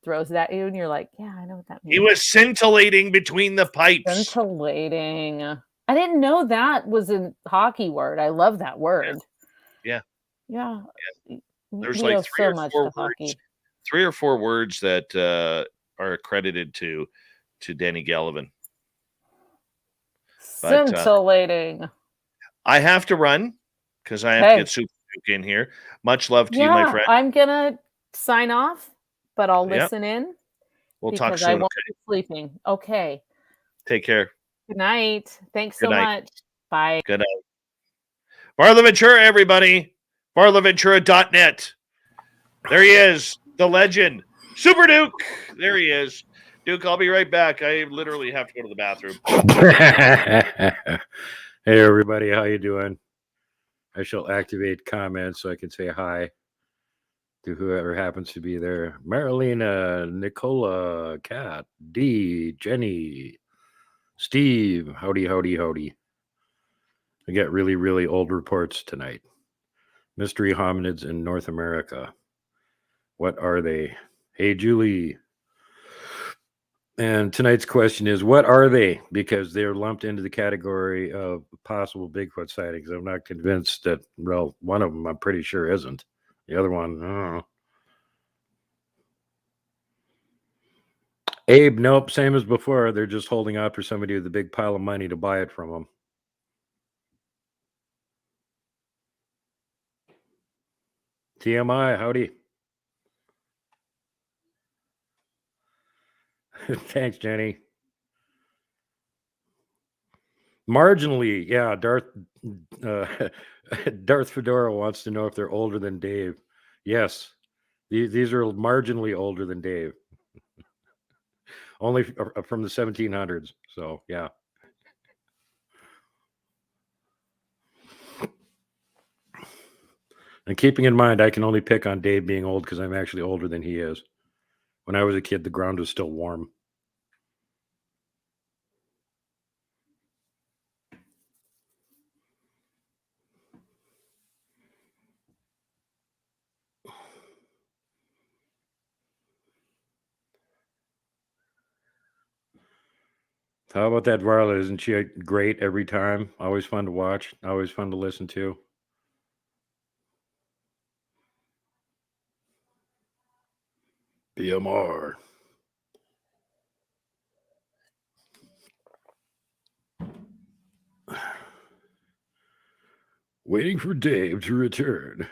[SPEAKER 3] throws it at you and you're like, yeah, I know what that means.
[SPEAKER 2] He was scintillating between the pipes.
[SPEAKER 3] Scintillating. I didn't know that was a hockey word. I love that word.
[SPEAKER 2] Yeah. There's
[SPEAKER 3] We
[SPEAKER 2] like
[SPEAKER 3] owe
[SPEAKER 2] 3
[SPEAKER 3] so
[SPEAKER 2] or
[SPEAKER 3] much
[SPEAKER 2] 4
[SPEAKER 3] to hockey.
[SPEAKER 2] words. 3 or 4 words that are accredited to Danny Gallivan. But,
[SPEAKER 3] Scintillating.
[SPEAKER 2] I have to run because I have to get Super Duke in here. Much love to you, my friend.
[SPEAKER 3] I'm gonna sign off, but I'll
[SPEAKER 2] Yep.
[SPEAKER 3] listen in.
[SPEAKER 2] We'll talk
[SPEAKER 3] because
[SPEAKER 2] soon.
[SPEAKER 3] I won't
[SPEAKER 2] Okay.
[SPEAKER 3] be sleeping. Okay.
[SPEAKER 2] Take care.
[SPEAKER 3] Good night. Thanks
[SPEAKER 2] Good
[SPEAKER 3] so
[SPEAKER 2] night.
[SPEAKER 3] much. Bye.
[SPEAKER 2] Good night. Varla Ventura, everybody. VarlaVentura.net. There he is, the legend, Super Duke. There he is. Duke, I'll be right back. I literally have to go to the bathroom.
[SPEAKER 5] Hey, everybody. How you doing? I shall activate comments so I can say hi to whoever happens to be there. Marilena, Nicola, Kat, D, Jenny, Steve. Howdy, howdy, howdy. I get really, really old reports tonight. Mystery hominids in North America. What are they? Hey, Julie. And tonight's question is, what are they? Because they're lumped into the category of possible Bigfoot sightings. I'm not convinced that, well, one of them I'm pretty sure isn't. The other one, I don't know. Abe, nope, same as before. They're just holding out for somebody with a big pile of money to buy it from them. TMI, howdy. Thanks, Jenny. Marginally, yeah. Darth Fedora wants to know if they're older than Dave. Yes, these are marginally older than Dave. Only from the 1700s. So, yeah. And keeping in mind, I can only pick on Dave being old because I'm actually older than he is. When I was a kid, the ground was still warm. How about that Varla? Isn't she great every time? Always fun to watch. Always fun to listen to. BMR. Waiting for Dave to return.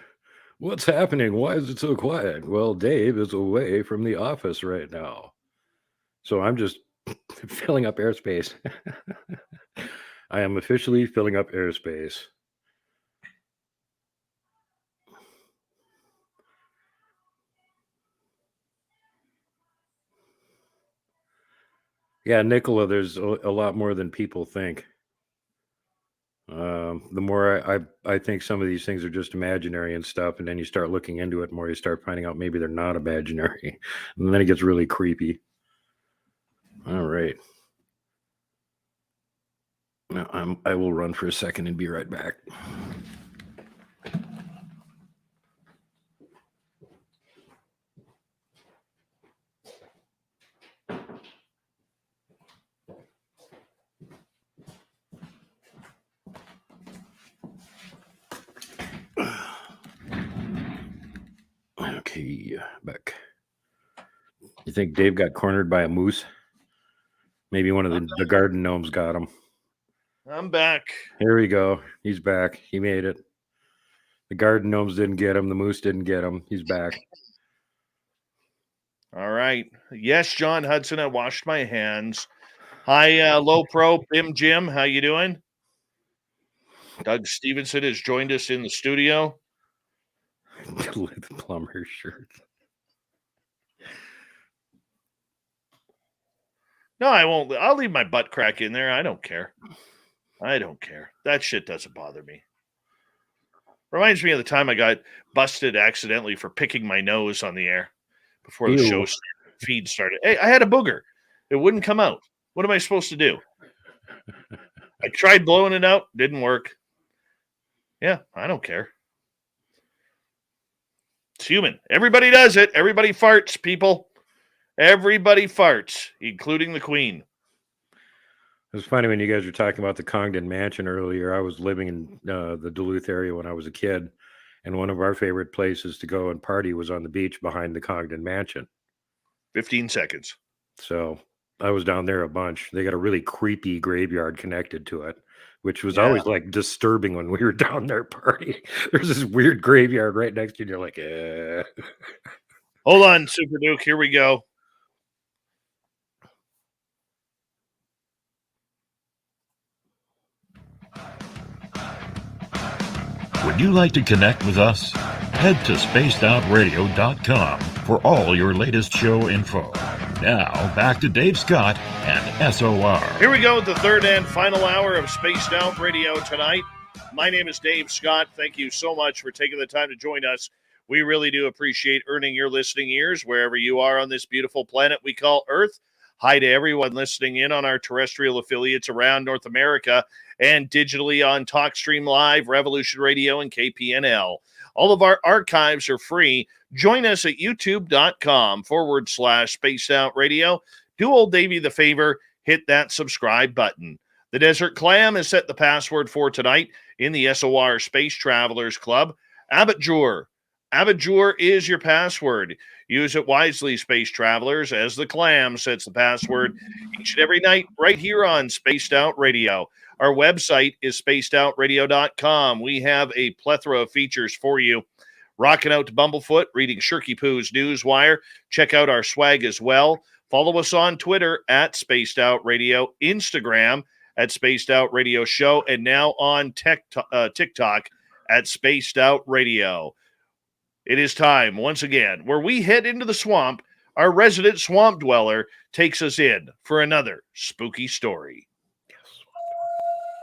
[SPEAKER 5] What's happening? Why is it so quiet? Well, Dave is away from the office right now. So I'm just filling up airspace. I am officially filling up airspace. Yeah, Nicola, there's a lot more than people think. The more I think some of these things are just imaginary and stuff, and then you start looking into it more, you start finding out maybe they're not imaginary, and then it gets really creepy. All right. Now I will run for a second and be right back. Okay, back. You think Dave got cornered by a moose? Maybe one of the garden gnomes got him.
[SPEAKER 2] I'm back.
[SPEAKER 5] Here we go. He's back. He made it. The garden gnomes didn't get him. The moose didn't get him. He's back.
[SPEAKER 2] All right. Yes, John Hudson, I washed my hands. Hi, Low Pro, Bim Jim. How you doing? Doug Stevenson has joined us in the studio.
[SPEAKER 5] The plumber shirt.
[SPEAKER 2] No, I won't. I'll leave my butt crack in there. I don't care. That shit doesn't bother me. Reminds me of the time I got busted accidentally for picking my nose on the air before the show feed started. Hey, I had a booger. It wouldn't come out. What am I supposed to do? I tried blowing it out. Didn't work. Yeah, I don't care. It's human. Everybody does it. Everybody farts, people. Everybody farts, including the Queen.
[SPEAKER 5] It was funny when you guys were talking about the Congdon Mansion earlier. I was living in the Duluth area when I was a kid, and one of our favorite places to go and party was on the beach behind the Congdon Mansion.
[SPEAKER 2] 15 seconds.
[SPEAKER 5] So I was down there a bunch. They got a really creepy graveyard connected to it, which was always like disturbing when we were down there partying. There's this weird graveyard right next to you. And you're like,
[SPEAKER 2] Hold on, Super Duke. Here we go.
[SPEAKER 4] Would you like to connect with us? Head to spacedoutradio.com for all your latest show info. Now, back to Dave Scott and SOR.
[SPEAKER 2] Here we go with the third and final hour of Spaced Out Radio tonight. My name is Dave Scott. Thank you so much for taking the time to join us. We really do appreciate earning your listening ears wherever you are on this beautiful planet we call Earth. Hi to everyone listening in on our terrestrial affiliates around North America and digitally on TalkStream Live, Revolution Radio, and KPNL. All of our archives are free. Join us at youtube.com/Spaced Out Radio. Do old Davey the favor, hit that subscribe button. The Desert Clam has set the password for tonight in the SOR Space Travelers Club. Abatjour. Abatjour is your password. Use it wisely, Space Travelers, as the Clam sets the password each and every night right here on Spaced Out Radio. Our website is spacedoutradio.com. We have a plethora of features for you. Rocking out to Bumblefoot, reading Shirky Poo's Newswire. Check out our swag as well. Follow us on Twitter at Spaced Out Radio, Instagram at Spaced Out Radio Show, and now on TikTok at Spaced Out Radio. It is time, once again, where we head into the swamp. Our resident swamp dweller takes us in for another spooky story.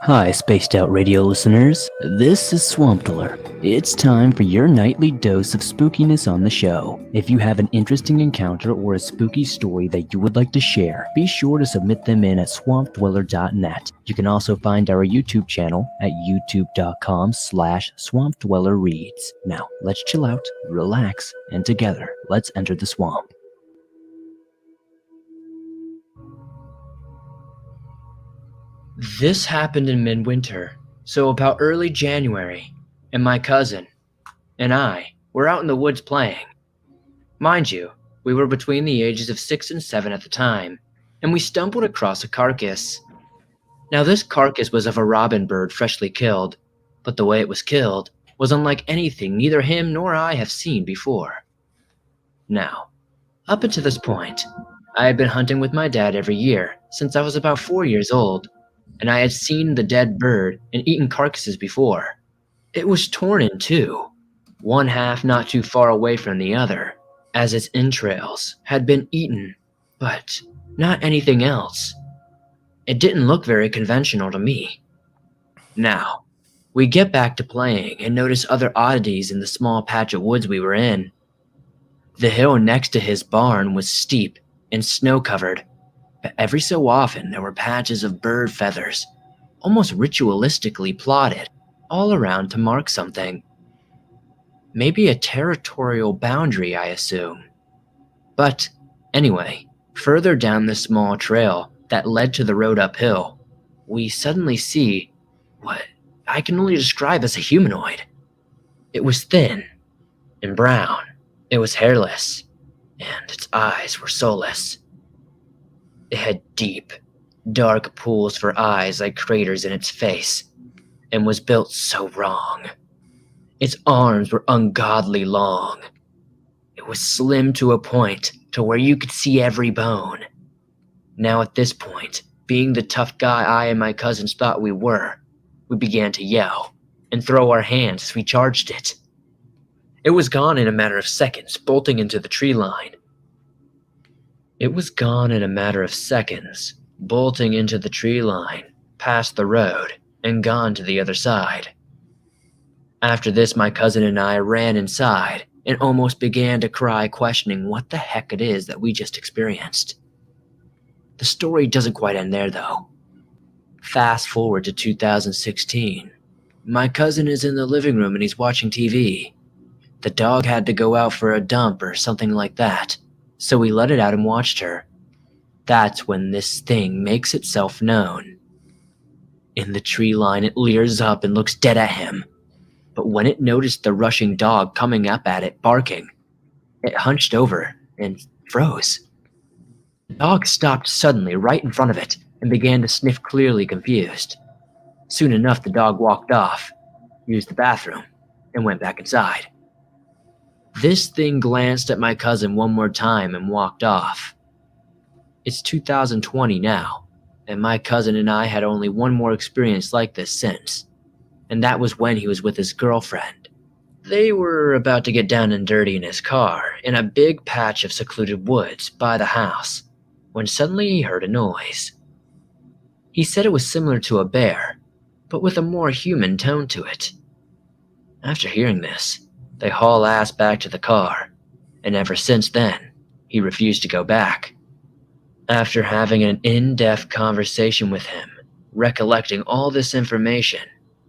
[SPEAKER 6] Hi, Spaced Out Radio listeners. This is Swamp Dweller. It's time for your nightly dose of spookiness on the show. If you have an interesting encounter or a spooky story that you would like to share, be sure to submit them in at swampdweller.net. You can also find our YouTube channel at youtube.com/swampdwellerreads. Now, let's chill out, relax, and together, let's enter the swamp. This happened in midwinter, so about early January, and my cousin and I were out in the woods playing. Mind you, we were between the ages of 6 and 7 at the time, and we stumbled across a carcass. Now this carcass was of a robin bird freshly killed, but the way it was killed was unlike anything neither him nor I have seen before. Now, up until this point, I had been hunting with my dad every year since I was about 4 years old, and I had seen the dead bird and eaten carcasses before. It was torn in two, one half not too far away from the other, as its entrails had been eaten, but not anything else. It didn't look very conventional to me. Now, we get back to playing and notice other oddities in the small patch of woods we were in. The hill next to his barn was steep and snow-covered, but every so often there were patches of bird feathers, almost ritualistically plotted, all around to mark something. Maybe a territorial boundary, I assume. But anyway, further down the small trail that led to the road uphill, we suddenly see what I can only describe as a humanoid. It was thin and brown. It was hairless, and its eyes were soulless. It had deep, dark pools for eyes like craters in its face, and was built so wrong. Its arms were ungodly long. It was slim to a point to where you could see every bone. Now at this point, being the tough guy I and my cousins thought we were, we began to yell and throw our hands as we charged it. It was gone in a matter of seconds, bolting into the tree line. Past the road, and gone to the other side. After this, my cousin and I ran inside and almost began to cry, questioning what the heck it is that we just experienced. The story doesn't quite end there, though. Fast forward to 2016. My cousin is in the living room and he's watching TV. The dog had to go out for a dump or something like that, so we let it out and watched her. That's when this thing makes itself known. In the tree line, it leers up and looks dead at him. But when it noticed the rushing dog coming up at it, barking, it hunched over and froze. The dog stopped suddenly right in front of it and began to sniff, clearly confused. Soon enough, the dog walked off, used the bathroom, and went back inside. This thing glanced at my cousin one more time and walked off. It's 2020 now, and my cousin and I had only one more experience like this since, and that was when he was with his girlfriend. They were about to get down and dirty in his car in a big patch of secluded woods by the house, when suddenly he heard a noise. He said it was similar to a bear, but with a more human tone to it. After hearing this, they haul ass back to the car, and ever since then, he refused to go back. After having an in-depth conversation with him, recollecting all this information,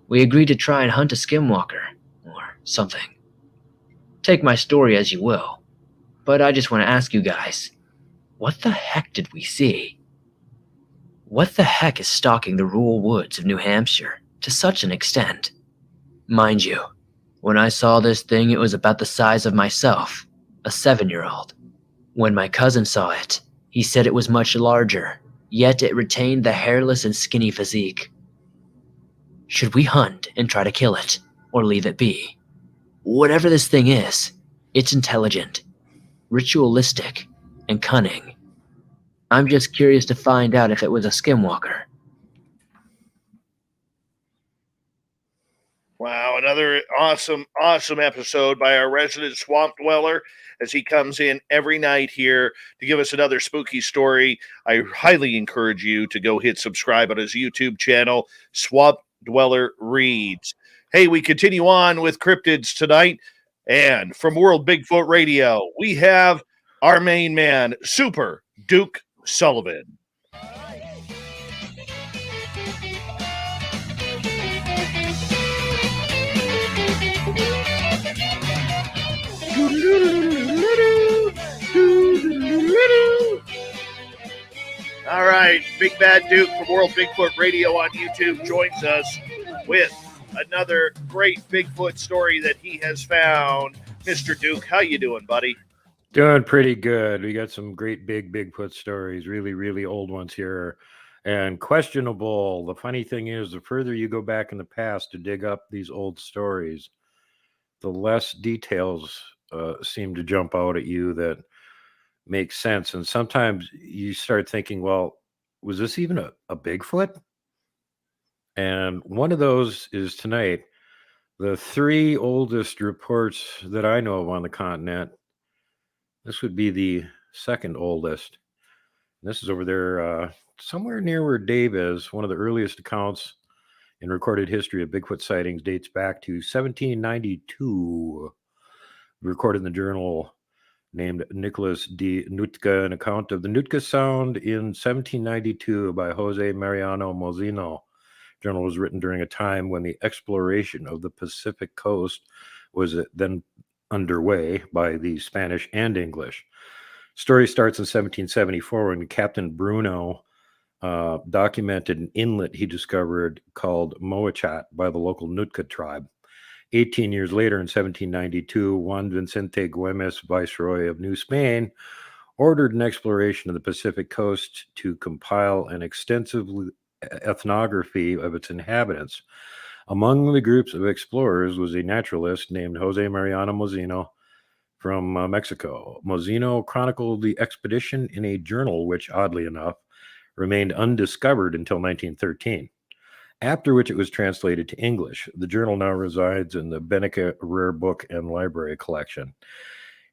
[SPEAKER 6] we agreed to try and hunt a skinwalker, or something. Take my story as you will, but I just want to ask you guys, what the heck did we see? What the heck is stalking the rural woods of New Hampshire to such an extent? Mind you, when I saw this thing, it was about the size of myself, a 7-year-old. When my cousin saw it, he said it was much larger, yet it retained the hairless and skinny physique. Should we hunt and try to kill it, or leave it be? Whatever this thing is, it's intelligent, ritualistic, and cunning. I'm just curious to find out if it was a skinwalker.
[SPEAKER 2] Wow, another awesome episode by our resident swamp dweller as he comes in every night here to give us another spooky story. I highly encourage you to go hit subscribe on his YouTube channel, Swamp Dweller Reads. Hey, we continue on with cryptids tonight, and from World Bigfoot Radio, we have our main man, Super Duke Sullivan. All right, Big Bad Duke from World Bigfoot Radio on YouTube joins us with another great Bigfoot story that he has found. Mr. Duke, how you doing, buddy?
[SPEAKER 5] Doing pretty good. We got some great big Bigfoot stories, really, really old ones here, and questionable. The funny thing is, the further you go back in the past to dig up these old stories, the less details seem to jump out at you that make sense. And sometimes you start thinking, well, was this even a Bigfoot? And one of those is tonight. The 3 oldest reports that I know of on the continent. This would be the second oldest. This is over there somewhere near where Dave is. One of the earliest accounts in recorded history of Bigfoot sightings dates back to 1792. Recorded in the journal named Nicholas D. Nootka, an account of the Nootka Sound in 1792 by Jose Mariano Mozino. The journal was written during a time when the exploration of the Pacific coast was then underway by the Spanish and English. Story starts in 1774 when Captain Bruno documented an inlet he discovered called Moachat by the local Nootka tribe. 18 years later, in 1792, Juan Vicente Güemes, Viceroy of New Spain, ordered an exploration of the Pacific coast to compile an extensive ethnography of its inhabitants. Among the groups of explorers was a naturalist named Jose Mariano Mozino from Mexico. Mozino chronicled the expedition in a journal which, oddly enough, remained undiscovered until 1913. After which it was translated to English. The journal now resides in the Benica Rare Book and Library collection.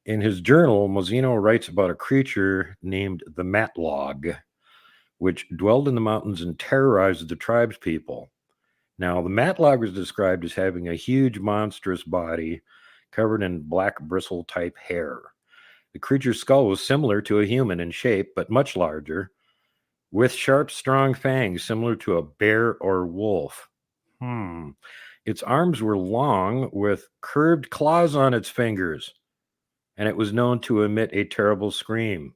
[SPEAKER 5] In his journal, Mozino writes about a creature named the Matlog, which dwelled in the mountains and terrorized the tribespeople. Now, the Matlog was described as having a huge, monstrous body covered in black bristle-type hair. The creature's skull was similar to a human in shape, but much larger, with sharp, strong fangs similar to a bear or wolf. Its arms were long with curved claws on its fingers, and it was known to emit a terrible scream.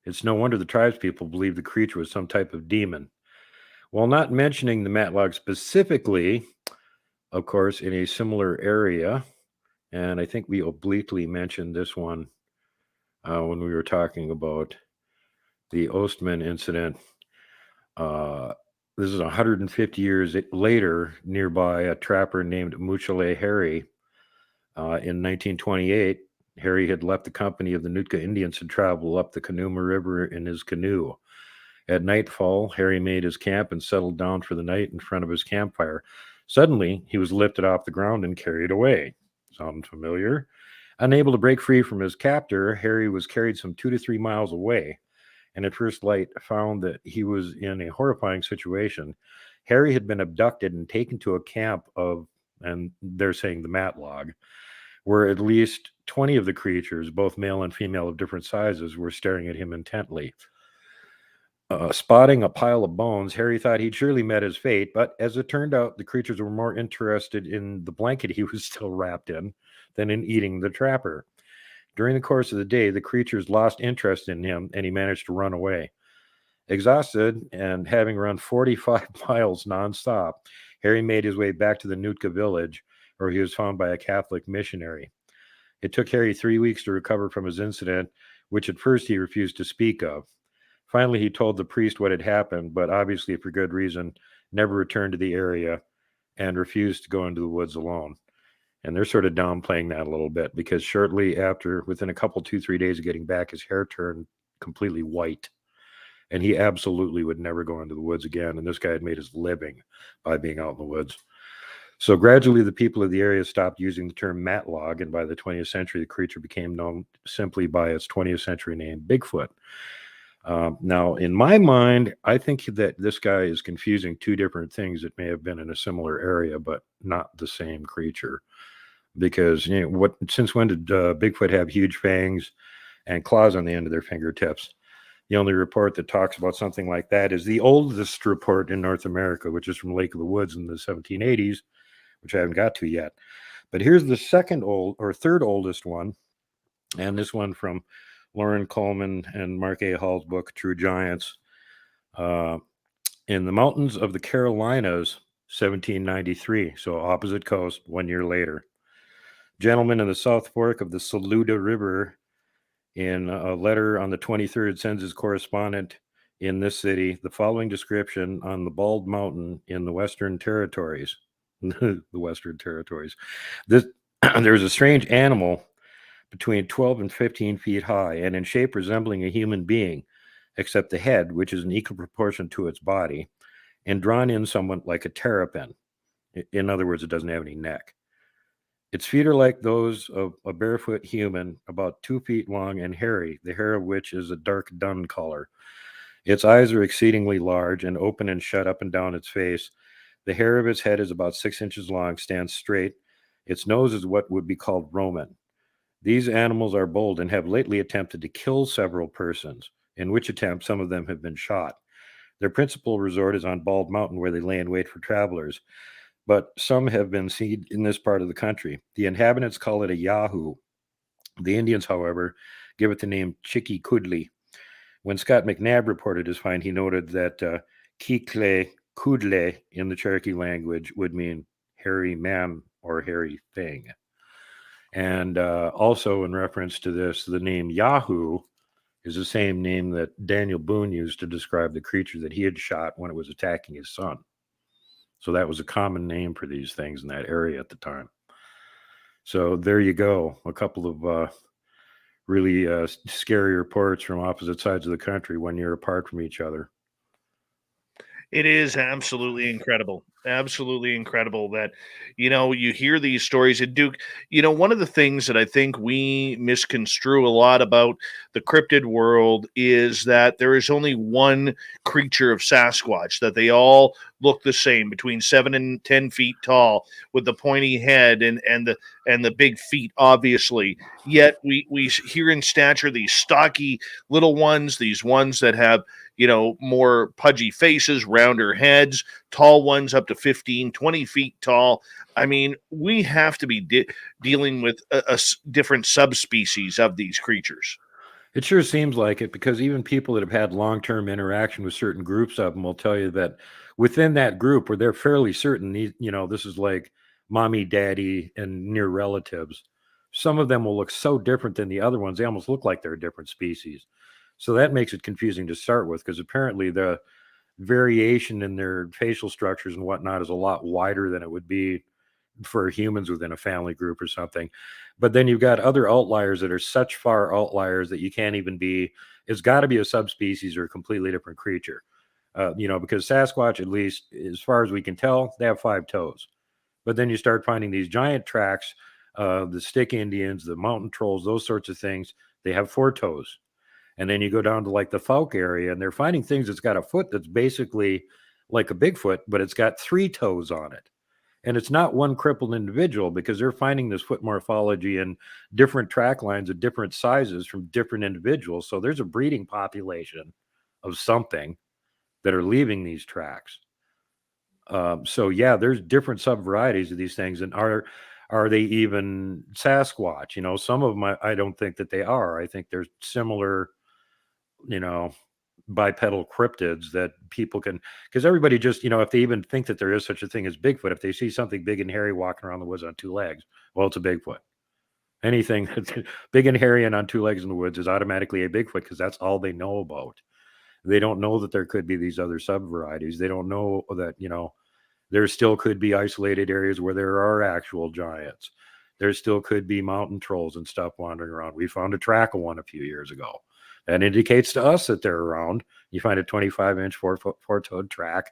[SPEAKER 5] It's no wonder the tribespeople believed the creature was some type of demon. While not mentioning the Matlog specifically, of course, in a similar area, and I think we obliquely mentioned this one when we were talking about the Ostman incident. This is 150 years later, nearby a trapper named Muchele Harry. In 1928, Harry had left the company of the Nootka Indians to travel up the Canooma River in his canoe. At nightfall, Harry made his camp and settled down for the night in front of his campfire. Suddenly, he was lifted off the ground and carried away. Sound familiar? Unable to break free from his captor, Harry was carried some 2 to 3 miles away, and at first light found that he was in a horrifying situation. Harry had been abducted and taken to a camp of, and they're saying the Matlog, where at least 20 of the creatures, both male and female of different sizes, were staring at him intently. Spotting a pile of bones, Harry thought he'd surely met his fate, but as it turned out, the creatures were more interested in the blanket he was still wrapped in than in eating the trapper. During the course of the day, the creatures lost interest in him, and he managed to run away. Exhausted and having run 45 miles nonstop, Harry made his way back to the Nootka village, where he was found by a Catholic missionary. It took Harry 3 weeks to recover from his incident, which at first he refused to speak of. Finally, he told the priest what had happened, but obviously for good reason, never returned to the area and refused to go into the woods alone. And they're sort of downplaying that a little bit because shortly after, within a couple, 2-3 days of getting back, his hair turned completely white. And he absolutely would never go into the woods again. And this guy had made his living by being out in the woods. So gradually, the people of the area stopped using the term Matlog. And by the 20th century, the creature became known simply by its 20th century name, Bigfoot. Now, in my mind, I think that this guy is confusing two different things that may have been in a similar area, but not the same creature. Because, you know, since when did Bigfoot have huge fangs and claws on the end of their fingertips? The only report that talks about something like that is the oldest report in North America, which is from Lake of the Woods in the 1780s, which I haven't got to yet. But here's the third oldest one, and this one from Lauren Coleman and Mark A. Hall's book, True Giants. In the mountains of the Carolinas, 1793, so opposite coast, 1 year later. Gentleman in the South Fork of the Saluda River, in a letter on the 23rd, sends his correspondent in this city the following description on the Bald Mountain in the Western Territories. The Western Territories. There's a strange animal between 12 and 15 feet high and in shape resembling a human being, except the head, which is in equal proportion to its body, and drawn in somewhat like a terrapin. In other words, it doesn't have any neck. Its feet are like those of a barefoot human, about 2 feet long and hairy, the hair of which is a dark dun color. Its eyes are exceedingly large and open and shut up and down its face. The hair of its head is about 6 inches long, stands straight. Its nose is what would be called Roman. These animals are bold and have lately attempted to kill several persons, in which attempt some of them have been shot. Their principal resort is on Bald Mountain, where they lay in wait for travelers, but some have been seen in this part of the country. The inhabitants call it a Yahoo. The Indians, however, give it the name Chiki Kudli. When Scott McNabb reported his find, he noted that Kikle Kudle in the Cherokee language would mean hairy man or hairy thing. And also in reference to this, the name Yahoo is the same name that Daniel Boone used to describe the creature that he had shot when it was attacking his son. So that was a common name for these things in that area at the time. So there you go. A couple of really scary reports from opposite sides of the country when you're apart from each other.
[SPEAKER 2] It is absolutely incredible. Absolutely incredible that, you hear these stories. And Duke, one of the things that I think we misconstrue a lot about the cryptid world is that there is only one creature of Sasquatch, that they all look the same, between 7 and 10 feet tall, with the pointy head and the big feet, obviously. Yet we hear in stature these stocky little ones, these ones that have, more pudgy faces, rounder heads, tall ones up to 15, 20 feet tall. I mean, we have to be dealing with a different subspecies of these creatures.
[SPEAKER 5] It sure seems like it, because even people that have had long-term interaction with certain groups of them will tell you that within that group, where they're fairly certain, this is like mommy, daddy, and near relatives, some of them will look so different than the other ones. They almost look like they're a different species. So that makes it confusing to start with, because apparently the variation in their facial structures and whatnot is a lot wider than it would be for humans within a family group or something. But then you've got other outliers that are such far outliers that you can't even be, it's got to be a subspecies or a completely different creature. Because Sasquatch, at least as far as we can tell, they have 5 toes. But then you start finding these giant tracks, the stick Indians, the mountain trolls, those sorts of things, they have 4 toes. And then you go down to like the Fouke area, and they're finding things that's got a foot that's basically like a Bigfoot, but it's got 3 toes on it. And it's not one crippled individual, because they're finding this foot morphology and different track lines of different sizes from different individuals. So there's a breeding population of something that are leaving these tracks. So yeah, there's different sub-varieties of these things. And are they even Sasquatch? Some of them, I don't think that they are. I think they're similar, bipedal cryptids that people can, because everybody just, if they even think that there is such a thing as Bigfoot, if they see something big and hairy walking around the woods on 2 legs, well, it's a Bigfoot. Anything that's big and hairy and on 2 legs in the woods is automatically a Bigfoot, because that's all they know about. They don't know that there could be these other sub-varieties. They don't know that, there still could be isolated areas where there are actual giants. There still could be mountain trolls and stuff wandering around. We found a track of one a few years ago. That indicates to us that they're around. You find a 25-inch, 4-toed track.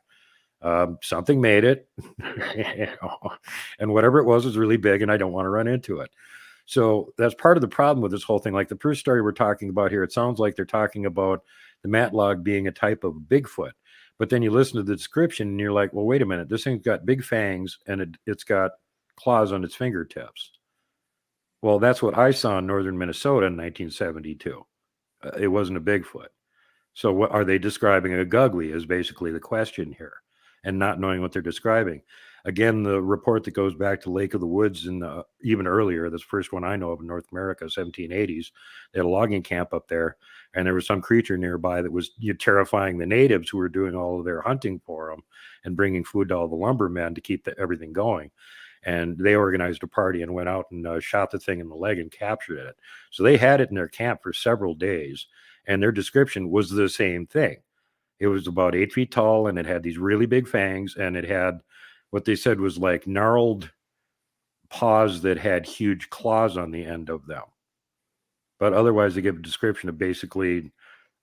[SPEAKER 5] Something made it. And whatever it was really big, and I don't want to run into it. So that's part of the problem with this whole thing. Like the first story we're talking about here, it sounds like they're talking about the Matlog being a type of Bigfoot. But then you listen to the description and you're like, well, wait a minute. This thing's got big fangs and it's got claws on its fingertips. Well, that's what I saw in northern Minnesota in 1972. It wasn't a Bigfoot. So what are they describing? A Gugly is basically the question here, and not knowing what they're describing. Again, the report that goes back to Lake of the Woods and even earlier, this first one I know of in North America, 1780s, they had a logging camp up there, and there was some creature nearby that was terrifying the natives who were doing all of their hunting for them and bringing food to all the lumbermen to keep everything going. And they organized a party and went out and shot the thing in the leg and captured it. So they had it in their camp for several days, and their description was the same thing. It was about 8 feet tall, and it had these really big fangs, and it had what they said was like gnarled paws that had huge claws on the end of them. But otherwise, they give a description of basically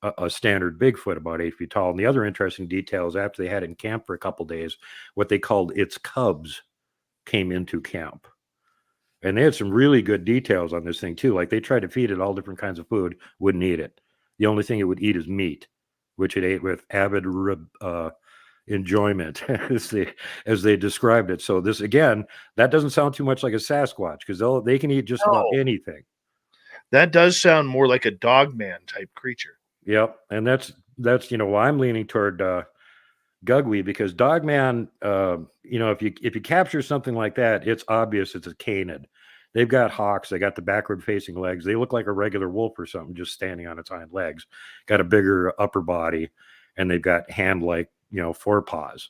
[SPEAKER 5] a standard Bigfoot, about 8 feet tall. And the other interesting detail is after they had it in camp for a couple days, what they called its cubs came into camp. And they had some really good details on this thing too. Like they tried to feed it all different kinds of food, wouldn't eat it. The only thing it would eat is meat, which it ate with avid enjoyment as they described it. So this, again, that doesn't sound too much like a Sasquatch, because they can eat just about
[SPEAKER 2] No.
[SPEAKER 5] anything.
[SPEAKER 2] That does sound more like a dogman type creature.
[SPEAKER 5] Yep, and that's why I'm leaning toward Gugwe, because Dogman, if you capture something like that, it's obvious it's a canid. They've got hawks. They got the backward facing legs. They look like a regular wolf or something, just standing on its hind legs. Got a bigger upper body, and they've got hand-like, forepaws.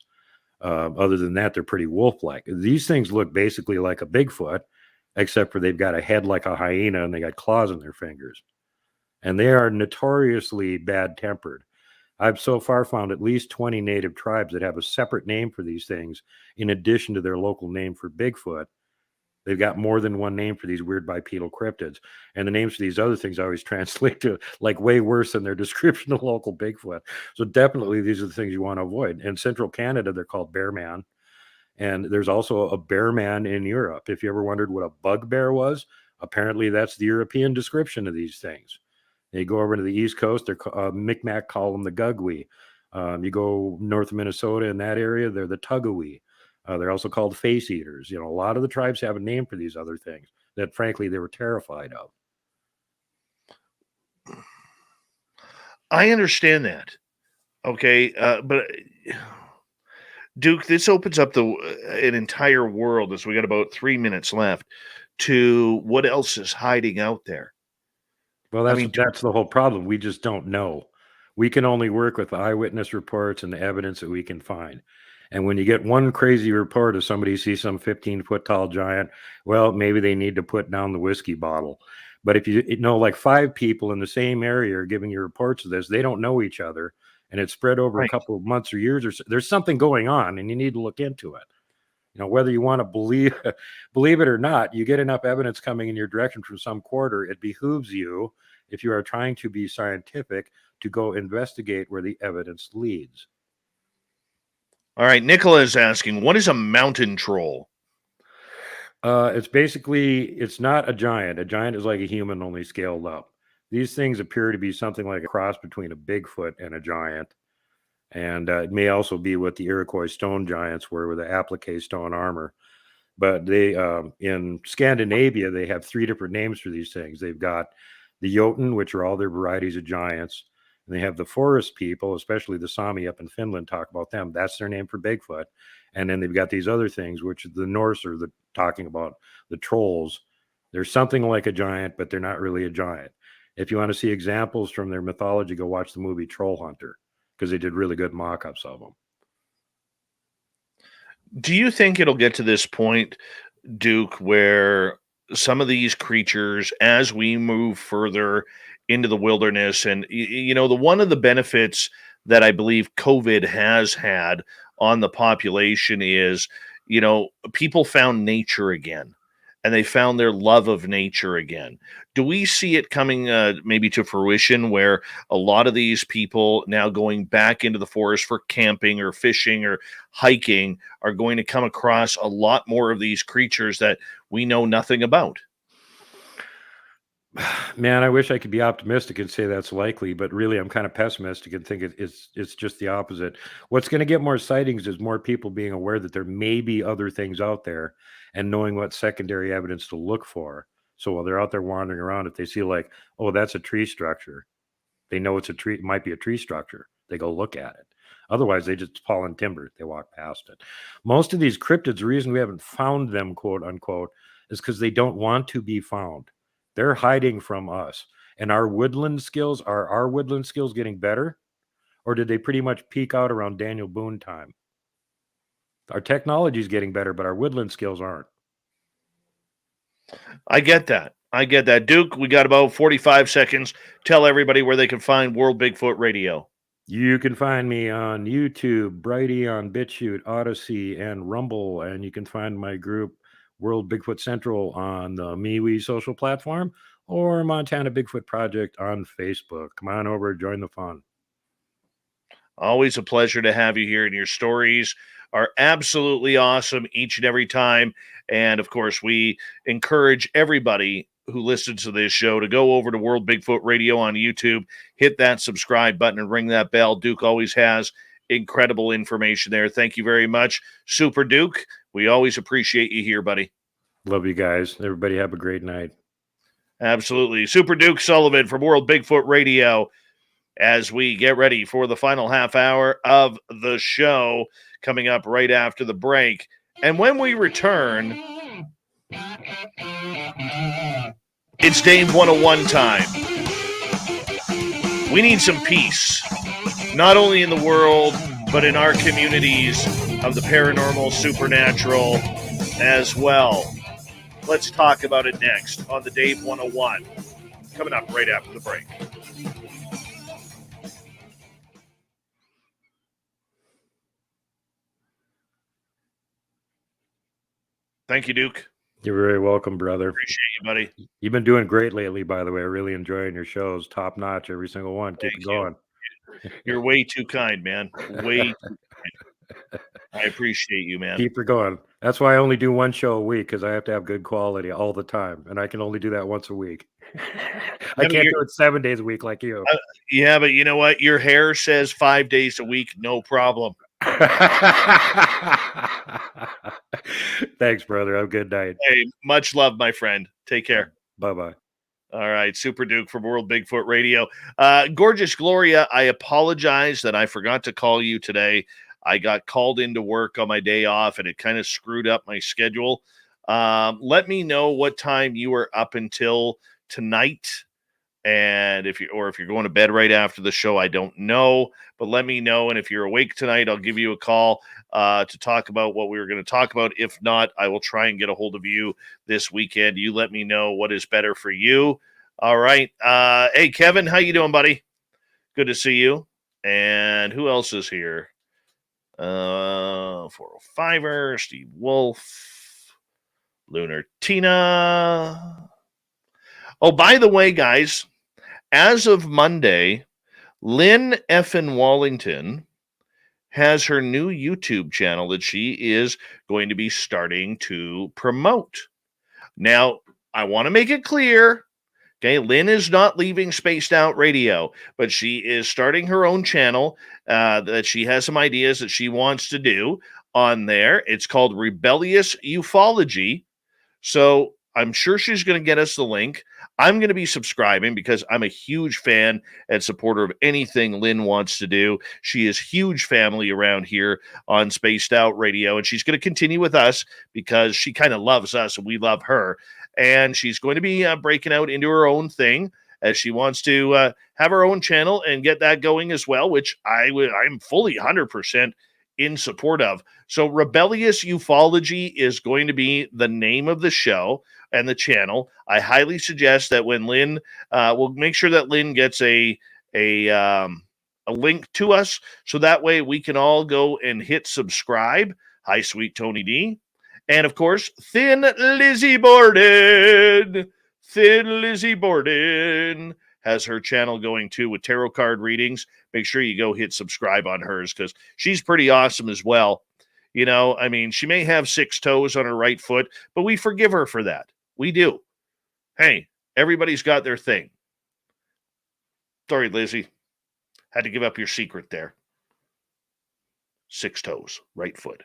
[SPEAKER 5] Other than that, they're pretty wolf-like. These things look basically like a Bigfoot, except for they've got a head like a hyena and they got claws in their fingers. And they are notoriously bad-tempered. I've so far found at least 20 native tribes that have a separate name for these things, in addition to their local name for Bigfoot. They've got more than one name for these weird bipedal cryptids. And the names for these other things I always translate to like way worse than their description of local Bigfoot. So definitely these are the things you want to avoid. In central Canada, they're called bear man. And there's also a bear man in Europe. If you ever wondered what a bugbear was, apparently that's the European description of these things. You go over to the East Coast, they're Micmac call them the Gugwe. You go north of Minnesota in that area, they're the Tugawee. They're also called face eaters. A lot of the tribes have a name for these other things that, frankly, they were terrified of.
[SPEAKER 2] I understand that. Okay, but Duke, this opens up an entire world, as we got about 3 minutes left, to what else is hiding out there.
[SPEAKER 5] Well, that's the whole problem. We just don't know. We can only work with eyewitness reports and the evidence that we can find. And when you get one crazy report of somebody sees some 15-foot tall giant, well, maybe they need to put down the whiskey bottle. But if you know, like 5 people in the same area are giving you reports of this, they don't know each other, and it's spread over a couple of months or years, or so, there's something going on, and you need to look into it. Whether you want to believe it or not, you get enough evidence coming in your direction from some quarter, it behooves you, if you are trying to be scientific, to go investigate where the evidence leads.
[SPEAKER 2] All right, Nicola is asking, what is a mountain troll?
[SPEAKER 5] It's not a giant. A giant is like a human, only scaled up. These things appear to be something like a cross between a Bigfoot and a giant. And it may also be what the Iroquois stone giants were, with the applique stone armor. But they, in Scandinavia, they have 3 different names for these things. They've got the Jotun, which are all their varieties of giants. And they have the forest people, especially the Sami up in Finland, talk about them. That's their name for Bigfoot. And then they've got these other things, which the Norse are talking about, the trolls. They're something like a giant, but they're not really a giant. If you want to see examples from their mythology, go watch the movie Troll Hunter, because they did really good mock-ups of them.
[SPEAKER 2] Do you think it'll get to this point, Duke, where some of these creatures, as we move further into the wilderness, and one of the benefits that I believe COVID has had on the population is, people found nature again, and they found their love of nature again. Do we see it coming maybe to fruition, where a lot of these people now going back into the forest for camping or fishing or hiking are going to come across a lot more of these creatures that we know nothing about?
[SPEAKER 5] Man, I wish I could be optimistic and say that's likely, but really I'm kind of pessimistic and think it's just the opposite. What's going to get more sightings is more people being aware that there may be other things out there, and knowing what secondary evidence to look for. So while they're out there wandering around, if they see like, oh, that's a tree structure, they know it's a tree, it might be a tree structure. They go look at it. Otherwise, they just fall in timber. They walk past it. Most of these cryptids, the reason we haven't found them, quote unquote, is because they don't want to be found. They're hiding from us. And our woodland skills, are our woodland skills getting better? Or did they pretty much peak out around Daniel Boone time? Our technology is getting better, but our woodland skills aren't.
[SPEAKER 2] I get that. Duke, we got about 45 seconds. Tell everybody where they can find World Bigfoot Radio.
[SPEAKER 5] You can find me on YouTube, Brighty on BitChute, Odyssey, and Rumble. And you can find my group, World Bigfoot Central, on the MeWe social platform, or Montana Bigfoot Project on Facebook. Come on over, join the fun.
[SPEAKER 2] Always a pleasure to have you here, and your stories are absolutely awesome each and every time. And of course, we encourage everybody who listens to this show to go over to World Bigfoot Radio on YouTube, hit that subscribe button and ring that bell. Duke always has incredible information there. Thank you very much, Super Duke. We always appreciate you here, buddy.
[SPEAKER 5] Love you guys. Everybody have a great night.
[SPEAKER 2] Absolutely. Super Duke Sullivan from World Bigfoot Radio, as we get ready for the final half hour of the show coming up right after the break. And when we return, it's Dave 101 time. We need some peace, not only in the world, but in our communities of the paranormal, supernatural as well. Let's talk about it next on the Dave 101. Coming up right after the break. Thank you, Duke.
[SPEAKER 5] You're very welcome, brother.
[SPEAKER 2] Appreciate you, buddy.
[SPEAKER 5] You've been doing great lately, by the way. Really enjoying your shows. Top notch, every single one. Keep it going.
[SPEAKER 2] You're way too kind, man. Way too kind. I appreciate you, man.
[SPEAKER 5] Keep it going. That's why I only do one show a week, because I have to have good quality all the time, and I can only do that once a week. I can't do it 7 days a week like you.
[SPEAKER 2] Yeah, but you know what? Your hair says 5 days a week, no problem.
[SPEAKER 5] Thanks, brother. Have a good night.
[SPEAKER 2] Hey, much love, my friend. Take care.
[SPEAKER 5] Bye-bye.
[SPEAKER 2] All right, Super Duke from World Bigfoot Radio. Gorgeous Gloria, I apologize that I forgot to call you today. I got called into work on my day off, and it kind of screwed up my schedule. Let me know what time you are up until tonight, and if you're going to bed right after the show, I don't know, but let me know. And if you're awake tonight, I'll give you a call to talk about what we were going to talk about. If not, I will try and get a hold of you this weekend. You let me know what is better for you. All right. Hey, Kevin, how you doing, buddy? Good to see you. And who else is here? 405er, Steve Wolf, Lunar Tina. Oh, by the way, guys, as of Monday, Lynn Effin Wallington has her new YouTube channel that she is going to be starting to promote. Now, I want to make it clear, okay, Lynn is not leaving Spaced Out Radio, but she is starting her own channel that she has some ideas that she wants to do on there. It's called Rebellious Ufology. So I'm sure she's going to get us the link. I'm going to be subscribing because I'm a huge fan and supporter of anything Lynn wants to do. She is huge family around here on Spaced Out Radio, and she's going to continue with us because she kind of loves us and we love her. And she's going to be breaking out into her own thing as she wants to have her own channel and get that going as well, which I'm fully 100% in support of. So Rebellious Ufology is going to be the name of the show and the channel. I highly suggest that when Lynn, we'll make sure that Lynn gets a link to us, so that way we can all go and hit subscribe. Hi, sweet Tony D. And of course, Thin Lizzie Borden. Thin Lizzie Borden has her channel going too with tarot card readings. Make sure you go hit subscribe on hers because she's pretty awesome as well. You know, I mean, she may have 6 toes on her right foot, but we forgive her for that. We do. Hey, everybody's got their thing. Sorry, Lizzie. Had to give up your secret there. 6 toes, right foot.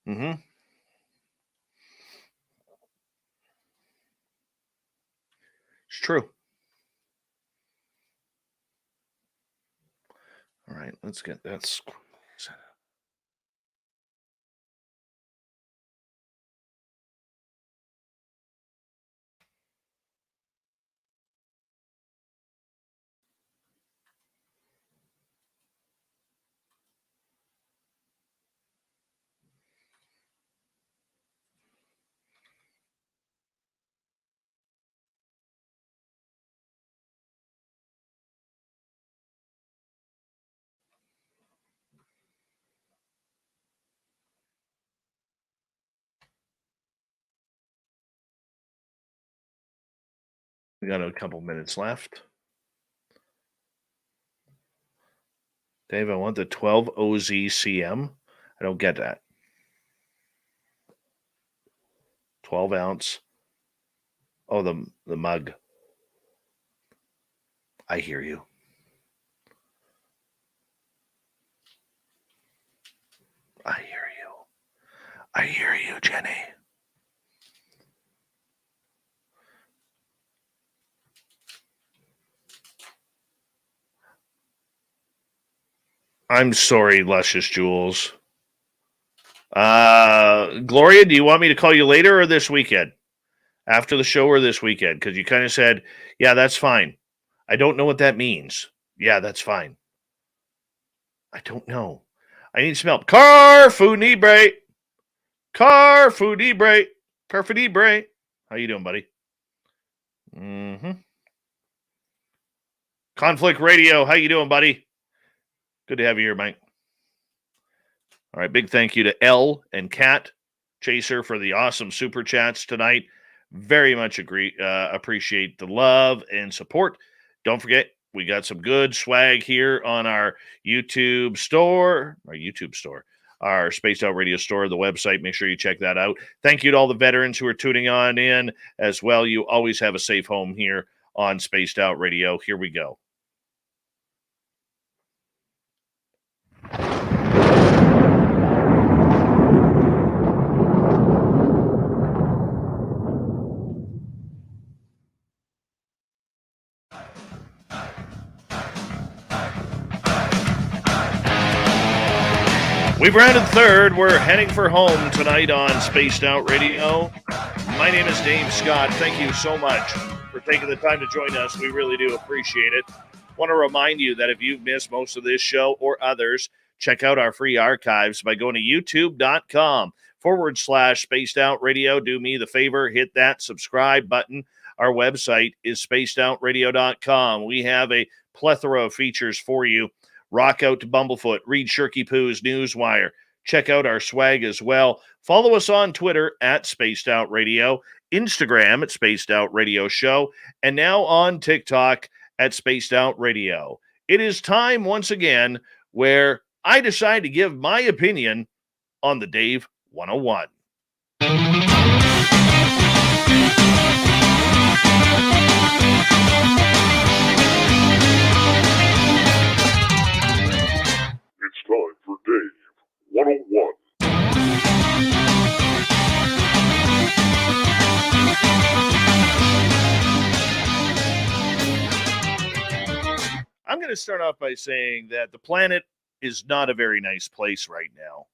[SPEAKER 2] Mm-hmm. It's true. All right, let's get that. We got a couple minutes left. Dave, I want the 12 OZCM. I don't get that. 12 ounce. Oh, the mug. I hear you. I hear you. I hear you, Jenny. I'm sorry, Luscious Jules. Gloria, do you want me to call you later or this weekend? After the show or this weekend? Because you kind of said, yeah, that's fine. I don't know what that means. Yeah, that's fine. I don't know. I need some help. Car Funibre. Car Funibre. Car Funibre. How you doing, buddy? Mm-hmm. Conflict Radio. How you doing, buddy? Good to have you here, Mike. All right, big thank you to Elle and Kat Chaser for the awesome super chats tonight. Very much appreciate the love and support. Don't forget, we got some good swag here on our YouTube store, our Spaced Out Radio store, the website. Make sure you check that out. Thank you to all the veterans who are tuning on in as well. You always have a safe home here on Spaced Out Radio. Here we go. We've rounded third. We're heading for home tonight on Spaced Out Radio. My name is Dave Scott. Thank you so much for taking the time to join us. We really do appreciate it. Want to remind you that if you've missed most of this show or others, check out our free archives by going to youtube.com/Spaced Out Radio. Do me the favor, hit that subscribe button. Our website is spacedoutradio.com. We have a plethora of features for you. Rock out to Bumblefoot, read Shirky Poo's Newswire. Check out our swag as well. Follow us on Twitter at Spaced Out Radio, Instagram at Spaced Out Radio Show, and now on TikTok at Spaced Out Radio. It is time once again where I decide to give my opinion on the Dave 101.
[SPEAKER 7] It's time for Dave 101.
[SPEAKER 2] I'm going to start off by saying that the planet is not a very nice place right now.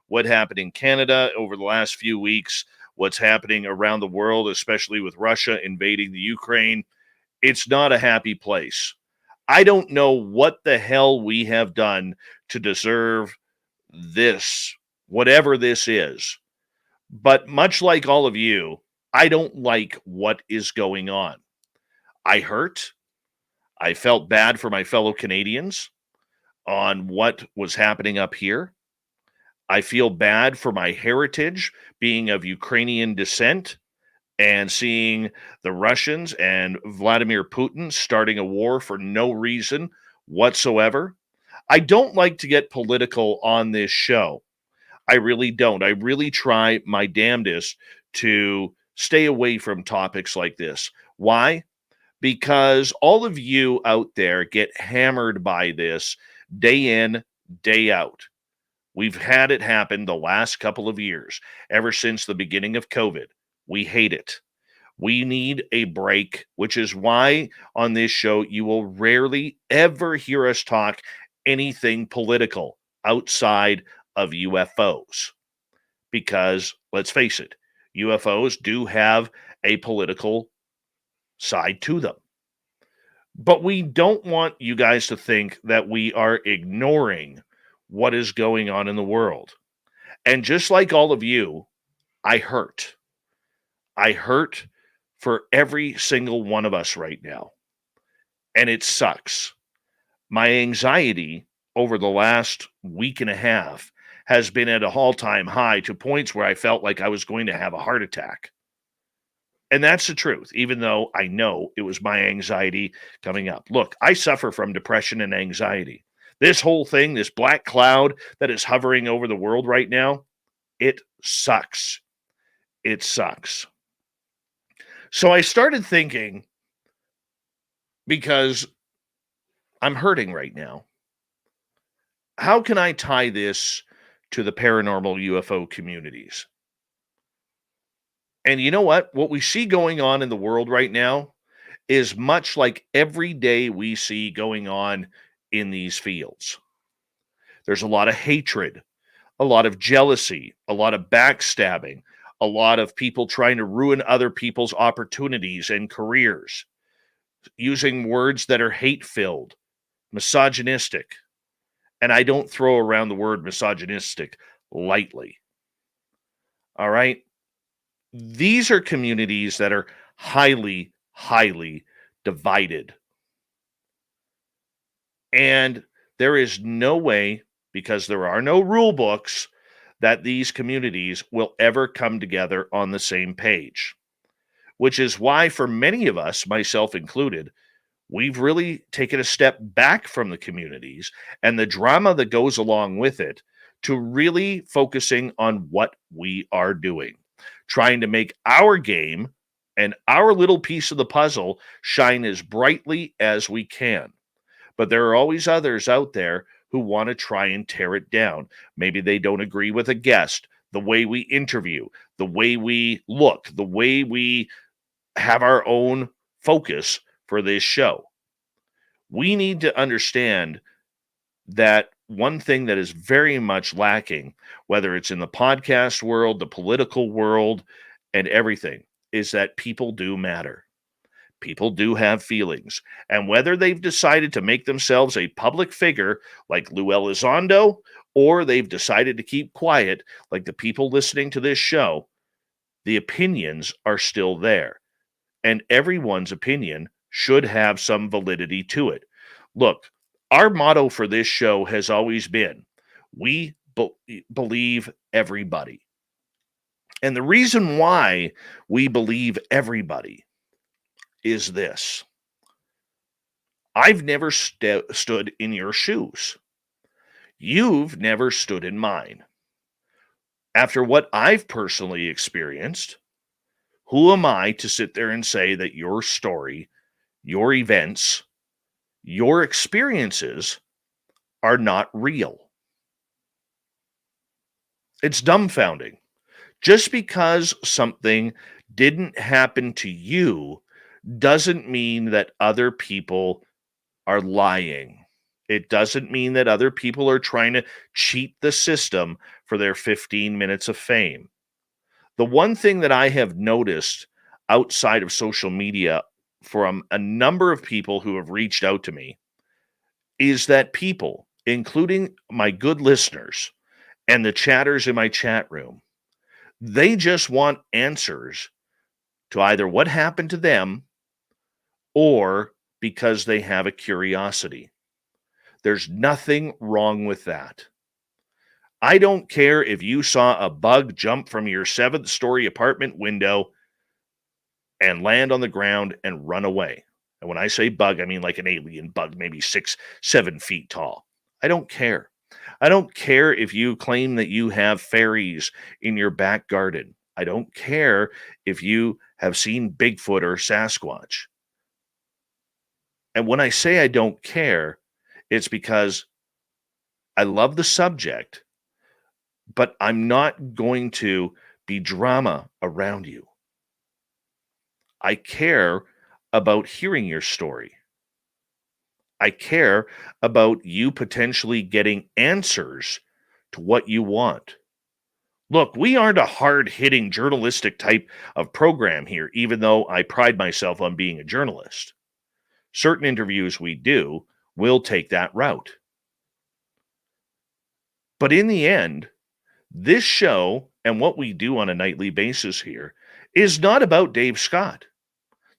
[SPEAKER 2] What happened in Canada over the last few weeks, what's happening around the world, especially with Russia invading the Ukraine, it's not a happy place. I don't know what the hell we have done to deserve this, whatever this is. But much like all of you, I don't like what is going on. I hurt. I felt bad for my fellow Canadians on what was happening up here. I feel bad for my heritage, being of Ukrainian descent, and seeing the Russians and Vladimir Putin starting a war for no reason whatsoever. I don't like to get political on this show. I really don't. I really try my damnedest to stay away from topics like this. Why? Because all of you out there get hammered by this day in, day out. We've had it happen the last couple of years, ever since the beginning of COVID. We hate it. We need a break, which is why on this show you will rarely ever hear us talk anything political outside of UFOs. Because, let's face it, UFOs do have a political side to them. But we don't want you guys to think that we are ignoring what is going on in the world. And just like all of you, I hurt. I hurt for every single one of us right now. And it sucks. My anxiety over the last week and a half has been at an all-time high to points where I felt like I was going to have a heart attack. And that's the truth, even though I know it was my anxiety coming up. Look, I suffer from depression and anxiety. This whole thing, this black cloud that is hovering over the world right now, it sucks. It sucks. So I started thinking, because I'm hurting right now. How can I tie this to the paranormal UFO communities? And you know what? What we see going on in the world right now is much like every day we see going on in these fields. There's a lot of hatred, a lot of jealousy, a lot of backstabbing, a lot of people trying to ruin other people's opportunities and careers, using words that are hate-filled, misogynistic. And I don't throw around the word misogynistic lightly. All right? These are communities that are highly, highly divided. And there is no way, because there are no rule books, that these communities will ever come together on the same page. Which is why, for many of us, myself included, we've really taken a step back from the communities and the drama that goes along with it to really focusing on what we are doing, trying to make our game and our little piece of the puzzle shine as brightly as we can. But there are always others out there who want to try and tear it down. Maybe they don't agree with a guest, the way we interview, the way we look, the way we have our own focus for this show. We need to understand that one thing that is very much lacking, whether it's in the podcast world, the political world, and everything, is that people do matter. People do have feelings. And whether they've decided to make themselves a public figure like Lou Elizondo, or they've decided to keep quiet like the people listening to this show, the opinions are still there. And everyone's opinion should have some validity to it. Look, our motto for this show has always been, we believe everybody. And the reason why we believe everybody is this. I've never stood in your shoes. You've never stood in mine. After what I've personally experienced, who am I to sit there and say that your story, your events, your experiences are not real? It's dumbfounding. Just because something didn't happen to you doesn't mean that other people are lying. It doesn't mean that other people are trying to cheat the system for their 15 minutes of fame. The one thing that I have noticed outside of social media from a number of people who have reached out to me is that people, including my good listeners and the chatters in my chat room, they just want answers to either what happened to them or because they have a curiosity. There's nothing wrong with that. I don't care if you saw a bug jump from your 7th-story apartment window and land on the ground and run away. And when I say bug, I mean like an alien bug, maybe 6-7 feet tall. I don't care. I don't care if you claim that you have fairies in your back garden. I don't care if you have seen Bigfoot or Sasquatch. And when I say I don't care, it's because I love the subject, but I'm not going to be drama around you. I care about hearing your story. I care about you potentially getting answers to what you want. Look, we aren't a hard-hitting journalistic type of program here, even though I pride myself on being a journalist. Certain interviews we do will take that route. But in the end, this show and what we do on a nightly basis here is not about Dave Scott.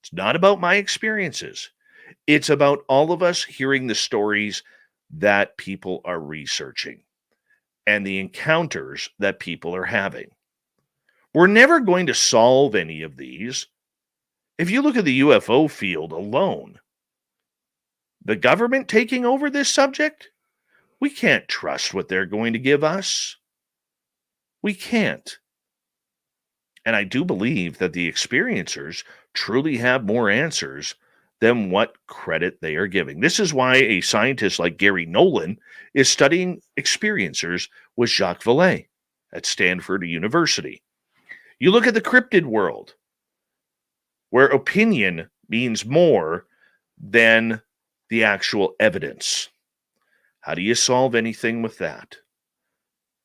[SPEAKER 2] It's not about my experiences. It's about all of us hearing the stories that people are researching and the encounters that people are having. We're never going to solve any of these. If you look at the UFO field alone, the government taking over this subject, we can't trust what they're going to give us. We can't. And I do believe that the experiencers truly have more answers them what credit they are giving. This is why a scientist like Gary Nolan is studying experiencers with Jacques Vallée at Stanford University. You look at the cryptid world, where opinion means more than the actual evidence. How do you solve anything with that?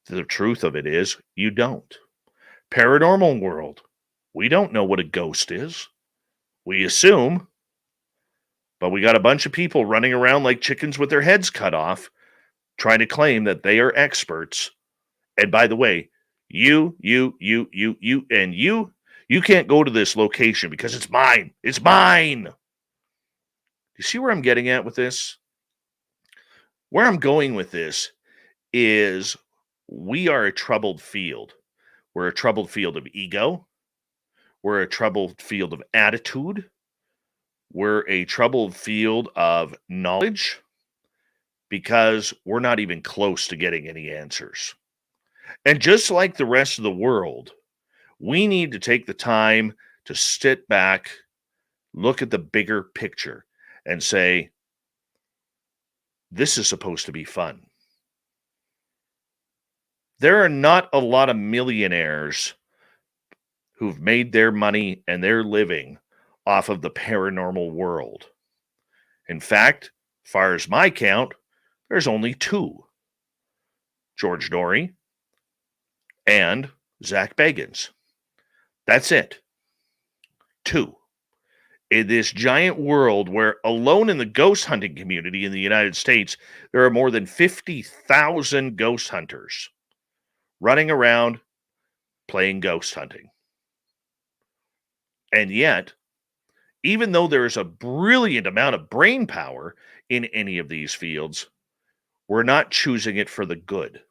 [SPEAKER 2] The truth of it is, you don't. Paranormal world, we don't know what a ghost is. We assume, but we got a bunch of people running around like chickens with their heads cut off, trying to claim that they are experts. And by the way, you can't go to this location because it's mine. It's mine. You see where I'm getting at with this? Where I'm going with this is we are a troubled field. We're a troubled field of ego. We're a troubled field of attitude. We're a troubled field of knowledge because we're not even close to getting any answers. And just like the rest of the world, we need to take the time to sit back, look at the bigger picture, and say, this is supposed to be fun. There are not a lot of millionaires who've made their money and their living off of the paranormal world. In fact, as far as my count, there's only two. George Norrie and Zach Bagans. That's it. Two. In this giant world where alone in the ghost hunting community in the United States, there are more than 50,000 ghost hunters running around playing ghost hunting. And yet, even though there is a brilliant amount of brain power in any of these fields, we're not choosing it for the good.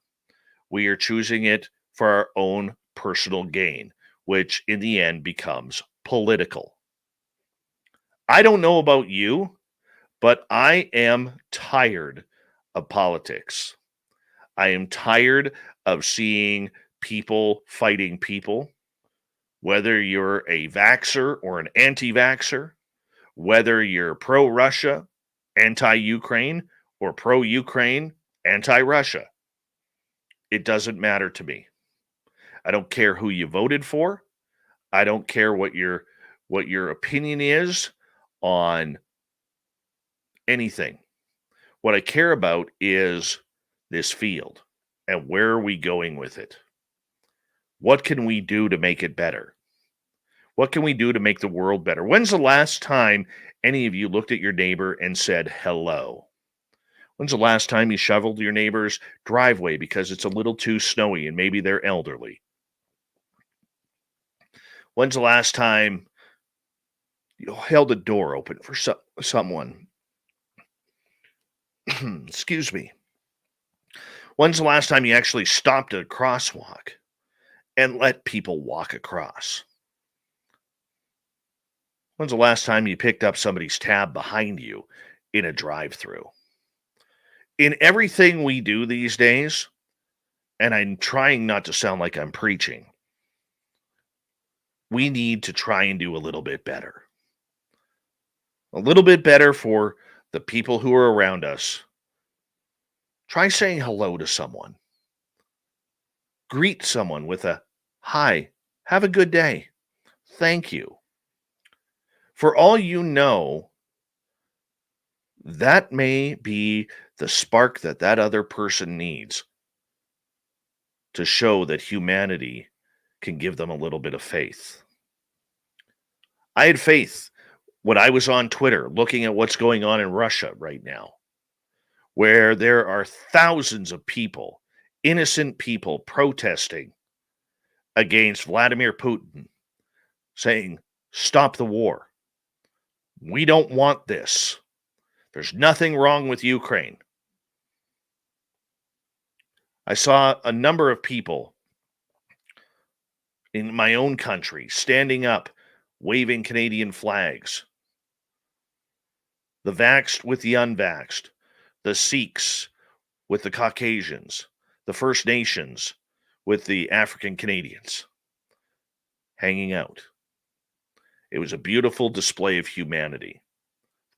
[SPEAKER 2] We are choosing it for our own personal gain, which in the end becomes political. I don't know about you, but I am tired of politics. I am tired of seeing people fighting people, whether you're a vaxxer or an anti-vaxxer, whether you're pro-Russia, anti-Ukraine, or pro-Ukraine, anti-Russia. It doesn't matter to me. I don't care who you voted for. I don't care what your opinion is on anything. What I care about is this field and where are we going with it? What can we do to make it better? What can we do to make the world better? When's the last time any of you looked at your neighbor and said hello? When's the last time you shoveled your neighbor's driveway because it's a little too snowy and maybe they're elderly? When's the last time you held a door open for someone? Excuse me. When's the last time you actually stopped at a crosswalk and let people walk across? When's the last time you picked up somebody's tab behind you in a drive-thru? In everything we do these days, and I'm trying not to sound like I'm preaching, we need to try and do a little bit better. A little bit better for the people who are around us. Try saying hello to someone. Greet someone with a, hi, have a good day. Thank you. For all you know, that may be the spark that other person needs to show that humanity can give them a little bit of faith. I had faith when I was on Twitter looking at what's going on in Russia right now, where there are thousands of people, innocent people, protesting against Vladimir Putin, saying, stop the war. We don't want this. There's nothing wrong with Ukraine. I saw a number of people in my own country standing up, waving Canadian flags. The vaxxed with the unvaxxed, the Sikhs with the Caucasians, the First Nations with the African Canadians, hanging out. It was a beautiful display of humanity.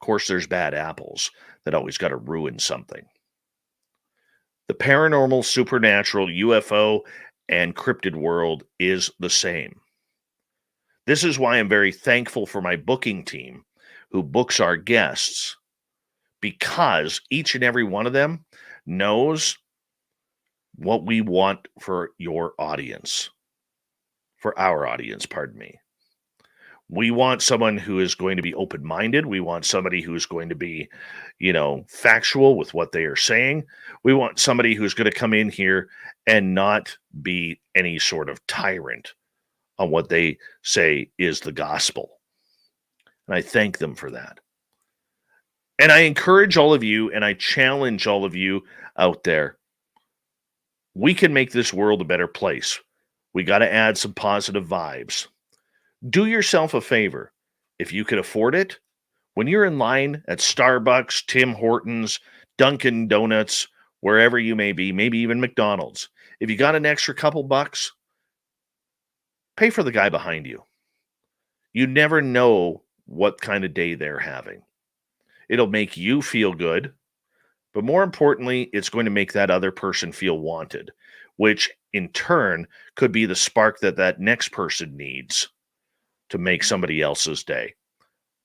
[SPEAKER 2] Of course, there's bad apples that always got to ruin something. The paranormal, supernatural, UFO, and cryptid world is the same. This is why I'm very thankful for my booking team who books our guests, because each and every one of them knows what we want for your audience, for our audience, pardon me. We want someone who is going to be open-minded. We want somebody who's going to be, factual with what they are saying. We want somebody who's going to come in here and not be any sort of tyrant on what they say is the gospel. And I thank them for that. And I encourage all of you, and I challenge all of you out there. We can make this world a better place. We got to add some positive vibes. Do yourself a favor. If you can afford it, when you're in line at Starbucks, Tim Hortons, Dunkin' Donuts, wherever you may be, maybe even McDonald's, if you got an extra couple bucks, pay for the guy behind you. You never know what kind of day they're having. It'll make you feel good, but more importantly, it's going to make that other person feel wanted, which in turn could be the spark that next person needs to make somebody else's day.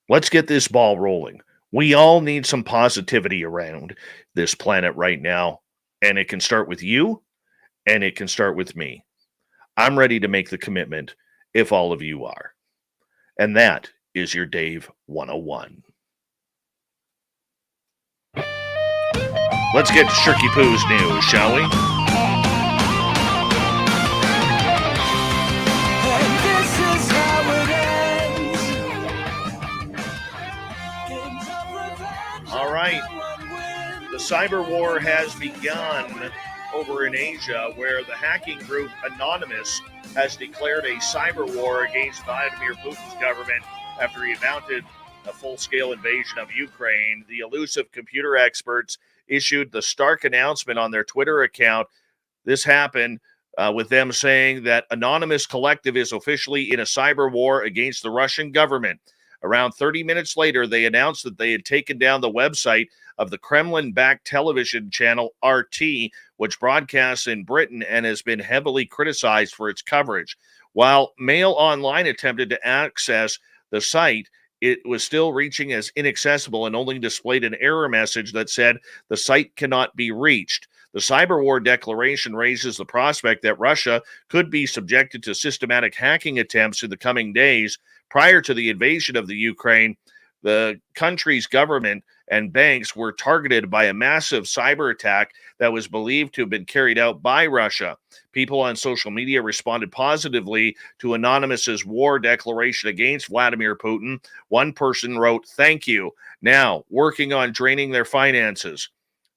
[SPEAKER 2] Let's get this ball rolling. We all need some positivity around this planet right now, and it can start with you, and it can start with me. I'm ready to make the commitment if all of you are. And that is your Dave 101. Let's get to Shirky Poo's news, shall we? All right. The cyber war has begun over in Asia, where the hacking group Anonymous has declared a cyber war against Vladimir Putin's government after he mounted a full-scale invasion of Ukraine. The elusive computer experts issued the stark announcement on their Twitter account. This happened with them saying that Anonymous Collective is officially in a cyber war against the Russian government. Around 30 minutes later, they announced that they had taken down the website of the Kremlin-backed television channel RT, which broadcasts in Britain and has been heavily criticized for its coverage. While Mail Online attempted to access the site, it was still reaching as inaccessible and only displayed an error message that said the site cannot be reached. The cyber war declaration raises the prospect that Russia could be subjected to systematic hacking attempts in the coming days. Prior to the invasion of the Ukraine, the country's government and banks were targeted by a massive cyber attack that was believed to have been carried out by Russia. People on social media responded positively to Anonymous's war declaration against Vladimir Putin. One person wrote, "Thank you. Now, working on draining their finances."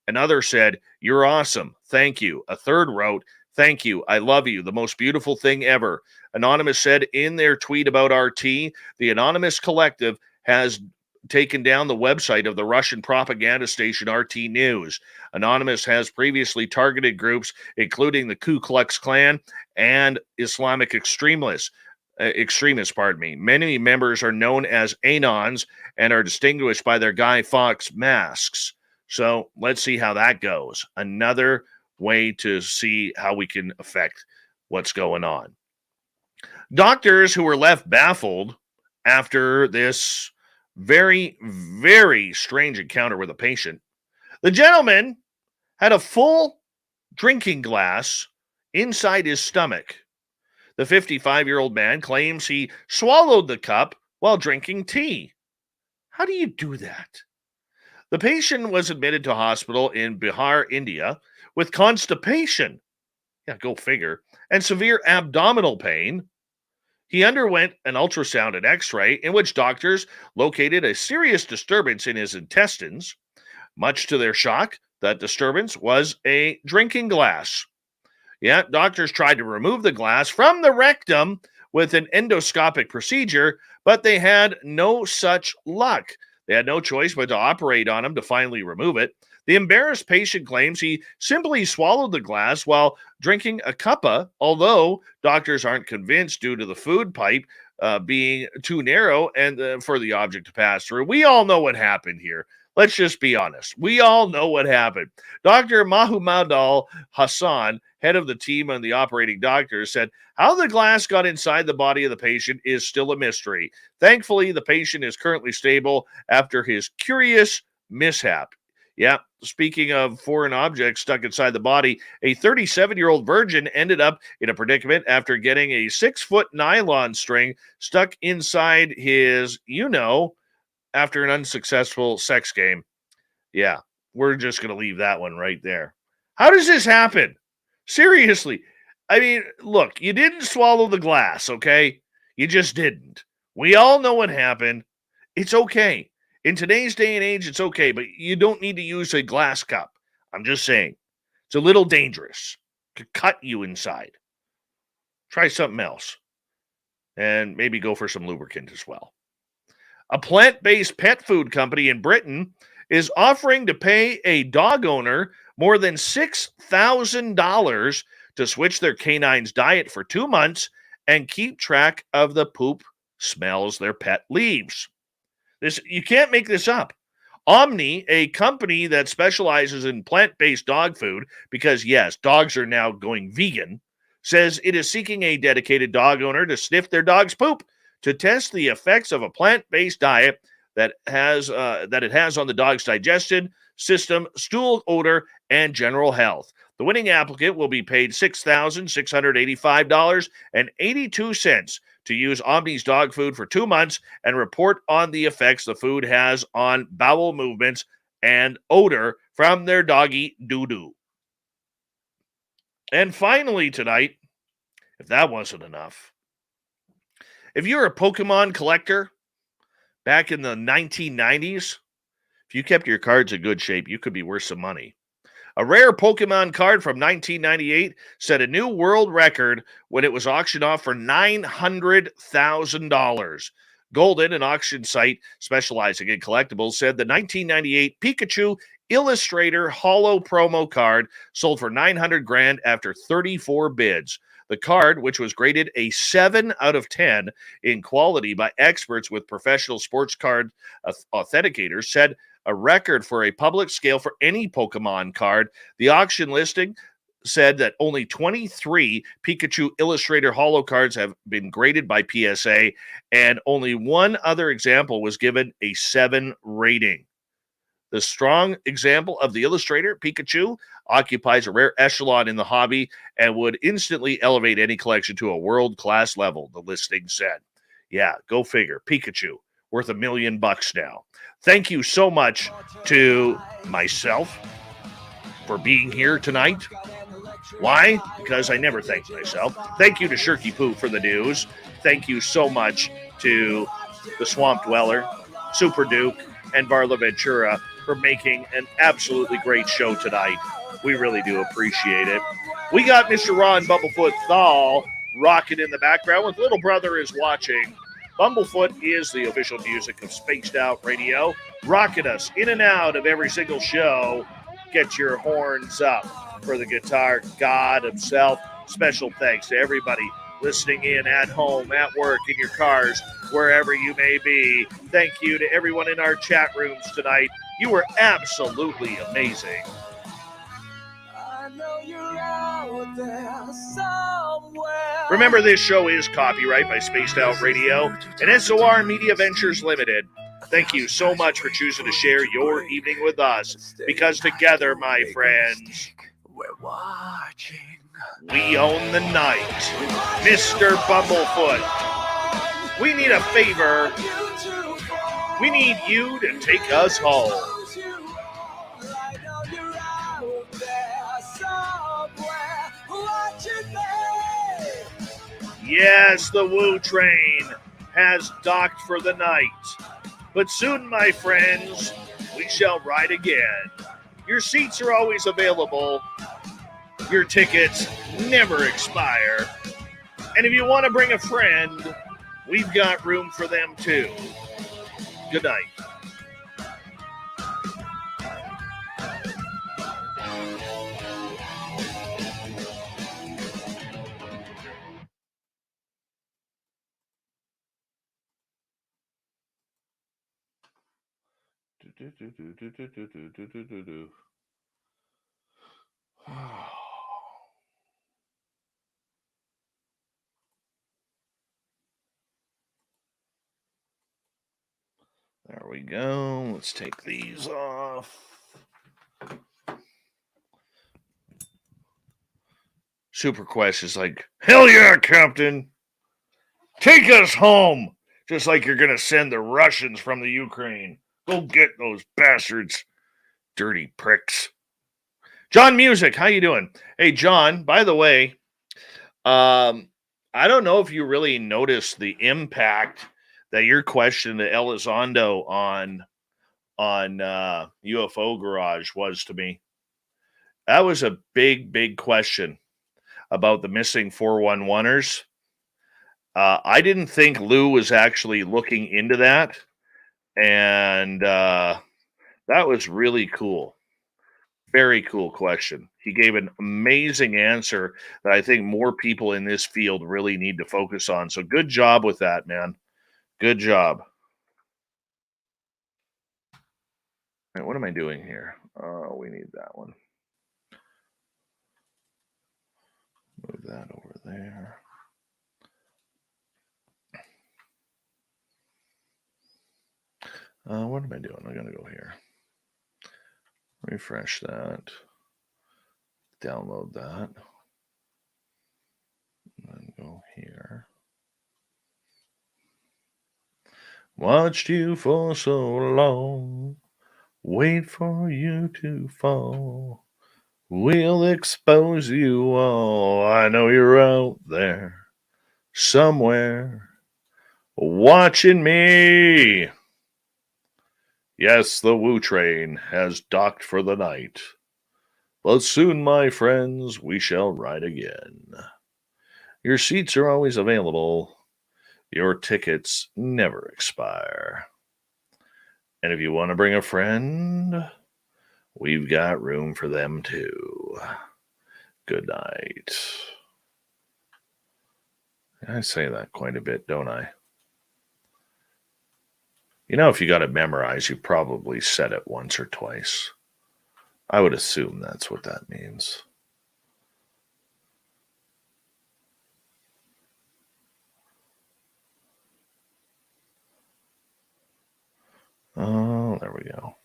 [SPEAKER 2] Another said, "You're awesome. Thank you." A third wrote, "Thank you. I love you. The most beautiful thing ever." Anonymous said in their tweet about RT, the Anonymous Collective has taken down the website of the Russian propaganda station RT News. Anonymous has previously targeted groups including the Ku Klux Klan and Islamic extremists. Many members are known as Anons and are distinguished by their Guy Fawkes masks. So let's see how that goes. Another way to see how we can affect what's going on. Doctors who were left baffled after this very, very strange encounter with a patient. The gentleman had a full drinking glass inside his stomach. The 55-year-old man claims he swallowed the cup while drinking tea. How do you do that? The patient was admitted to hospital in Bihar, India, with constipation. Yeah, go figure. And severe abdominal pain. He underwent an ultrasound and x-ray in which doctors located a serious disturbance in his intestines. Much to their shock, that disturbance was a drinking glass. Yeah, doctors tried to remove the glass from the rectum with an endoscopic procedure, but they had no such luck. They had no choice but to operate on him to finally remove it. The embarrassed patient claims he simply swallowed the glass while drinking a cuppa, although doctors aren't convinced due to the food pipe being too narrow and for the object to pass through. We all know what happened here. Let's just be honest. We all know what happened. Dr. Mahumadal Hassan, head of the team and the operating doctor, said how the glass got inside the body of the patient is still a mystery. Thankfully, the patient is currently stable after his curious mishap. Yeah, speaking of foreign objects stuck inside the body, a 37-year-old virgin ended up in a predicament after getting a 6-foot nylon string stuck inside his, after an unsuccessful sex game. Yeah, we're just going to leave that one right there. How does this happen? Seriously. I mean, look, you didn't swallow the glass, okay? You just didn't. We all know what happened. It's okay. In today's day and age, it's okay, but you don't need to use a glass cup. I'm just saying. It's a little dangerous. It could cut you inside. Try something else. And maybe go for some lubricant as well. A plant-based pet food company in Britain is offering to pay a dog owner more than $6,000 to switch their canine's diet for 2 months and keep track of the poop smells their pet leaves. You can't make this up. Omni, a company that specializes in plant-based dog food, because yes, dogs are now going vegan, says it is seeking a dedicated dog owner to sniff their dog's poop to test the effects of a plant-based diet that it has on the dog's digestion system, stool odor, and general health. The winning applicant will be paid $6,685.82 to use Omni's dog food for 2 months and report on the effects the food has on bowel movements and odor from their doggy doo-doo. And finally tonight, if that wasn't enough, if you're a Pokemon collector back in the 1990s, if you kept your cards in good shape, you could be worth some money. A rare Pokemon card from 1998 set a new world record when it was auctioned off for $900,000. Golden, an auction site specializing in collectibles, said the 1998 Pikachu Illustrator Holo promo card sold for $900,000 after 34 bids. The card, which was graded a 7 out of 10 in quality by experts with professional sports card authenticators, set a record for a public scale for any Pokemon card. The auction listing said that only 23 Pikachu Illustrator Holo cards have been graded by PSA, and only one other example was given a 7 rating. The strong example of the Illustrator, Pikachu, occupies a rare echelon in the hobby and would instantly elevate any collection to a world-class level, the listing said. Yeah, go figure. Pikachu, worth $1 million now. Thank you so much to myself for being here tonight. Why? Because I never thank myself. Thank you to Shirky Poo for the news. Thank you so much to the Swamp Dweller, Super Duke, and Varla Ventura for making an absolutely great show tonight. We really do appreciate it. We got Mr. Ron Bumblefoot Thal rocking in the background with Little Brother is Watching. Bumblefoot is the official music of Spaced Out Radio, rocking us in and out of every single show. Get your horns up for the guitar god himself. Special thanks to everybody listening in at home, at work, in your cars, wherever you may be. Thank you to everyone in our chat rooms tonight. You were absolutely amazing. Remember, this show is copyright by Spaced Out Radio and SOR Media Ventures Limited. Thank you so much for choosing to share your evening with us, because together, my friends,
[SPEAKER 8] we're watching.
[SPEAKER 2] We own the night. Mr. Bumblefoot, we need a favor. We need you to take us home. Yes, the Woo train has docked for the night. But soon, my friends, we shall ride again. Your seats are always available. Your tickets never expire. And if you want to bring a friend, we've got room for them too. Good night. There we go. Let's take these off. Super Quest is like, hell yeah, Captain. Take us home. Just like you're going to send the Russians from the Ukraine. Go get those bastards. Dirty pricks. John Music, how you doing? Hey, John, by the way, I don't know if you really noticed the impact that your question to Elizondo on UFO Garage was to me. That was a big question about the missing 411ers. I didn't think Lou was actually looking into that, and that was really cool. Very cool question. He gave an amazing answer that I think more people in this field really need to focus on. So good job with that, man. Good job. Right, what am I doing here? Oh, we need that one. Move that over there. What am I doing? I'm going to go here. Refresh that. Download that. And go here. Watched you for so long. Wait for you to fall. We'll expose you all. I know you're out there somewhere watching me. Yes, the Woo train has docked for the night. But soon, my friends, we shall ride again. Your seats are always available. Your tickets never expire. And if you want to bring a friend, we've got room for them too. Good night. I say that quite a bit, don't I? You know, if you got it memorized, you probably said it once or twice. I would assume that's what that means. Oh, there we go.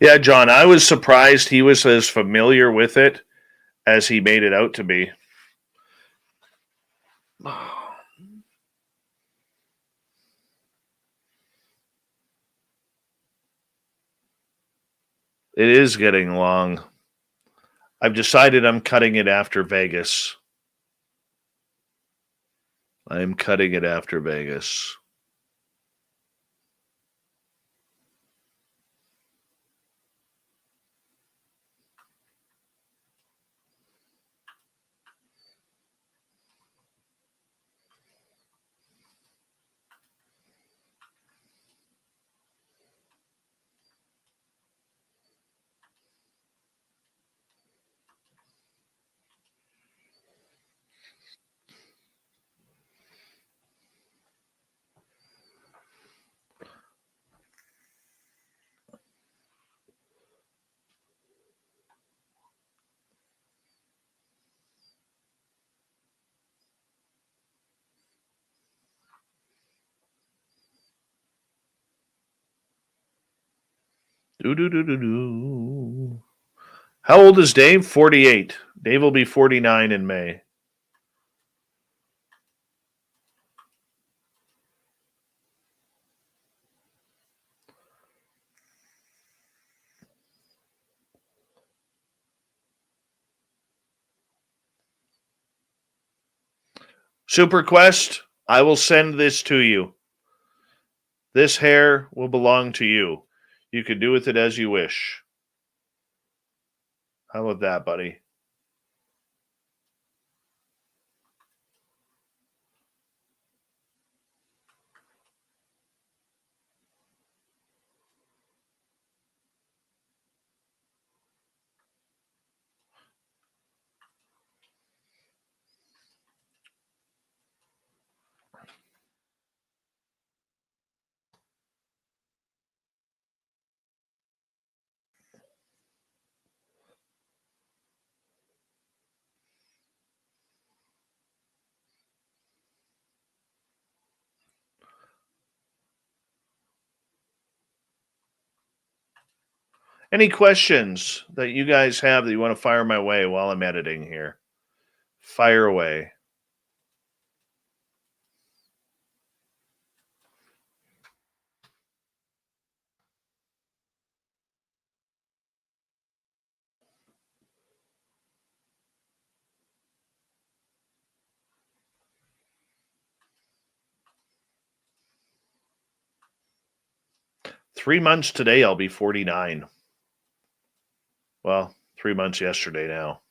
[SPEAKER 2] Yeah, John, I was surprised he was as familiar with it as he made it out to be. It is getting long. I've decided I'm cutting it after Vegas. I'm cutting it after Vegas. Do. How old is Dave? 48. Dave will be 49 in May. Super Quest, I will send this to you. This hair will belong to you. You can do with it as you wish. How about that, buddy? Any questions that you guys have that you want to fire my way while I'm editing here? Fire away. Three months today, I'll be 49. Well, 3 months yesterday now.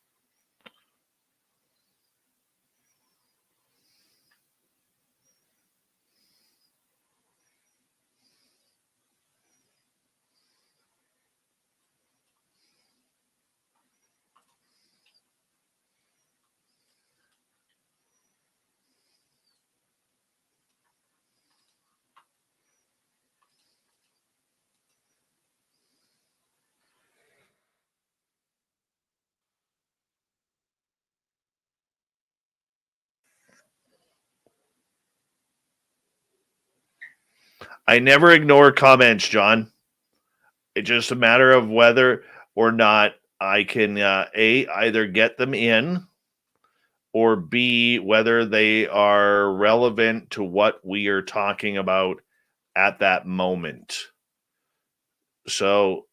[SPEAKER 2] I never ignore comments, John. It's just a matter of whether or not I can A, either get them in, or B, whether they are relevant to what we are talking about at that moment. So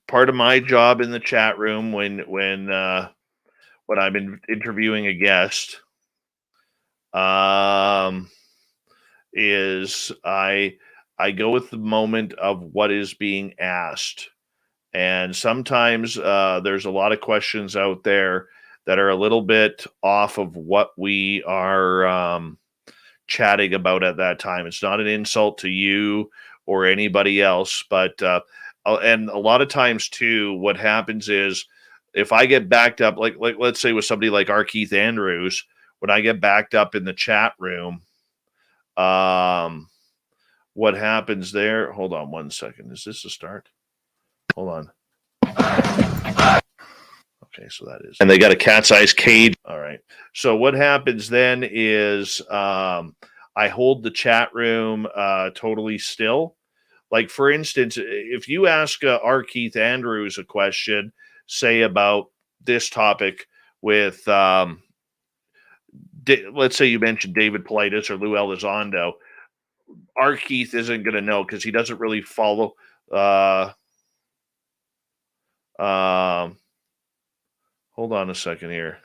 [SPEAKER 2] part of my job in the chat room when I'm interviewing a guest is I go with the moment of what is being asked. And sometimes there's a lot of questions out there that are a little bit off of what we are chatting about at that time. It's not an insult to you or anybody else, but and a lot of times too, what happens is if I get backed up, like let's say with somebody like R. Keith Andrews, when I get backed up in the chat room, what happens there? Hold on one second. Is this a start? Hold on. Okay, so that is. And they got a cat's eyes cage. All right. So what happens then is I hold the chat room totally still. Like, for instance, if you ask R. Keith Andrews a question, say about this topic with, let's say you mentioned David Politis or Lou Elizondo, R. Keith isn't going to know because he doesn't really follow. Hold on a second here.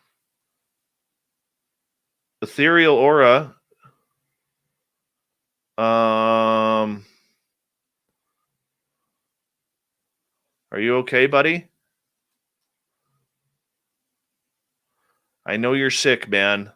[SPEAKER 2] Ethereal Aura. Are you okay, buddy? I know you're sick, man.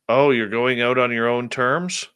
[SPEAKER 2] Oh, you're going out on your own terms?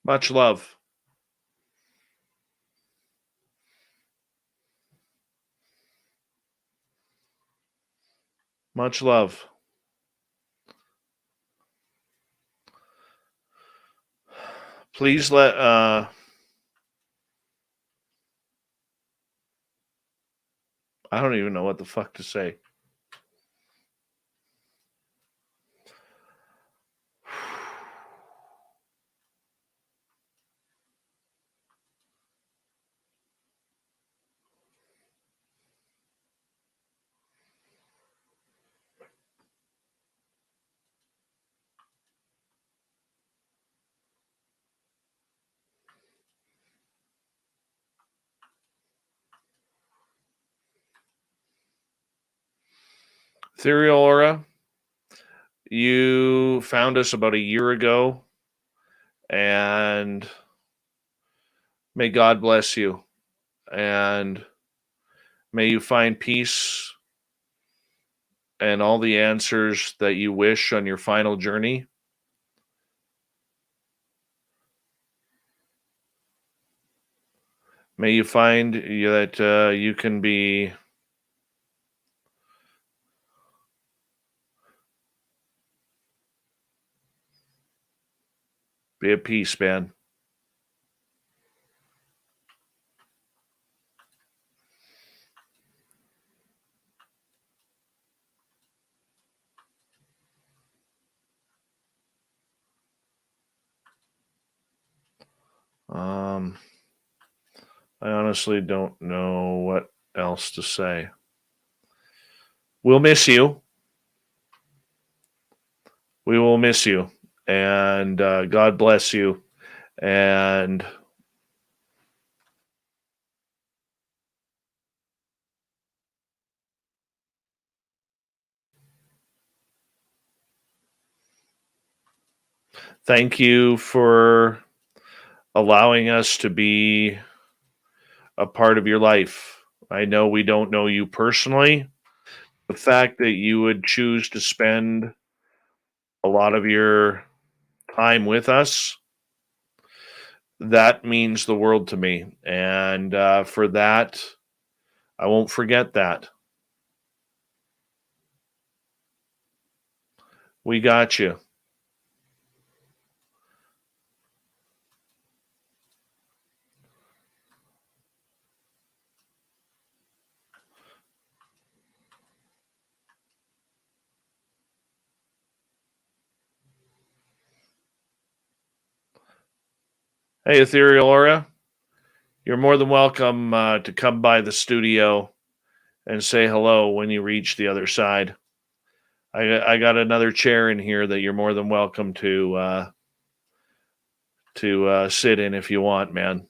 [SPEAKER 2] Much love. Much love. Please let I don't even know what the fuck to say. Ethereal Aura, you found us about a year ago, and may God bless you, and may you find peace and all the answers that you wish on your final journey. May you find that you can be at peace, man. I honestly don't know what else to say. We'll miss you. We will miss you. And God bless you. And thank you for allowing us to be a part of your life. I know we don't know you personally. The fact that you would choose to spend a lot of your time with us, that means the world to me. And for that, I won't forget that. We got you. Hey, Ethereal Aura, you're more than welcome to come by the studio and say hello when you reach the other side. I got another chair in here that you're more than welcome to sit in if you want, man.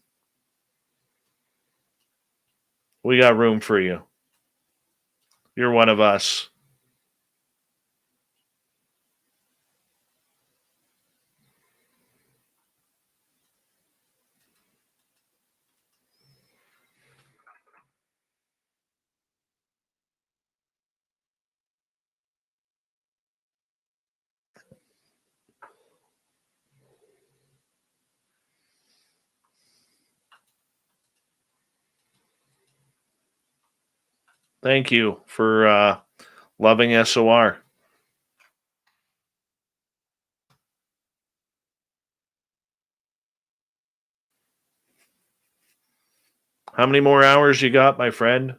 [SPEAKER 2] We got room for you. You're one of us. Thank you for loving SOR. How many more hours you got, my friend?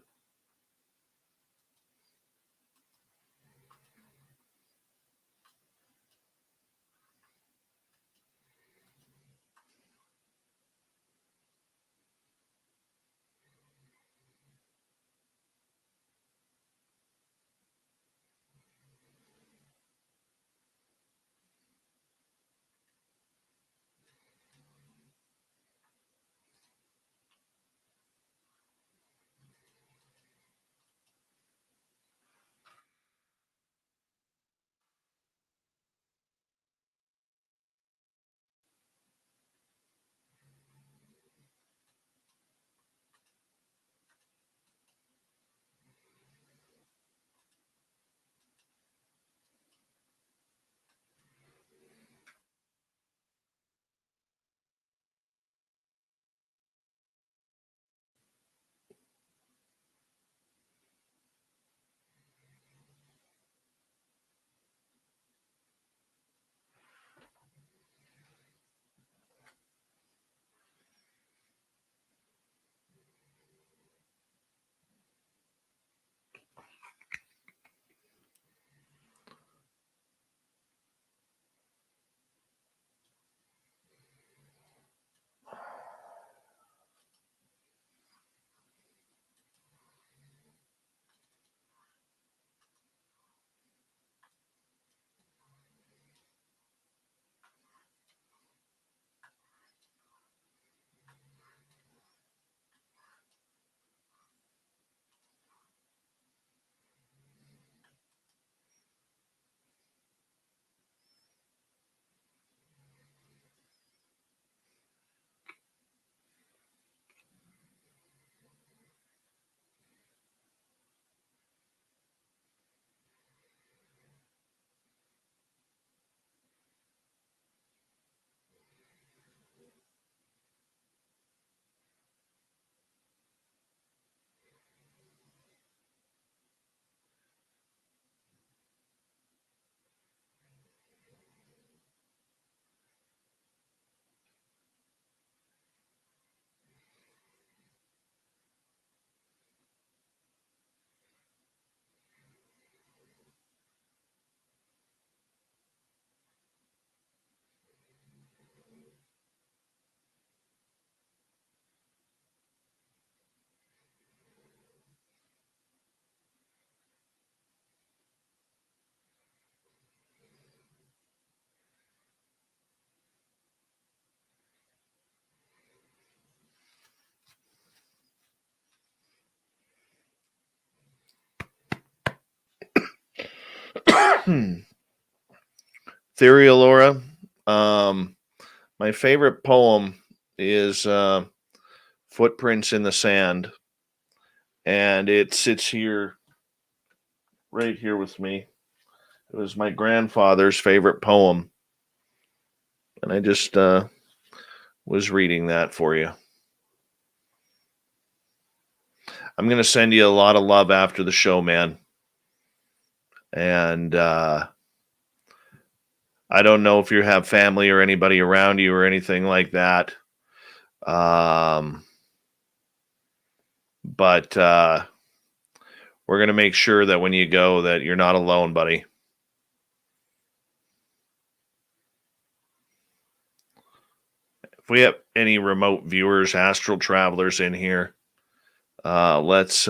[SPEAKER 2] Theory, Laura. My favorite poem is Footprints in the Sand. And it sits here, right here with me. It was my grandfather's favorite poem. And I just was reading that for you. I'm going to send you a lot of love after the show, man. And I don't know if you have family or anybody around you or anything like that. But we're going to make sure that when you go that you're not alone, buddy. If we have any remote viewers, astral travelers in here, let's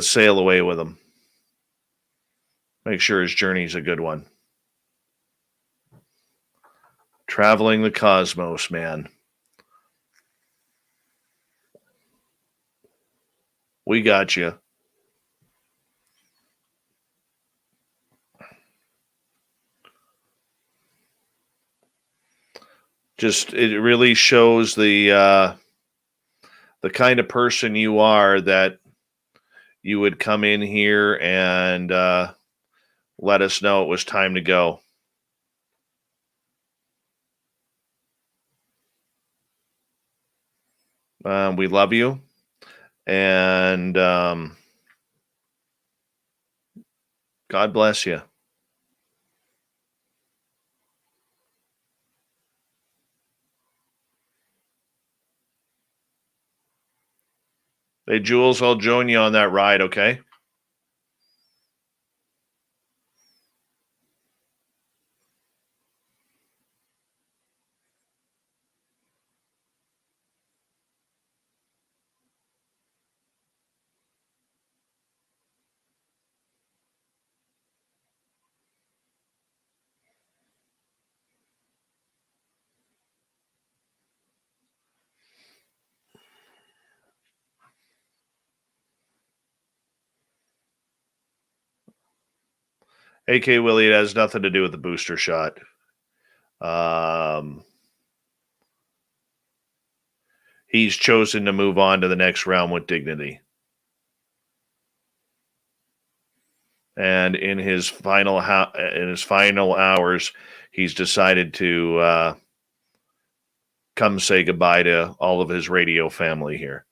[SPEAKER 2] sail away with him. Make sure his journey's a good one. Traveling the cosmos, man. We got you. Just, it really shows the kind of person you are, that you would come in here and let us know it was time to go. We love you. And God bless you. Hey, Jules, I'll join you on that ride, okay? AK Willie, it has nothing to do with the booster shot. He's chosen to move on to the next round with dignity. And in his final hours, he's decided to come say goodbye to all of his radio family here.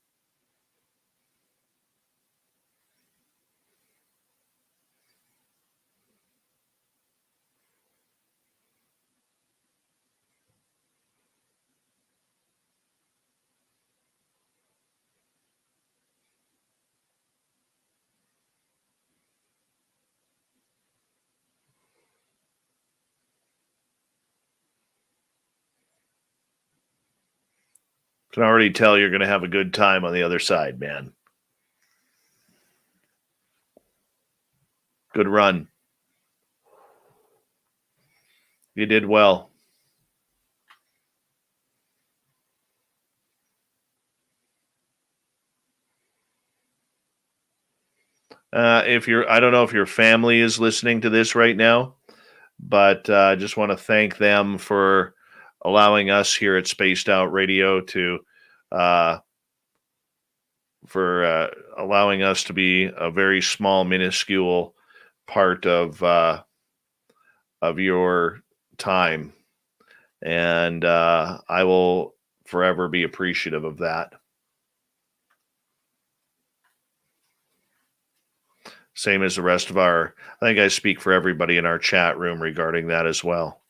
[SPEAKER 2] Can already tell you're going to have a good time on the other side, man. Good run. You did well. I don't know if your family is listening to this right now, but I just want to thank them for allowing us here at Spaced Out Radio to allowing us to be a very small, minuscule part of your time, and I will forever be appreciative of that. Same as the rest of I think I speak for everybody in our chat room regarding that as well.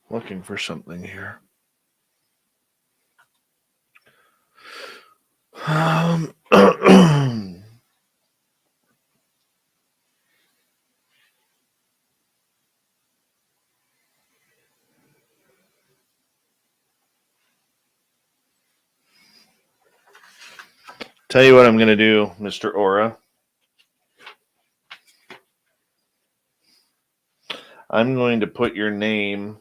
[SPEAKER 2] Looking for something here. Tell you what I'm going to do, Mr. Aura. I'm going to put your name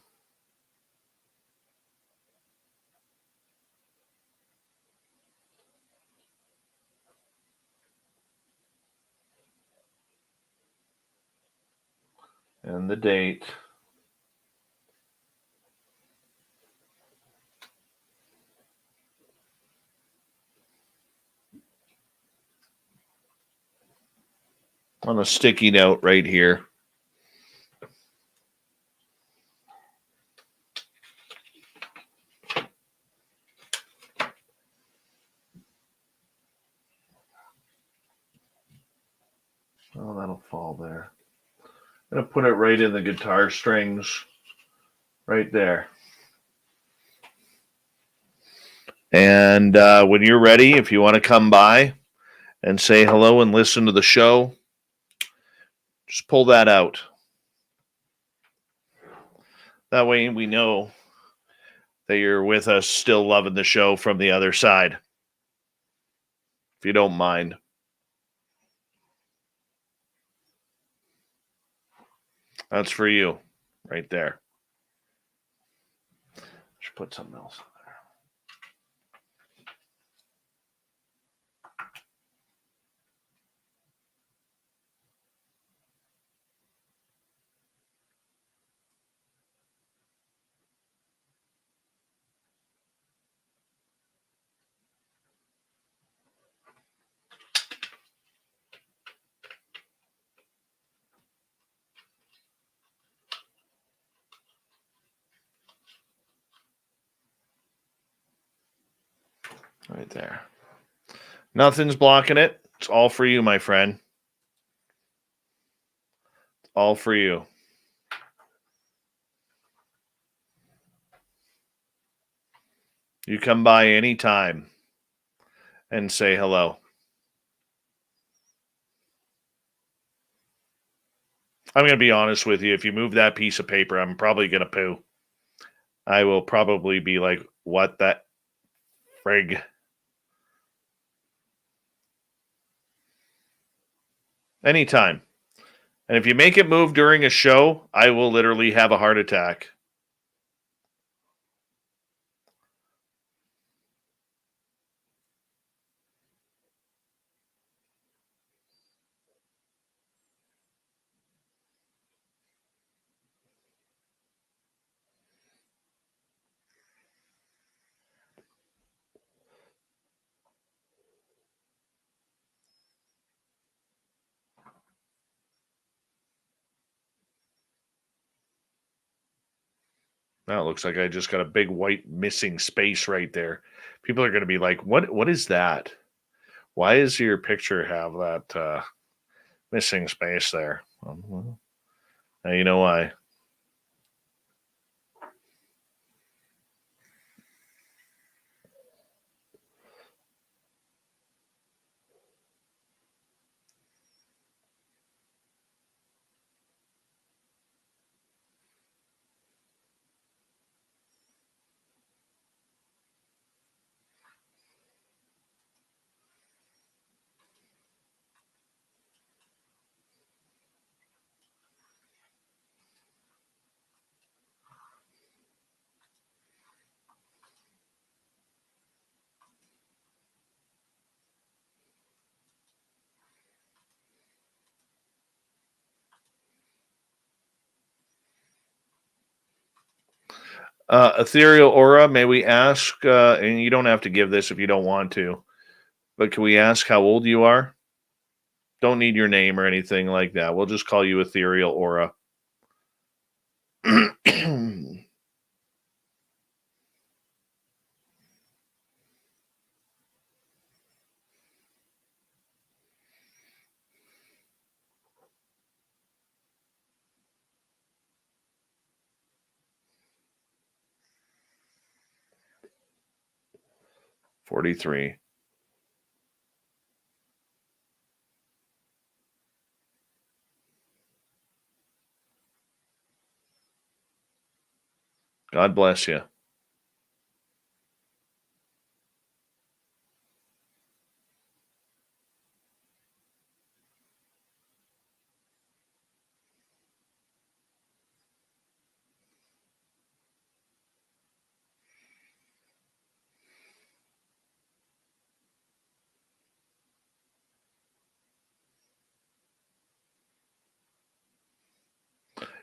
[SPEAKER 2] and the date on a sticky note right here. Oh, that'll fall there. I'm going to put it right in the guitar strings right there. And when you're ready, if you want to come by and say hello and listen to the show, just pull that out. That way we know that you're with us, still loving the show from the other side. If you don't mind. That's for you right there. Should put something else on there. Right there. Nothing's blocking it. It's all for you, my friend. It's all for you. You come by anytime and say hello. I'm going to be honest with you. If you move that piece of paper, I'm probably going to poo. I will probably be like, what the frig? Anytime. And if you make it move during a show, I will literally have a heart attack. Now it looks like I just got a big white missing space right there. People are going to be like, what is that? Why does your picture have that missing space there? Well, now you know why. Ethereal Aura, may we ask, and you don't have to give this if you don't want to, but can we ask how old you are? Don't need your name or anything like that. We'll just call you Ethereal Aura. 43. God bless you.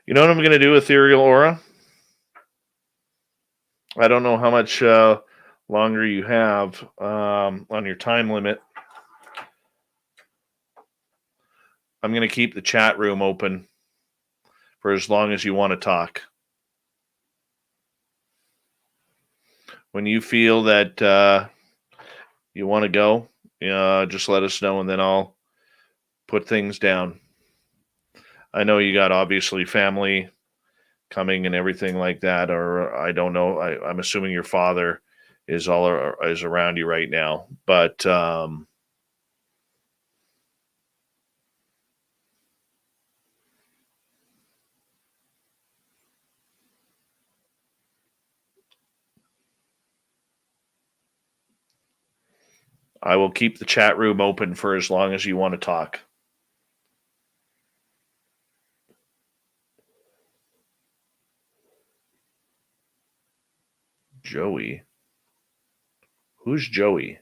[SPEAKER 2] You know what I'm going to do, Ethereal Aura? I don't know how much longer you have on your time limit. I'm going to keep the chat room open for as long as you want to talk. When you feel that you want to go, just let us know, and then I'll put things down. I know you got obviously family coming and everything like that, or I don't know. I'm assuming your father is around you right now, but I will keep the chat room open for as long as you want to talk. Joey? Who's Joey?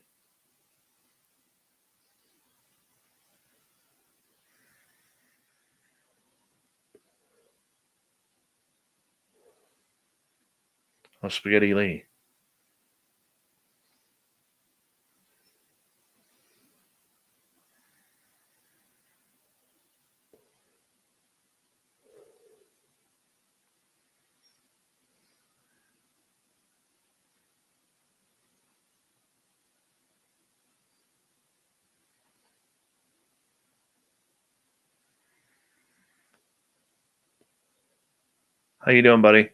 [SPEAKER 2] Oh, Spaghetti Lee. How you doing, buddy?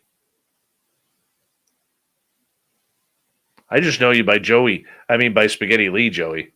[SPEAKER 2] I just know you by Joey. I mean, by Spaghetti Lee, Joey.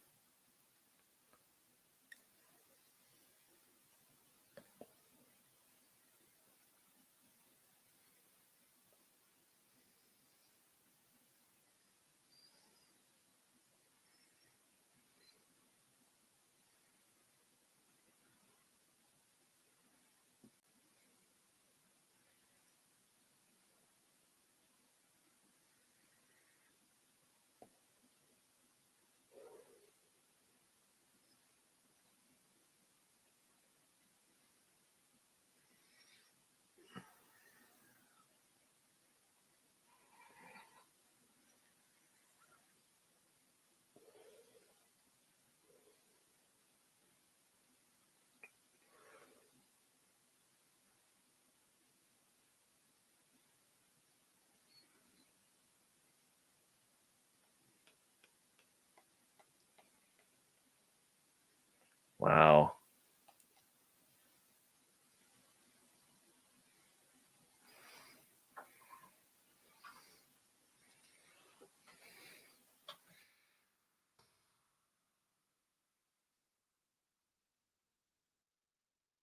[SPEAKER 2] Wow.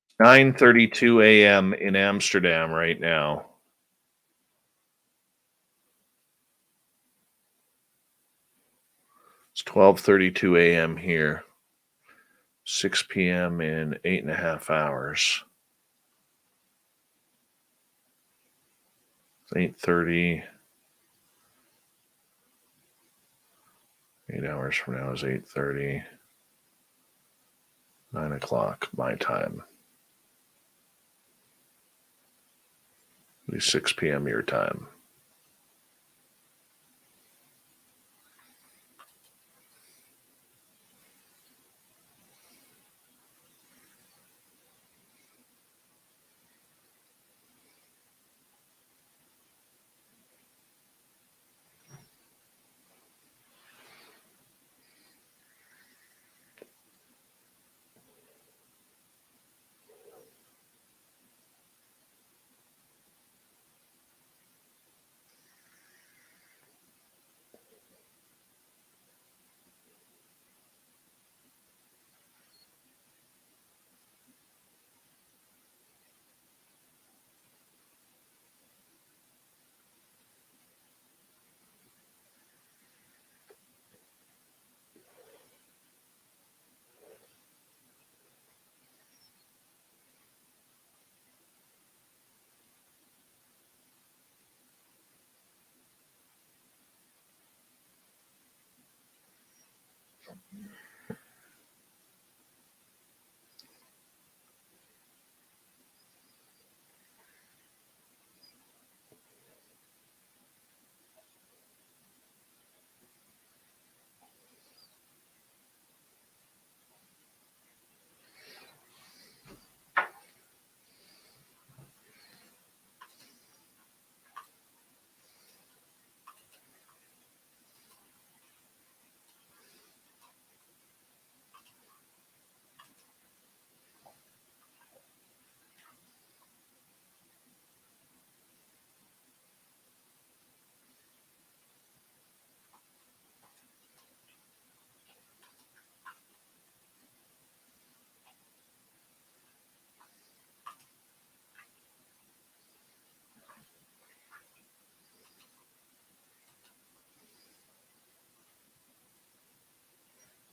[SPEAKER 2] It's 9:32 a.m. in Amsterdam right now. It's 12:32 a.m. here. 6 p.m. in 8.5 hours. It's 8:30. 8 hours from now is 8:30. 9 o'clock my time. It'll be 6 p.m. your time.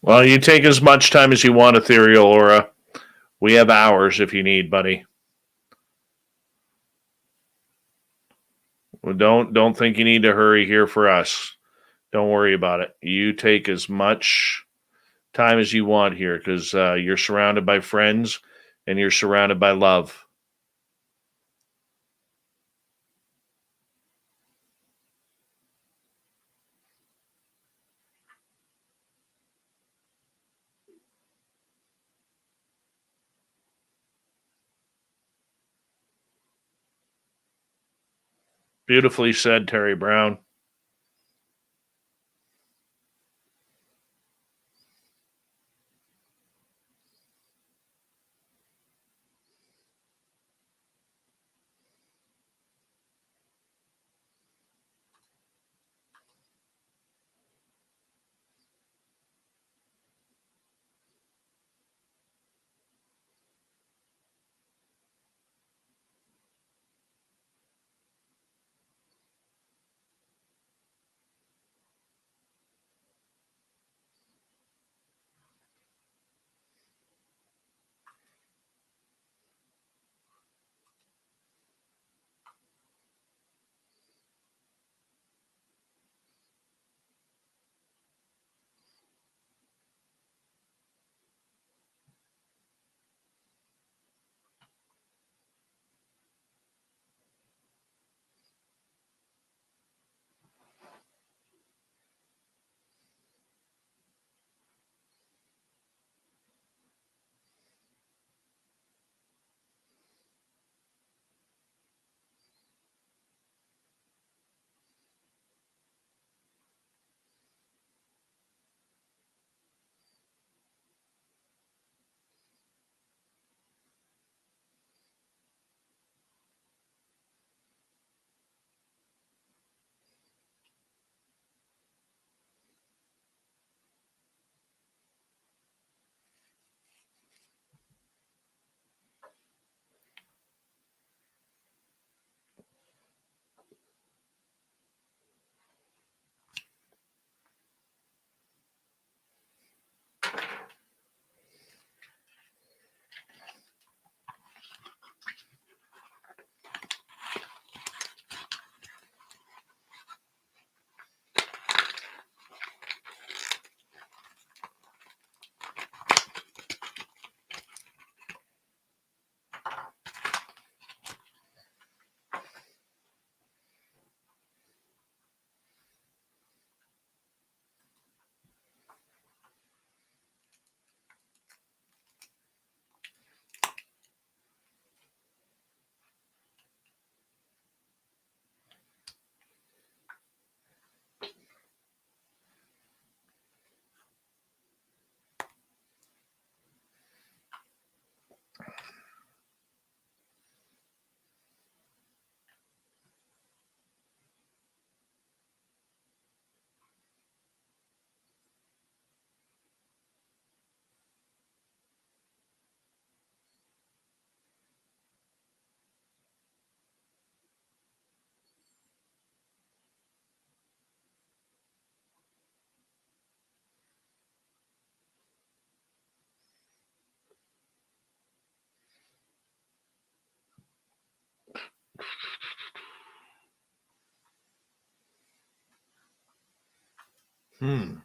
[SPEAKER 2] Well, you take as much time as you want, Ethereal Aura. We have hours if you need, buddy. Well, don't think you need to hurry here for us. Don't worry about it. You take as much time as you want here because you're surrounded by friends and you're surrounded by love. Beautifully said, Terry Brown. Hmm.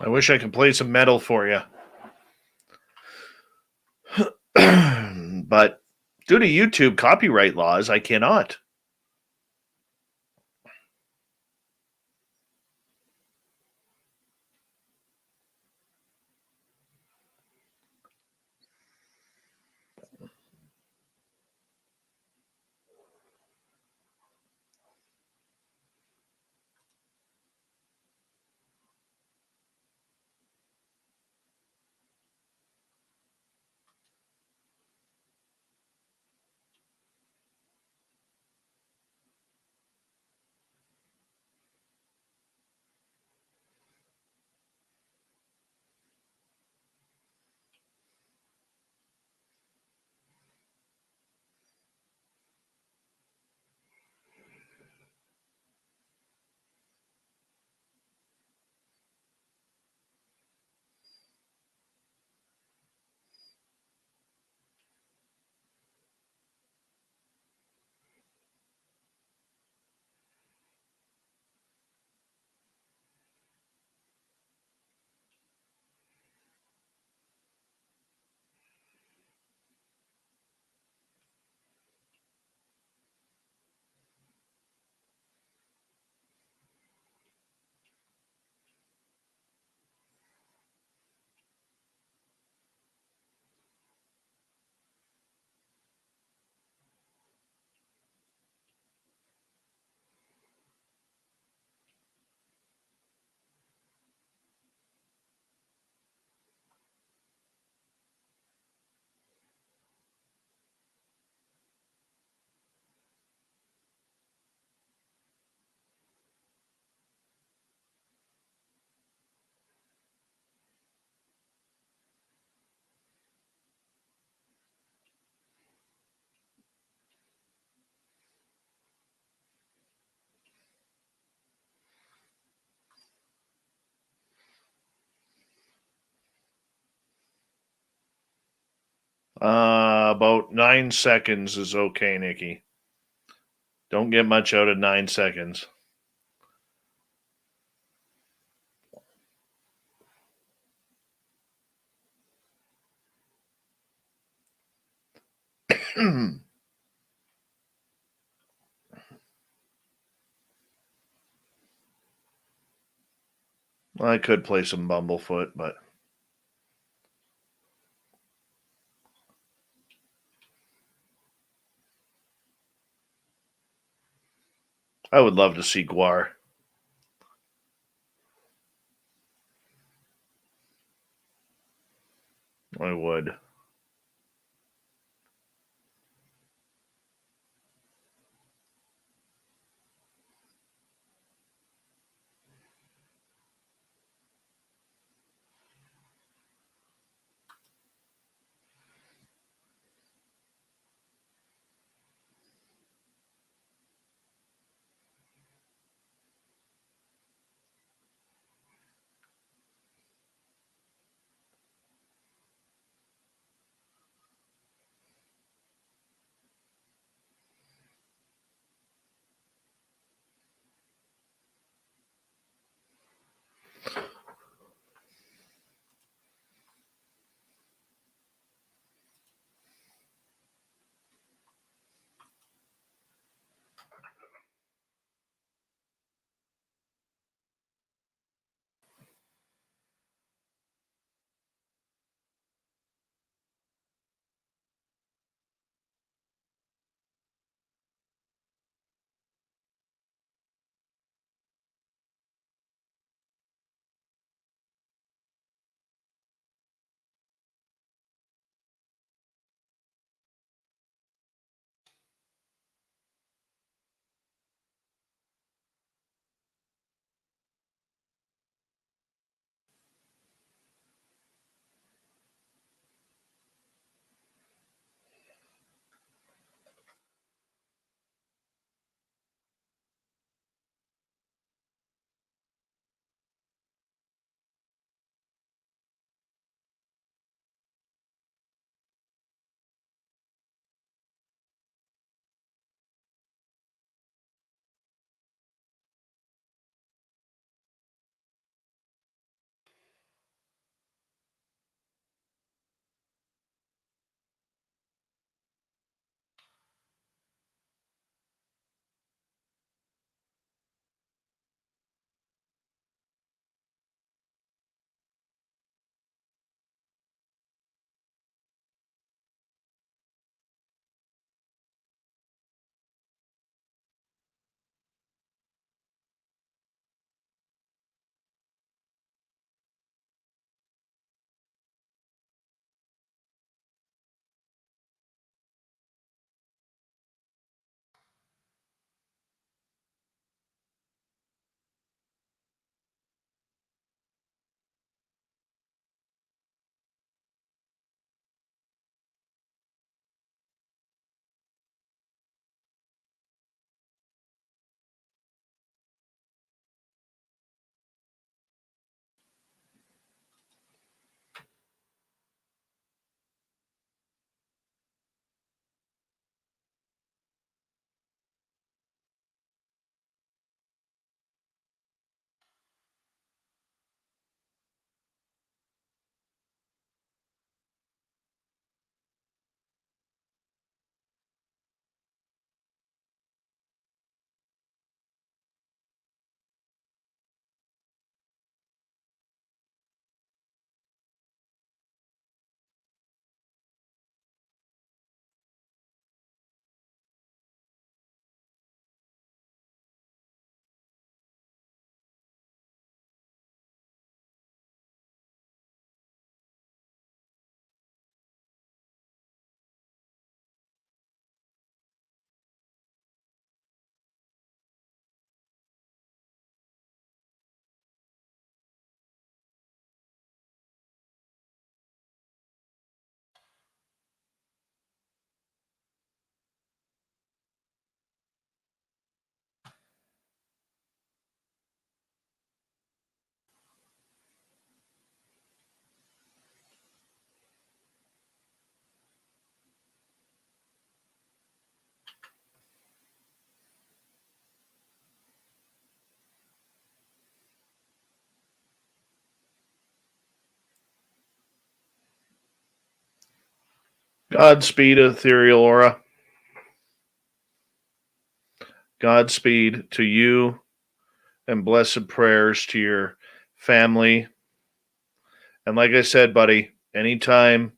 [SPEAKER 2] I wish I could play some metal for you. But due to YouTube copyright laws, I cannot. About 9 seconds is okay, Nikki. Don't get much out of 9 seconds. I could play some Bumblefoot, but I would love to see Guar. I would. Godspeed, Ethereal Aura. Godspeed to you, and blessed prayers to your family. And like I said, buddy, anytime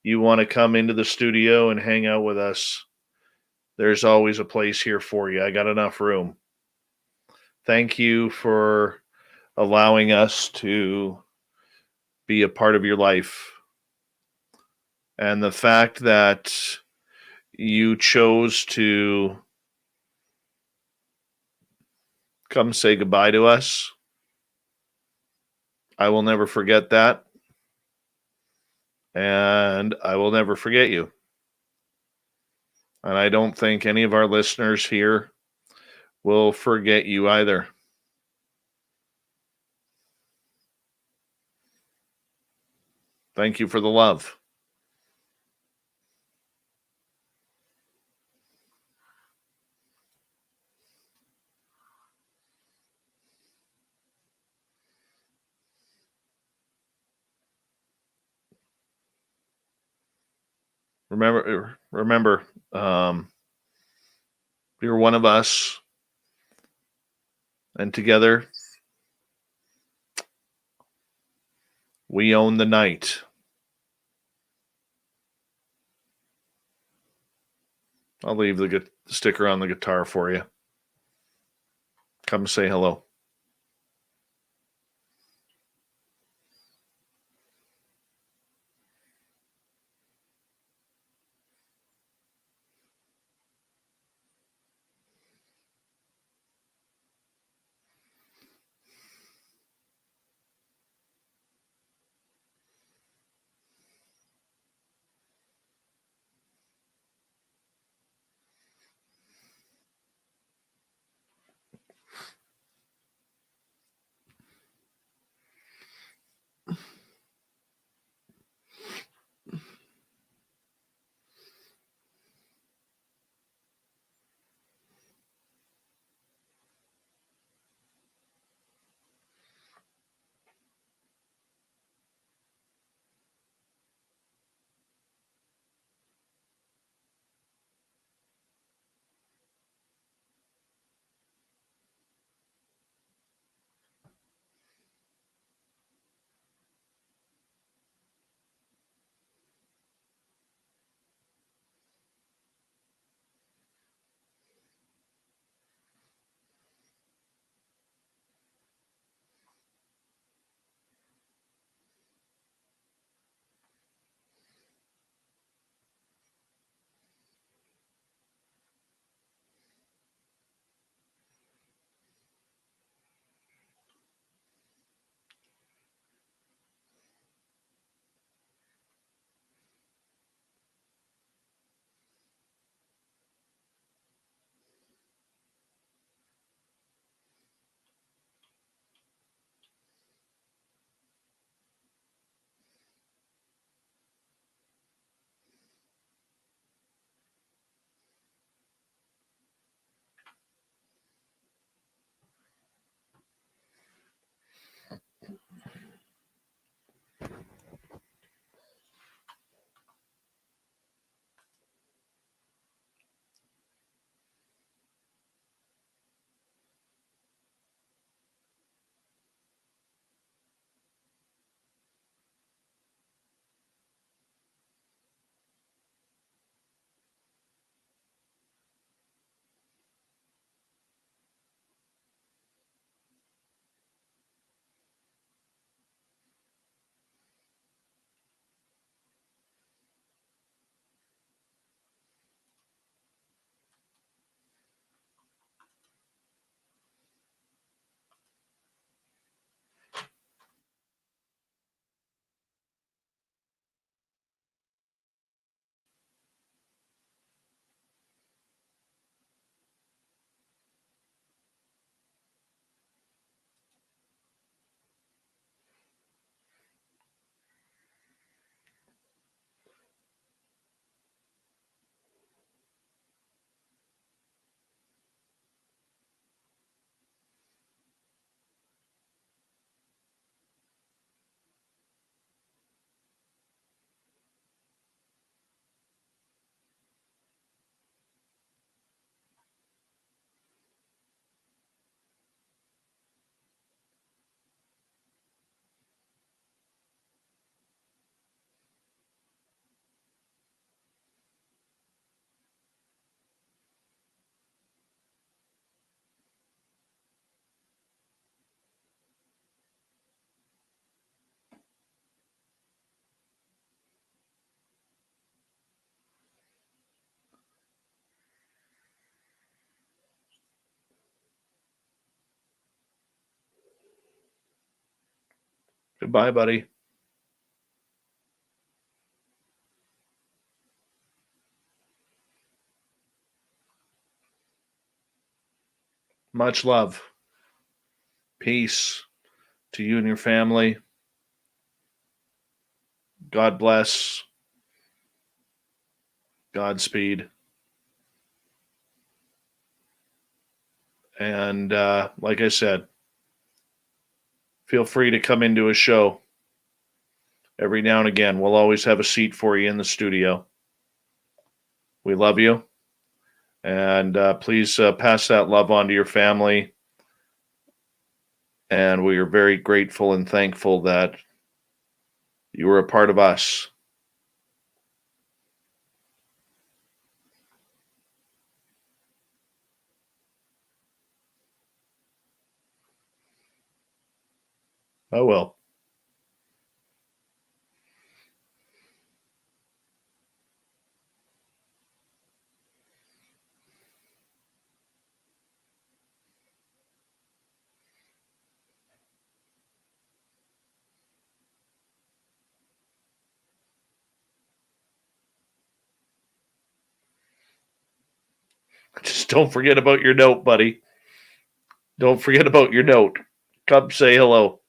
[SPEAKER 2] you want to come into the studio and hang out with us, there's always a place here for you. I got enough room. Thank you for allowing us to be a part of your life. And the fact that you chose to come say goodbye to us, I will never forget that. And I will never forget you. And I don't think any of our listeners here will forget you either. Thank you for the love. Remember, you're one of us, and together we own the night. I'll leave the sticker on the guitar for you. Come say hello. Goodbye, buddy. Much love. Peace to you and your family. God bless. Godspeed. And like I said, feel free to come into a show every now and again. We'll always have a seat for you in the studio. We love you. And please pass that love on to your family. And we are very grateful and thankful that you were a part of us. Oh, well. Just don't forget about your note, buddy. Don't forget about your note. Come say hello.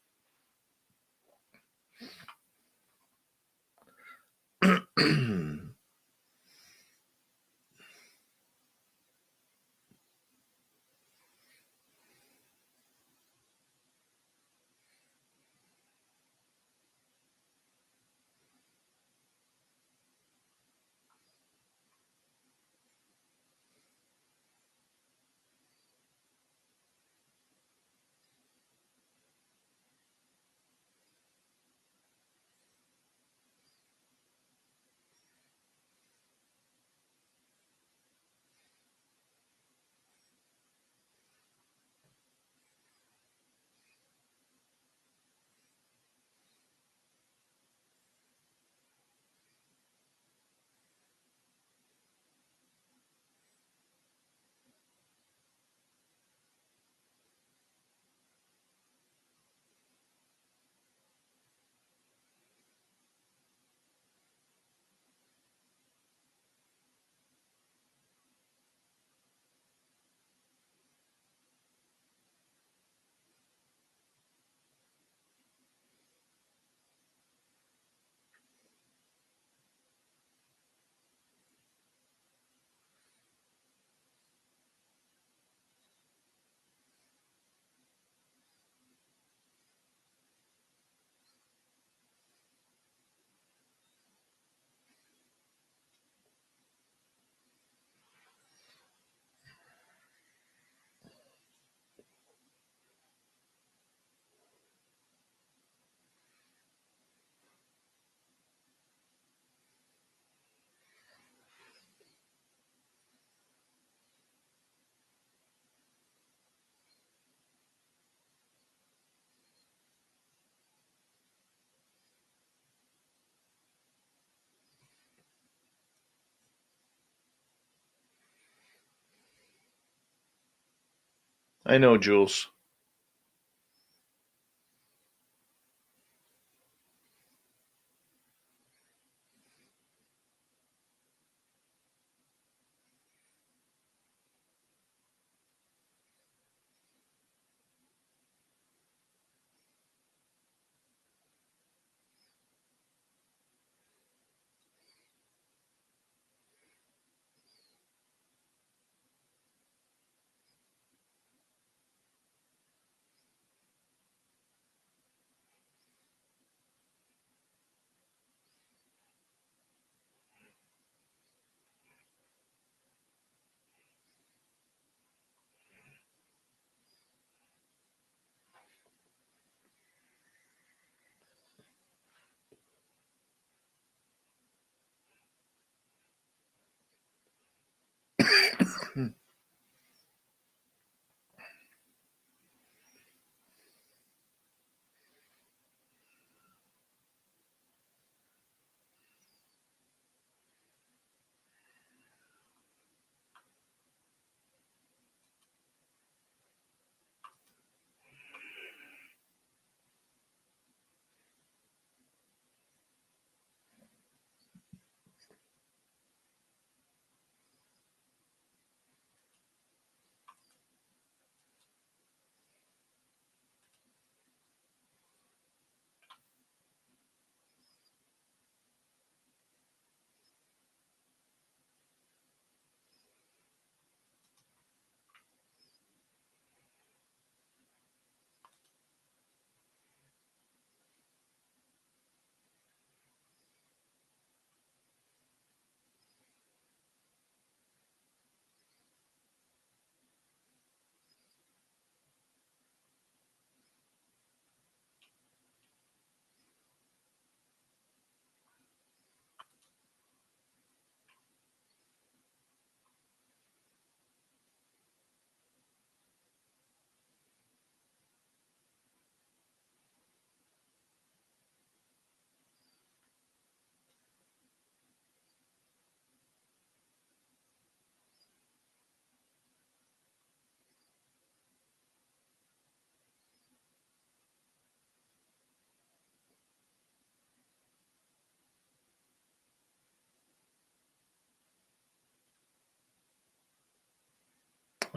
[SPEAKER 2] I know, Jules.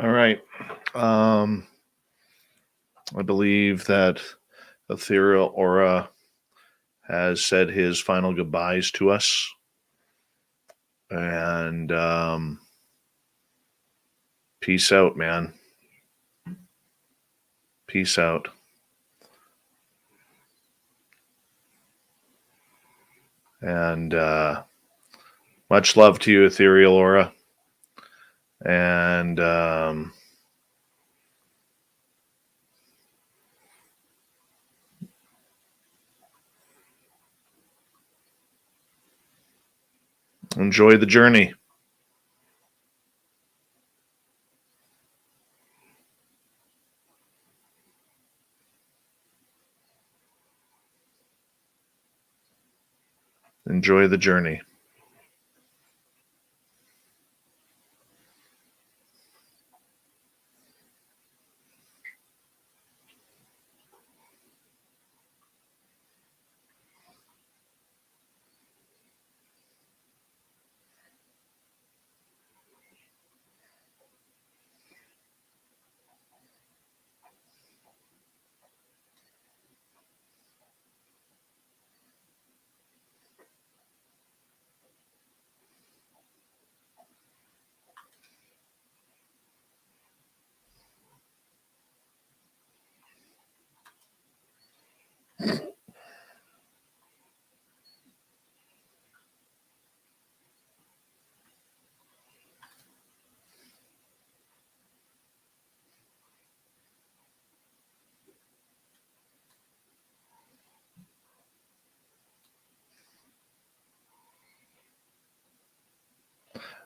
[SPEAKER 2] All right. I believe that Ethereal Aura has said his final goodbyes to us. And peace out, man. Peace out. And much love to you, Ethereal Aura. And enjoy the journey. Enjoy the journey.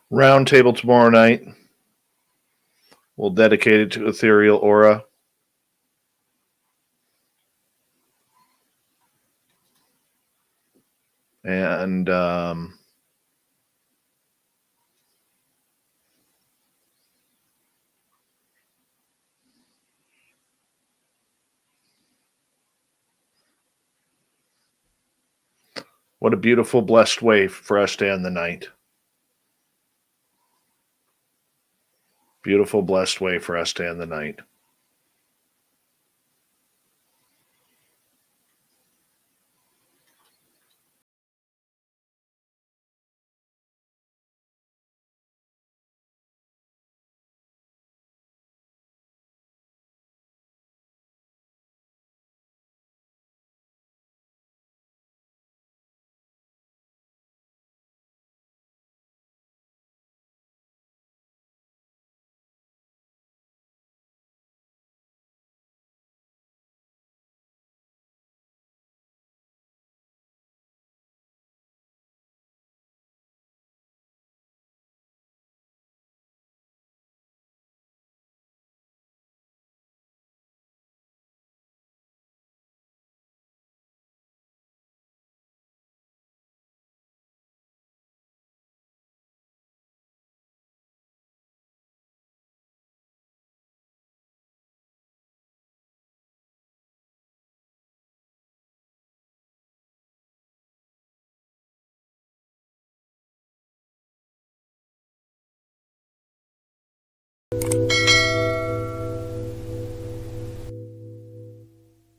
[SPEAKER 2] Round table tomorrow night. We'll dedicate it to Ethereal Aura. And what a beautiful, blessed way for us to end the night. Beautiful, blessed way for us to end the night.